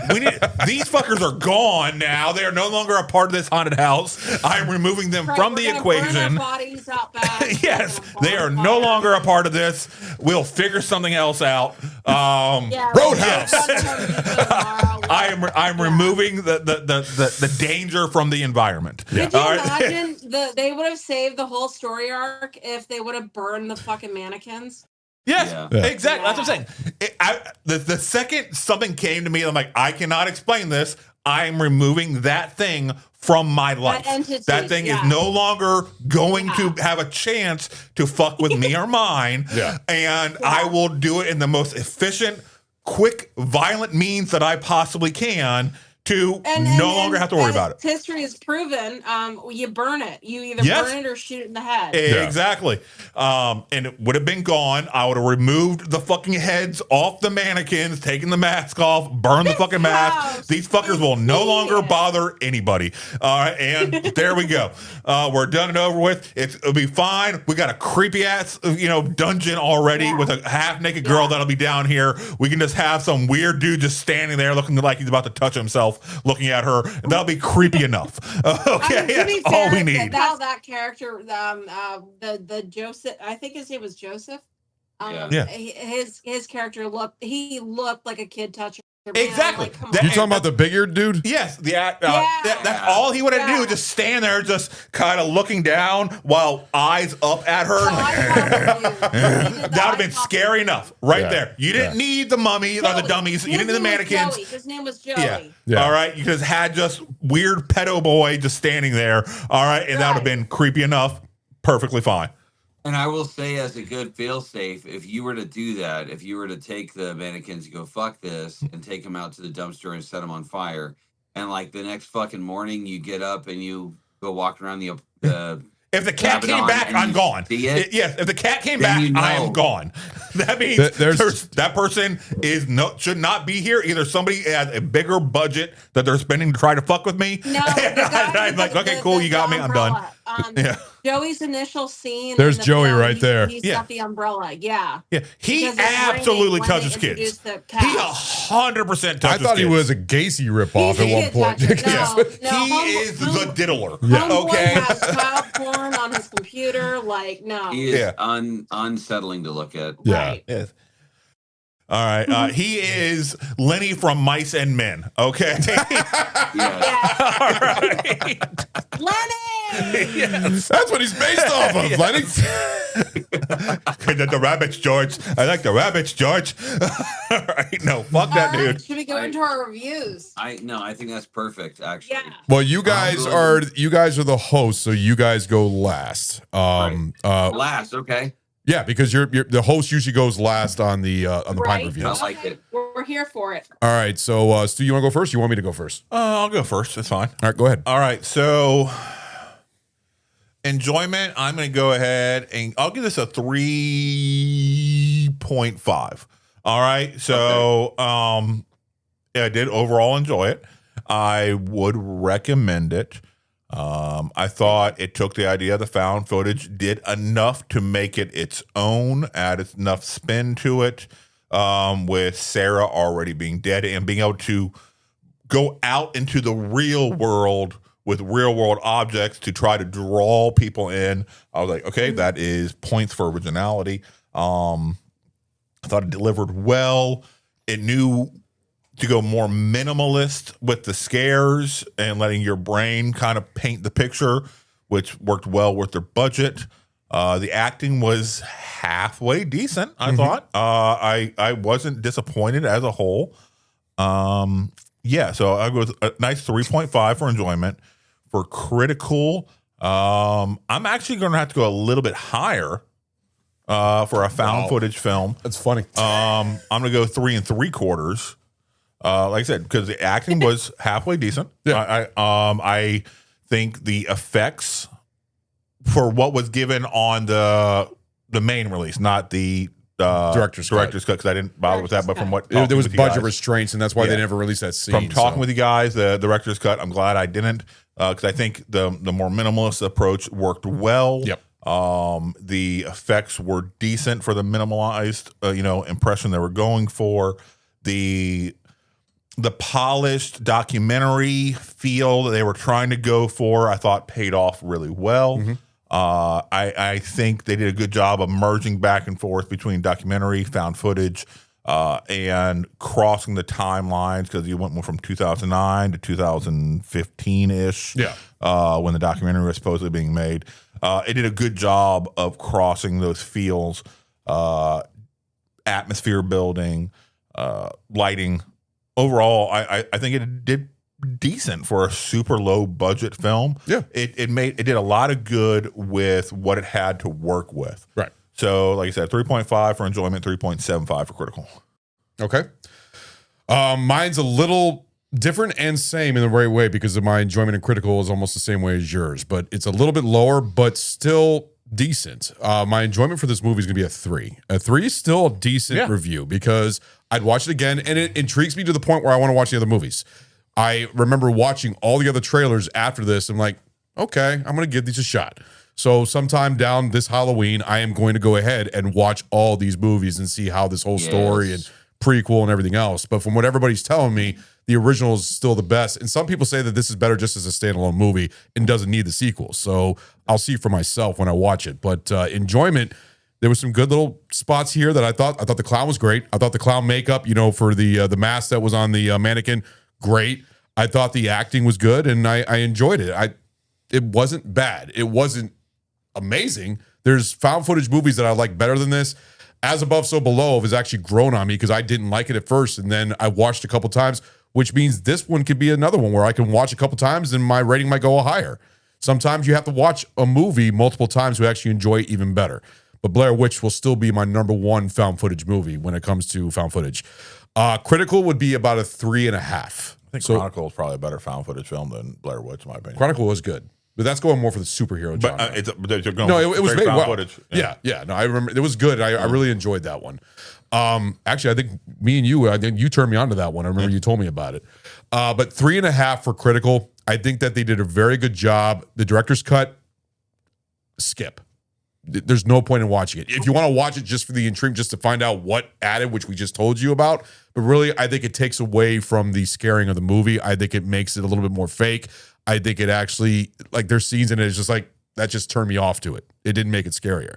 these fuckers are gone now. They are no longer a part of this haunted house. I am removing them from the equation. Bodies out back. Yes, they are no longer a part of this. We'll figure something else out. Roadhouse. I'm removing the danger from the environment. Could you imagine they would have saved the whole story arc if they would have burned the fucking mannequins? Yes, exactly. That's what I'm saying. The second something came to me, I'm like, I cannot explain this. I'm removing that thing from my life. That thing is no longer going to have a chance to fuck with me or mine. And I will do it in the most efficient, quick, violent means that I possibly can to no longer have to worry about it. History has proven you burn it. You either burn it or shoot it in the head. Exactly. And it would have been gone. I would have removed the fucking heads off the mannequins, taken the mask off, burned the fucking mask. These fuckers will no longer bother anybody. All right, and there we go. We're done and over with. It'll be fine. We got a creepy ass, dungeon already with a half naked girl that'll be down here. We can just have some weird dude just standing there looking like he's about to touch himself, looking at her, and that'll be creepy enough. Okay, that's all we need. That character, the Joseph, I think his name was Joseph. His character looked like a kid toucher. Exactly. You talking about the bigger dude? Yes. That's all he would have to do. Just stand there, just kind of looking down while eyes up at her. That would have been scary enough right there. You didn't need the mummy or the dummies. You didn't need the mannequins. His name was Joey. Yeah. All right. You just had just weird pedo boy just standing there. All right. And that would have been creepy enough. Perfectly fine. And I will say, as a good fail-safe, if you were to do that, if you were to take the mannequins and go, fuck this, and take them out to the dumpster and set them on fire, and like the next fucking morning you get up and you go walk around the if the cat came back, I'm gone. Yes, if the cat came back, I am gone. That means that person should not be here. Either somebody has a bigger budget that they're spending to try to fuck with me. No, I'm like, okay, cool, you got me. I'm done. Joey's initial scene. There's Joey right there. He's got the umbrella. Yeah. Yeah. He absolutely touches kids. He 100% touches kids. I thought he was a Gacy ripoff at one point. He is the diddler. Yeah. Okay. Has child porn on his computer. Like, no. He is unsettling to look at. Yeah. Right. Yes. All right. He is Lenny from Mice and Men. Okay. Yeah. All right. Lenny! Yes. That's what he's based off of, Lenny. The rabbits, George. I like the rabbits, George. All right. No, fuck that dude. Should we go into our reviews? I think that's perfect, actually. Yeah. Well, you guys are the hosts, so you guys go last. Last, okay. Yeah, because you're the host usually goes last on the Pine reviews. I like it. We're here for it. All right, so Stu, you want to go first? Or you want me to go first? I'll go first. That's fine. All right, go ahead. All right. So enjoyment, I'm going to go ahead and I'll give this a 3.5. All right. So I did overall enjoy it. I would recommend it. I thought it took the idea of the found footage, did enough to make it its own, added enough spin to it, with Sarah already being dead and being able to go out into the real world with real world objects to try to draw people in. I was like, okay, that is points for originality. I thought it delivered well. It knew to go more minimalist with the scares and letting your brain kind of paint the picture, which worked well with their budget. The acting was halfway decent, I thought. I wasn't disappointed as a whole. So I go with a nice 3.5 for enjoyment. For critical, I'm actually going to have to go a little bit higher for a found footage film. That's funny. I'm going to go 3 3/4. Like I said, because the acting was halfway decent. Yeah. I think the effects for what was given on the main release, not the director's cut, because I didn't bother with that. But from what there was budget restraints, and that's why they never released that scene. From talking with you guys, the director's cut, I'm glad I didn't, because I think the more minimalist approach worked well. Yep. The effects were decent for the minimalized, impression they were going for. The polished documentary feel that they were trying to go for, I thought paid off really well. I think they did a good job of merging back and forth between documentary, found footage, and crossing the timelines, because you went from 2009 to 2015-ish when the documentary was supposedly being made. It did a good job of crossing those feels, atmosphere building, lighting. Overall, I think it did decent for a super low budget film. Yeah. It did a lot of good with what it had to work with. Right. So, like I said, 3.5 for enjoyment, 3.75 for critical. Okay. Mine's a little different and same in the right way, because of my enjoyment and critical is almost the same way as yours, but it's a little bit lower, but still decent. My enjoyment for this movie is going to be a 3. A 3 is still a decent review, because I'd watch it again, and it intrigues me to the point where I want to watch the other movies. I remember watching all the other trailers after this. I'm like, okay, I'm going to give these a shot. So sometime down this Halloween, I am going to go ahead and watch all these movies and see how this whole story and prequel and everything else. But from what everybody's telling me, the original is still the best. And some people say that this is better just as a standalone movie and doesn't need the sequel. So I'll see for myself when I watch it. But enjoyment, there was some good little spots here that I thought the clown was great. I thought the clown makeup, for the mask that was on the mannequin, great. I thought the acting was good, and I enjoyed it. It wasn't bad. It wasn't amazing. There's found footage movies that I like better than this. As Above, So Below has actually grown on me, because I didn't like it at first, and then I watched a couple times, which means this one could be another one where I can watch a couple times and my rating might go higher. Sometimes you have to watch a movie multiple times to actually enjoy it even better. But Blair Witch will still be my number one found footage movie when it comes to found footage. Critical would be about a 3.5. I think Chronicle is probably a better found footage film than Blair Witch, in my opinion. Chronicle was good, but that's going more for the superhero genre. But you're going No, it was straight made found well. footage. Yeah. No, I remember it was good. I really enjoyed that one. Actually, I think me and you, I think you turned me on to that one. I remember you told me about it. But 3.5 for Critical. I think that they did a very good job. The director's cut, skip. There's no point in watching it. If you want to watch it just for the intrigue, just to find out what added, which we just told you about, but really, I think it takes away from the scaring of the movie. I think it makes it a little bit more fake. I think it actually, like, there's scenes in it, it's just like, that just turned me off to it. It didn't make it scarier.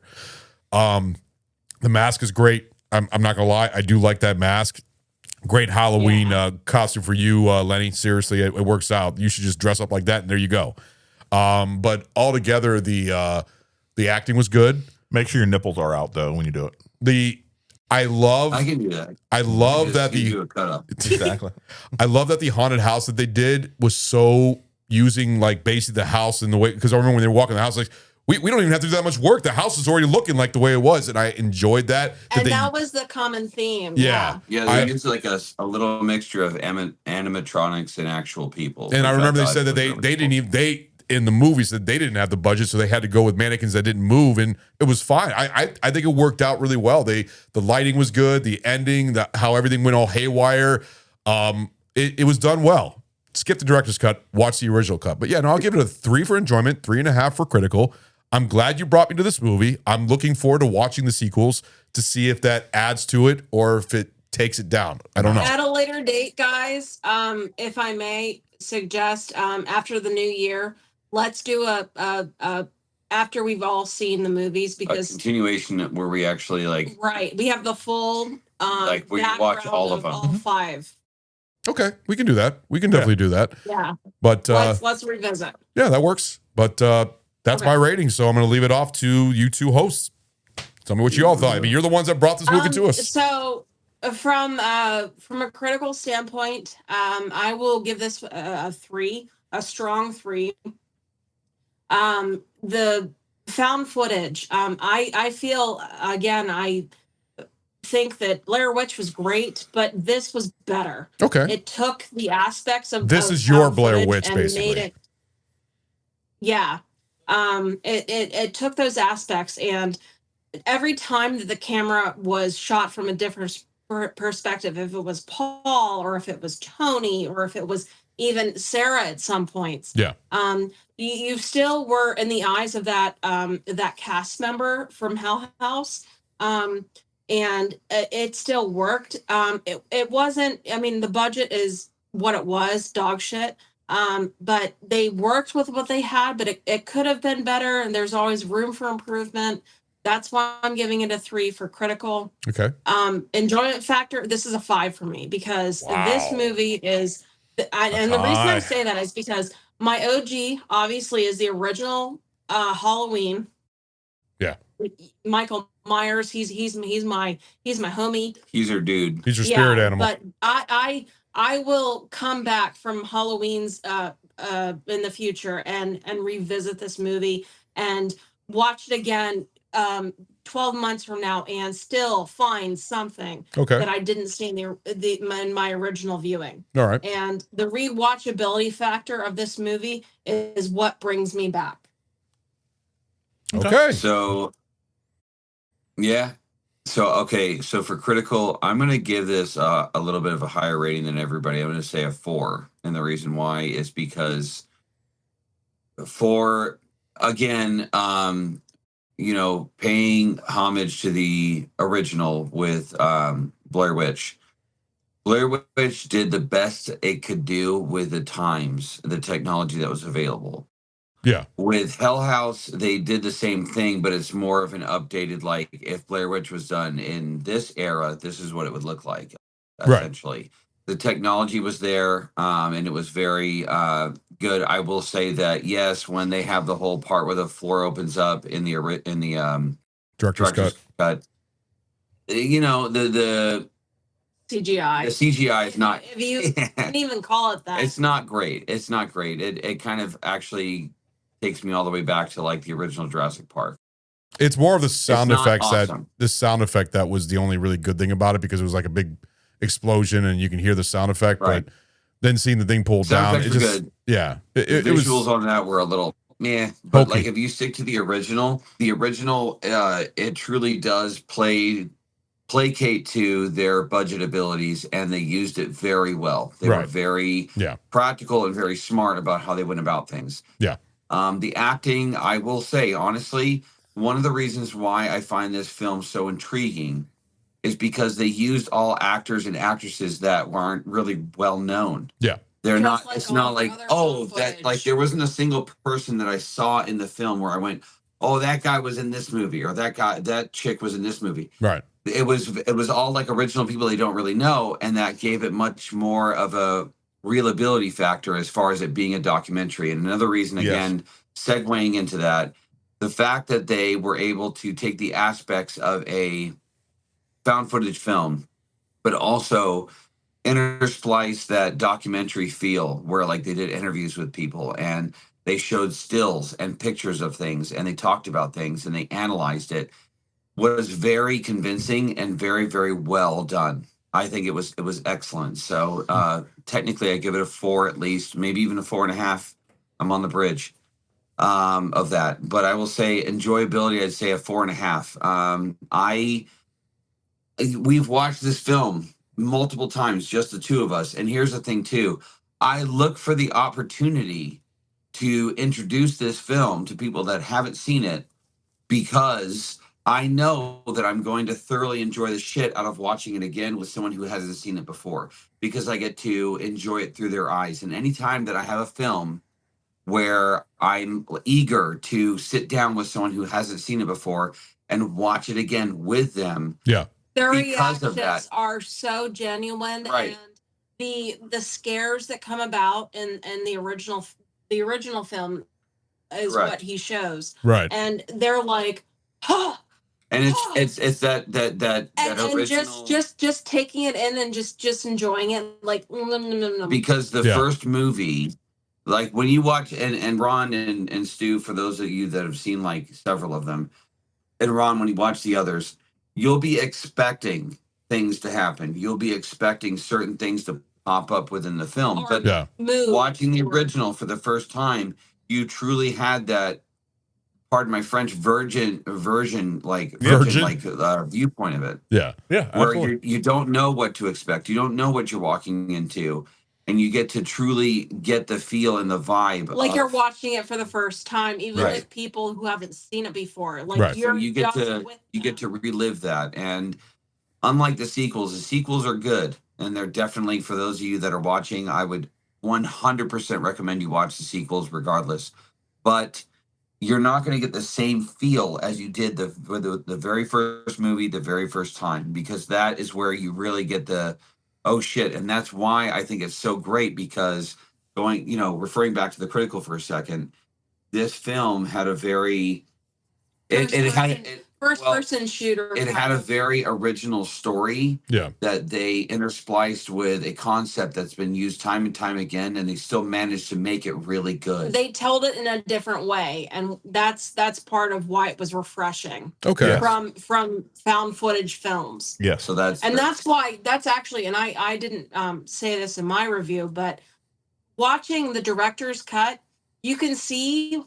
The mask is great. I'm not gonna lie, I do like that mask. Great Halloween costume for you, Lenny. Seriously, it works out. You should just dress up like that, and there you go. But altogether, the acting was good. Make sure your nipples are out though when you do it. I can do that. I love that Give you a cut up. Exactly. I love that the haunted house that they did was so using like basically the house in the way, because I remember when they were walking the house, like we don't even have to do that much work. The house is already looking like the way it was, and I enjoyed that. And that was the common theme. Yeah. Yeah, they used like a little mixture of animatronics and actual people. And I remember they said that they didn't even in the movies that they didn't have the budget, so they had to go with mannequins that didn't move, and it was fine. I think it worked out really well. The lighting was good, the ending, how everything went all haywire. It was done well. Skip the director's cut, watch the original cut. But yeah, no, I'll give it a 3 for enjoyment, 3.5 for critical. I'm glad you brought me to this movie. I'm looking forward to watching the sequels to see if that adds to it or if it takes it down. I don't know. At a later date, guys, if I may suggest, after the new year, let's do a after we've all seen the movies, because a continuation where we actually we have the full we watch all of them. All 5. Okay, we can do that. We can definitely do that. Yeah. But let's revisit. Yeah, that works. But that's my rating, so I'm going to leave it off to you two hosts. Tell me what you all thought. I mean, you're the ones that brought this movie to us. So from a critical standpoint, I will give this a 3, a strong 3. The found footage, I feel, again, I think that Blair Witch was great, but this was better. Okay. It took the aspects of this is your Blair Witch, basically. Made it, yeah. It took those aspects, and every time that the camera was shot from a different perspective, if it was Paul or if it was Tony or if it was even Sarah at some points, you still were in the eyes of that cast member from Hell House, and it still worked. It wasn't. I mean, the budget is what it was, dog shit. But they worked with what they had, but it could have been better, and there's always room for improvement. That's why I'm giving it a 3 for critical. Okay. Enjoyment factor, this is a 5 for me, because this movie is, and the reason I say that is because my OG obviously is the original Halloween. Yeah. Michael Myers, he's my homie. He's your dude. He's your spirit animal. But I will come back from Halloween's in the future and revisit this movie and watch it again 12 months from now and still find something that I didn't see in my original viewing. All right. And the rewatchability factor of this movie is what brings me back. Okay. So, yeah. So for critical, I'm going to give this a little bit of a higher rating than everybody. I'm going to say a 4. And the reason why is because 4, again, paying homage to the original with Blair Witch. Blair Witch did the best it could do with the times, the technology that was available. Yeah. With Hell House, they did the same thing, but it's more of an updated, like, if Blair Witch was done in this era, this is what it would look like, essentially. Right. The technology was there, and it was very good. I will say that, yes, when they have the whole part where the floor opens up in the director's cut, the CGI. The CGI is not. If you can even call it that. It's not great. It's not great. It kind of actually takes me all the way back to like the original Jurassic Park. It's more of the sound not effects awesome. the sound effect that was the only really good thing about it, because it was like a big explosion and you can hear the sound effect, Right. but then seeing the thing pulled Sound down, effects it were just, good. yeah, The it visuals was, on that were a little meh, but Hokey. like if you stick to the original, it truly does placate to their budget abilities, and they used it very well. They were Right. very yeah, practical and very smart about how they went about things. yeah, The acting, I will say honestly, one of the reasons why I find this film so intriguing is because they used all actors and actresses that weren't really well known. yeah, They're Just not. like It's all not the like, other oh, film that like footage. there wasn't a single person that I saw in the film where I went, oh, that guy was in this movie, or that chick was in this movie. right, It was all like original people they don't really know, and that gave it much more of a relatability factor as far as it being a documentary. And another reason, Yes. again, segueing into that, the fact that they were able to take the aspects of a found footage film, but also intersplice that documentary feel where like they did interviews with people and they showed stills and pictures of things and they talked about things and they analyzed it, was very convincing and very, very well done. I think it was excellent. So technically I give it a 4 at least, maybe even a 4.5. I'm on the bridge of that. But I will say enjoyability, I'd say a 4.5. We've watched this film multiple times, just the two of us. And here's the thing too. I look for the opportunity to introduce this film to people that haven't seen it, because I know that I'm going to thoroughly enjoy the shit out of watching it again with someone who hasn't seen it before, because I get to enjoy it through their eyes. And anytime that I have a film where I'm eager to sit down with someone who hasn't seen it before and watch it again with them, yeah, Their because of reactions that. are so genuine, Right. and the scares that come about in the original film is Correct. what he shows, right, and they're like, huh. And it's that And original, just taking it in and just enjoying it, like because the Yeah. first movie, like when you watch, and Ron and Stu, for those of you that have seen like several of them, and Ron, when you watch the others, you'll be expecting things to happen. You'll be expecting certain things to pop up within the film. Or But yeah, move. watching the original for the first time, you truly had that, pardon my French, virgin viewpoint of it, yeah, Yeah, where absolutely. you don't know what to expect. You don't know what you're walking into, and you get to truly get the feel and the vibe. Like you're of- watching it for the first time, even Right. with people who haven't seen it before. Like Right. So you're you get just to with you get to them. relive that. And unlike the sequels are good, and they're definitely, for those of you that are watching, I would 100% recommend you watch the sequels regardless. But you're not going to get the same feel as you did the very first movie, the very first time, because that is where you really get the, oh shit. And that's why I think it's so great, because referring back to the critical for a second, this film had a very, First person shooter. it had a very original story yeah, that they interspliced with a concept that's been used time and time again, and they still managed to make it really good. They told it in a different way, and that's part of why it was refreshing okay, Yeah. from found footage films. Yes. So that's why that's actually, and I didn't say this in my review, but watching the director's cut, you can see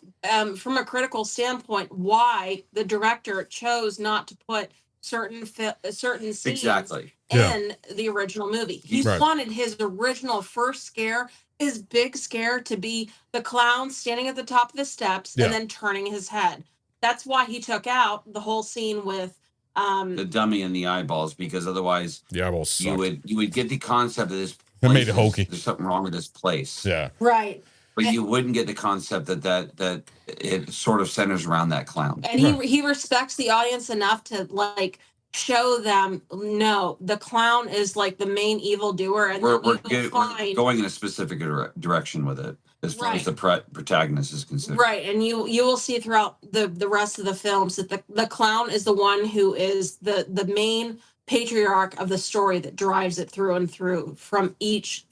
from a critical standpoint why the director chose not to put certain scenes exactly. Yeah. in the original movie. He Right. wanted his original first scare, his big scare, to be the clown standing at the top of the steps Yeah. and then turning his head. That's why he took out the whole scene with The dummy and the eyeballs, because otherwise the eyeballs you sucked. would get the concept of this It place made it hokey. There's something wrong with this place. Yeah, right. But you wouldn't get the concept that it sort of centers around that clown. And he respects the audience enough to like show them, no, the clown is like the main evildoer, and We're then we're going in a specific direction with it, as far as the protagonist is concerned. right, and you will see throughout the rest of the films that the clown is the one who is the main patriarch of the story that drives it through and through from each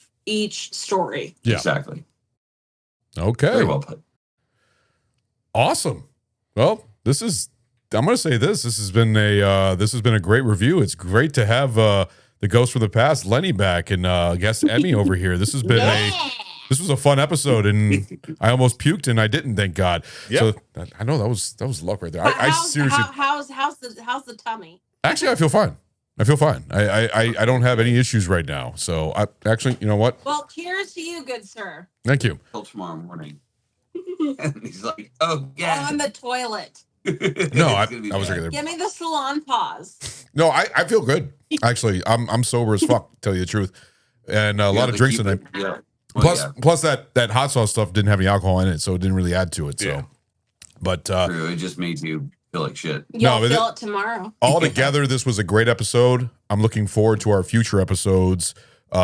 story. yeah, Exactly. okay. Very well put. Awesome. Well, I'm going to say this. This has been a great review. It's great to have the Ghost from the Past, Lenny, back, and guest Emmy over here. This has been this was a fun episode, and I almost puked, and I didn't. Thank God. Yep. So I know that was luck right there. But I seriously, how's the tummy? actually, I feel fine. I don't have any issues right now. So I actually, you know what? Well, cheers to you, good sir. Thank you. Till tomorrow morning. And he's like, oh, yeah. On the toilet. No, I was regular. Give me the salon pause. No, I feel good. Actually, I'm sober as fuck. Tell you the truth, and a lot of drinks tonight. Yeah. Well, Plus that hot sauce stuff didn't have any alcohol in it, so it didn't really add to it. So, but true. It just made you feel like shit. You'll feel it tomorrow. Altogether, this was a great episode. I'm looking forward to our future episodes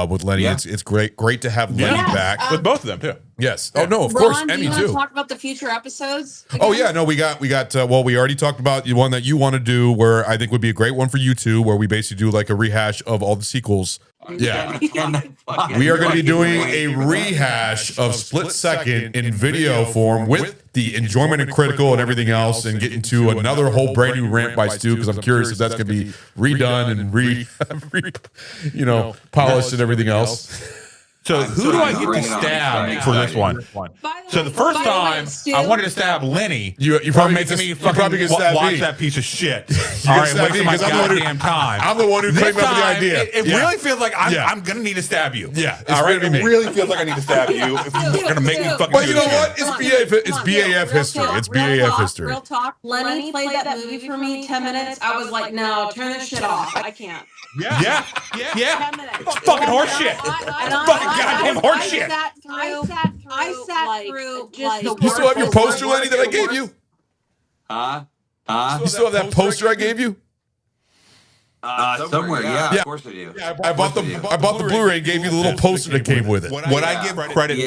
with Lenny. Yeah. It's great to have Lenny back. With both of them, too. Yes. Oh no, of Ron, course, do Emmy you want to too. talk about the future episodes? Oh again? yeah, no, we got. Well, we already talked about the one that you want to do, where I think would be a great one for you two, where we basically do like a rehash of all the sequels. Yeah. We are going to be doing a rehash of Split Second in video form with the enjoyment and critical and everything else, and get into another whole brand new rant by Stu, because I'm curious if that's going to be redone and polished and everything else. So who do I get to stab for this one? So the first time I wanted to stab Lenny, You probably making me fucking get stabbed watch me. that piece of shit. All right, stab me wasting my because I'm the one who- goddamn time. I'm the one who This came up with the time, idea. It Yeah. really feels like Yeah. I'm gonna need to stab you. Yeah, it's all right. gonna be It me. really feels like I need to stab you. If you're gonna make me fucking. But do you know this what? shit. It's BAF history. It's BAF history. Real talk. Lenny played that movie for me 10 minutes. I was like, no, turn this shit off. I can't. Yeah. 10 minutes. Fucking horse shit. Fucking goddamn horse shit. I sat through just the You still have your poster, Lenny, that I gave you? You still have that poster I gave you? Somewhere, yeah. Yeah. Of course I do. I bought the Blu-ray and gave you the little poster that came with it. What I give credit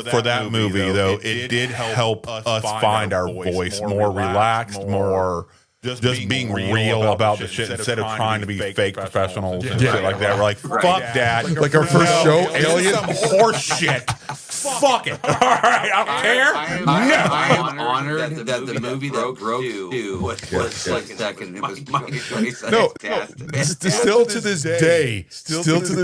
for that movie, though, it did help us find our voice more relaxed, more just being real about the shit instead of trying to be fake professionals and shit like that. We're like, fuck that. Like our first show, Alien? Some horse shit. Fuck it. All right, I don't care. I am honored that the movie that broke you was like second. It was my choice. No, Fantastic. still to this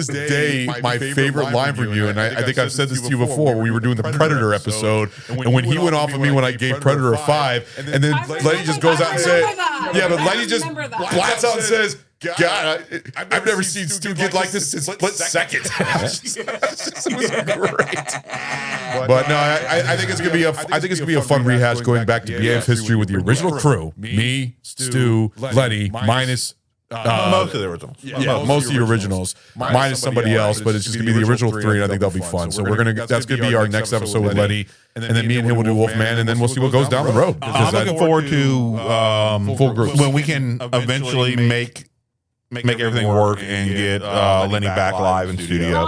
day, my favorite line from you, and I think I've said this to you before, when we were doing the Predator episode, and when he went off of me when I gave Predator a 5, and then Lenny just goes out and says, yeah, but Lenny just blats out and says, God, I've never seen Stu get like this since Split Second. It was great. But no, I think it's gonna be a fun rehash going back to BAF history with the original crew, me, Stu, Lenny, minus most of the originals. Yeah, most of the originals, minus somebody else, but it's just gonna be the original 3, and I think that'll be fun. So that's gonna be our next episode with Lenny, and then me and him will do Wolfman, and then we'll see what goes down the road. I'm looking forward to full groups when we can eventually make everything work and get Lenny back live in studio.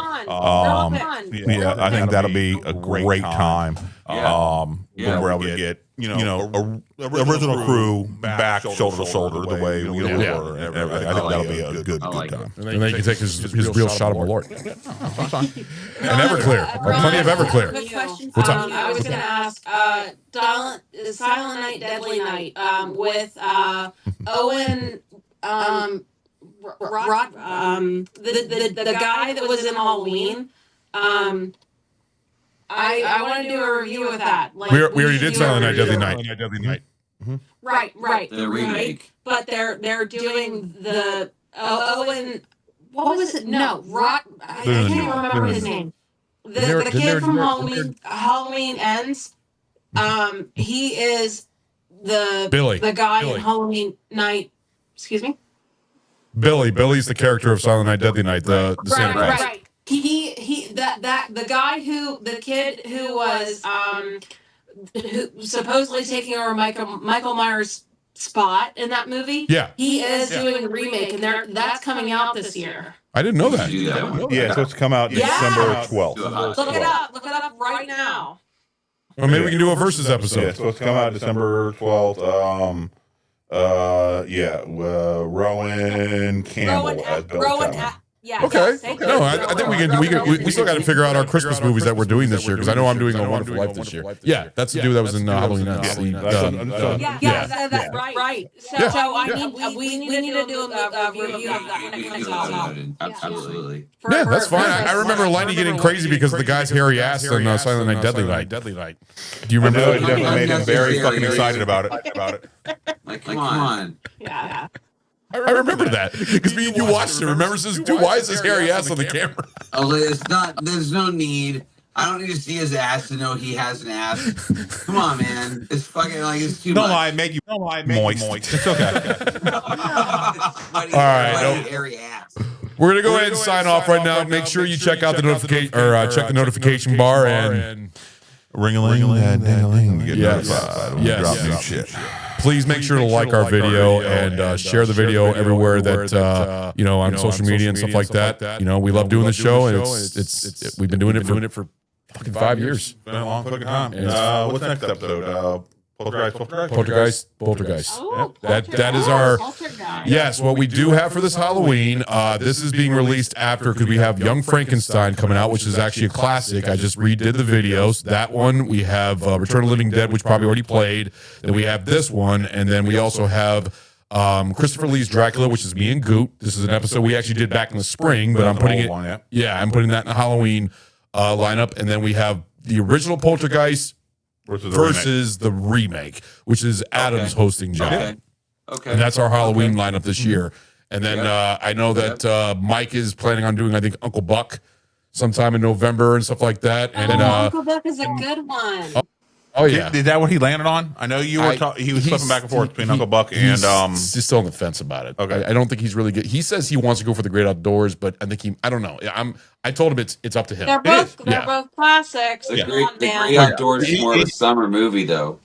Yeah, I think that'll be a great time. When we're able to get a original crew back shoulder to shoulder the way we were. And everything. I think that'll be a good time. And then he can take his real shot of Malort. And Everclear. Plenty of Everclear. Quick question. What's up? I was going to ask, Silent Night, Deadly Night, with Owen, the guy that was in Halloween. I want to do a review of that. Like, We already did Silent Night, Deadly Night. Right. The remake. But they're doing the Owen. What was it? No, I can't remember his name. The kid from Halloween Ends. He is the guy in Halloween Night. Excuse me. Billy's the character of Silent Night, Deadly Night, the Santa Claus. Right. The kid who was who supposedly taking over Michael Myers' spot in that movie. Yeah. He is doing a remake, and that's coming out this year. I didn't know that. Yeah, it's supposed to come out December 12th. Look it up right now. Or maybe we can do a versus episode. Yeah, it's supposed to come out December 12th. Rowan Campbell as Bill Talon. Yeah. Okay. Thank No, you. I think we still got to figure out our Christmas movies that we're doing this year because I know I'm doing A Wonderful Life this year. Yeah, that's the dude that was in Halloween. Right. So we need to do a review of that when it comes out. Absolutely. Yeah, that's fine. I remember Lenny getting crazy because of the guy's hairy ass on Silent Night, Deadly Night. Do you remember It that? definitely made him very fucking excited about it. Like, come on. Yeah. I remember that because me and you watched it. Remember, says, dude, why is his hairy ass on the camera? Oh, it's not. There's no need. I don't need to see his ass to know he has an ass. Come on, man. It's fucking like it's too much. Don't lie, make you moist. It's okay. All right, hairy ass. We're gonna go ahead and sign off right now. Make sure you check out the notification or check the notification bar and Ring-a-ling, ding-a-ling. You get Yes. notified when we Yes. drop new shit. please make sure to like our video and share the video everywhere that you know, on social media and stuff like that. You know, we love doing the show, and it's we've been doing it for fucking 5 years. It's been a long fucking time. What's next episode? Poltergeist. Oh, That is our Poltergeist. yes. What we do have for this Halloween, this is being released after because we have Young Frankenstein coming out, which is actually a classic. I just redid the videos. That one we have Return of the Living Dead, which probably already played. Then we have this one, and then we also have Christopher Lee's Dracula, which is me and Goot. This is an episode we actually did back in the spring, but I'm putting it. Yeah, I'm putting that in the Halloween lineup, and then we have the original Poltergeist versus the remake, which is Adam's hosting job. Okay. And that's our Halloween lineup this year. And then I know that Mike is planning on doing, I think, Uncle Buck sometime in November and stuff like that. And Uncle Buck is a good one. Oh yeah, Is that what he landed on? I know you were. He was flipping back and forth between Uncle Buck and. He's still on the fence about it. Okay. I don't think he's really good. He says he wants to go for the great outdoors, but I think I don't know. I told him it's up to him. They're both classics. The Come on, Great man. Outdoors is more of a summer movie, though.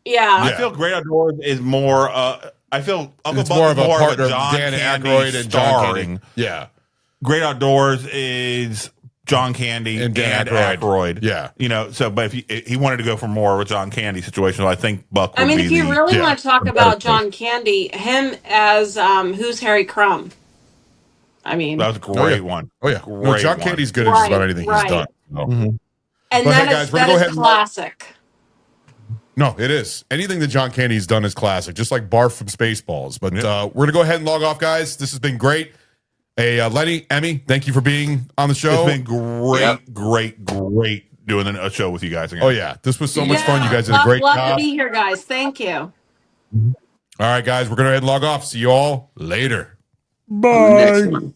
Yeah. I feel Great Outdoors is more. I feel Uncle It's Buck more is of a more partner of of a John Dan Candy Aykroyd and John starring. Candy. Yeah. Great Outdoors is John Candy and Dan Aykroyd. Yeah. You know, so but if he wanted to go for more of a John Candy situation, I think Buck would I mean, be if you really want to talk the about better John Candy, him as Who's Harry Crumb? I mean, that was a great one. Oh yeah. No, Great John one. Candy's good at just about anything he's done. So. and But that hey, is guys, we're gonna go ahead and- classic. No, it is. Anything that John Candy's done is classic, just like Barf from Spaceballs. But we're going to go ahead and log off, guys. This has been great. Hey, Lenny, Emmy, thank you for being on the show. It's been great doing a show with you guys again. Oh, yeah. This was so much fun. You guys did a great Love job. to be here, guys. Thank you. All right, guys, we're going to go ahead and log off. See you all later. Next one.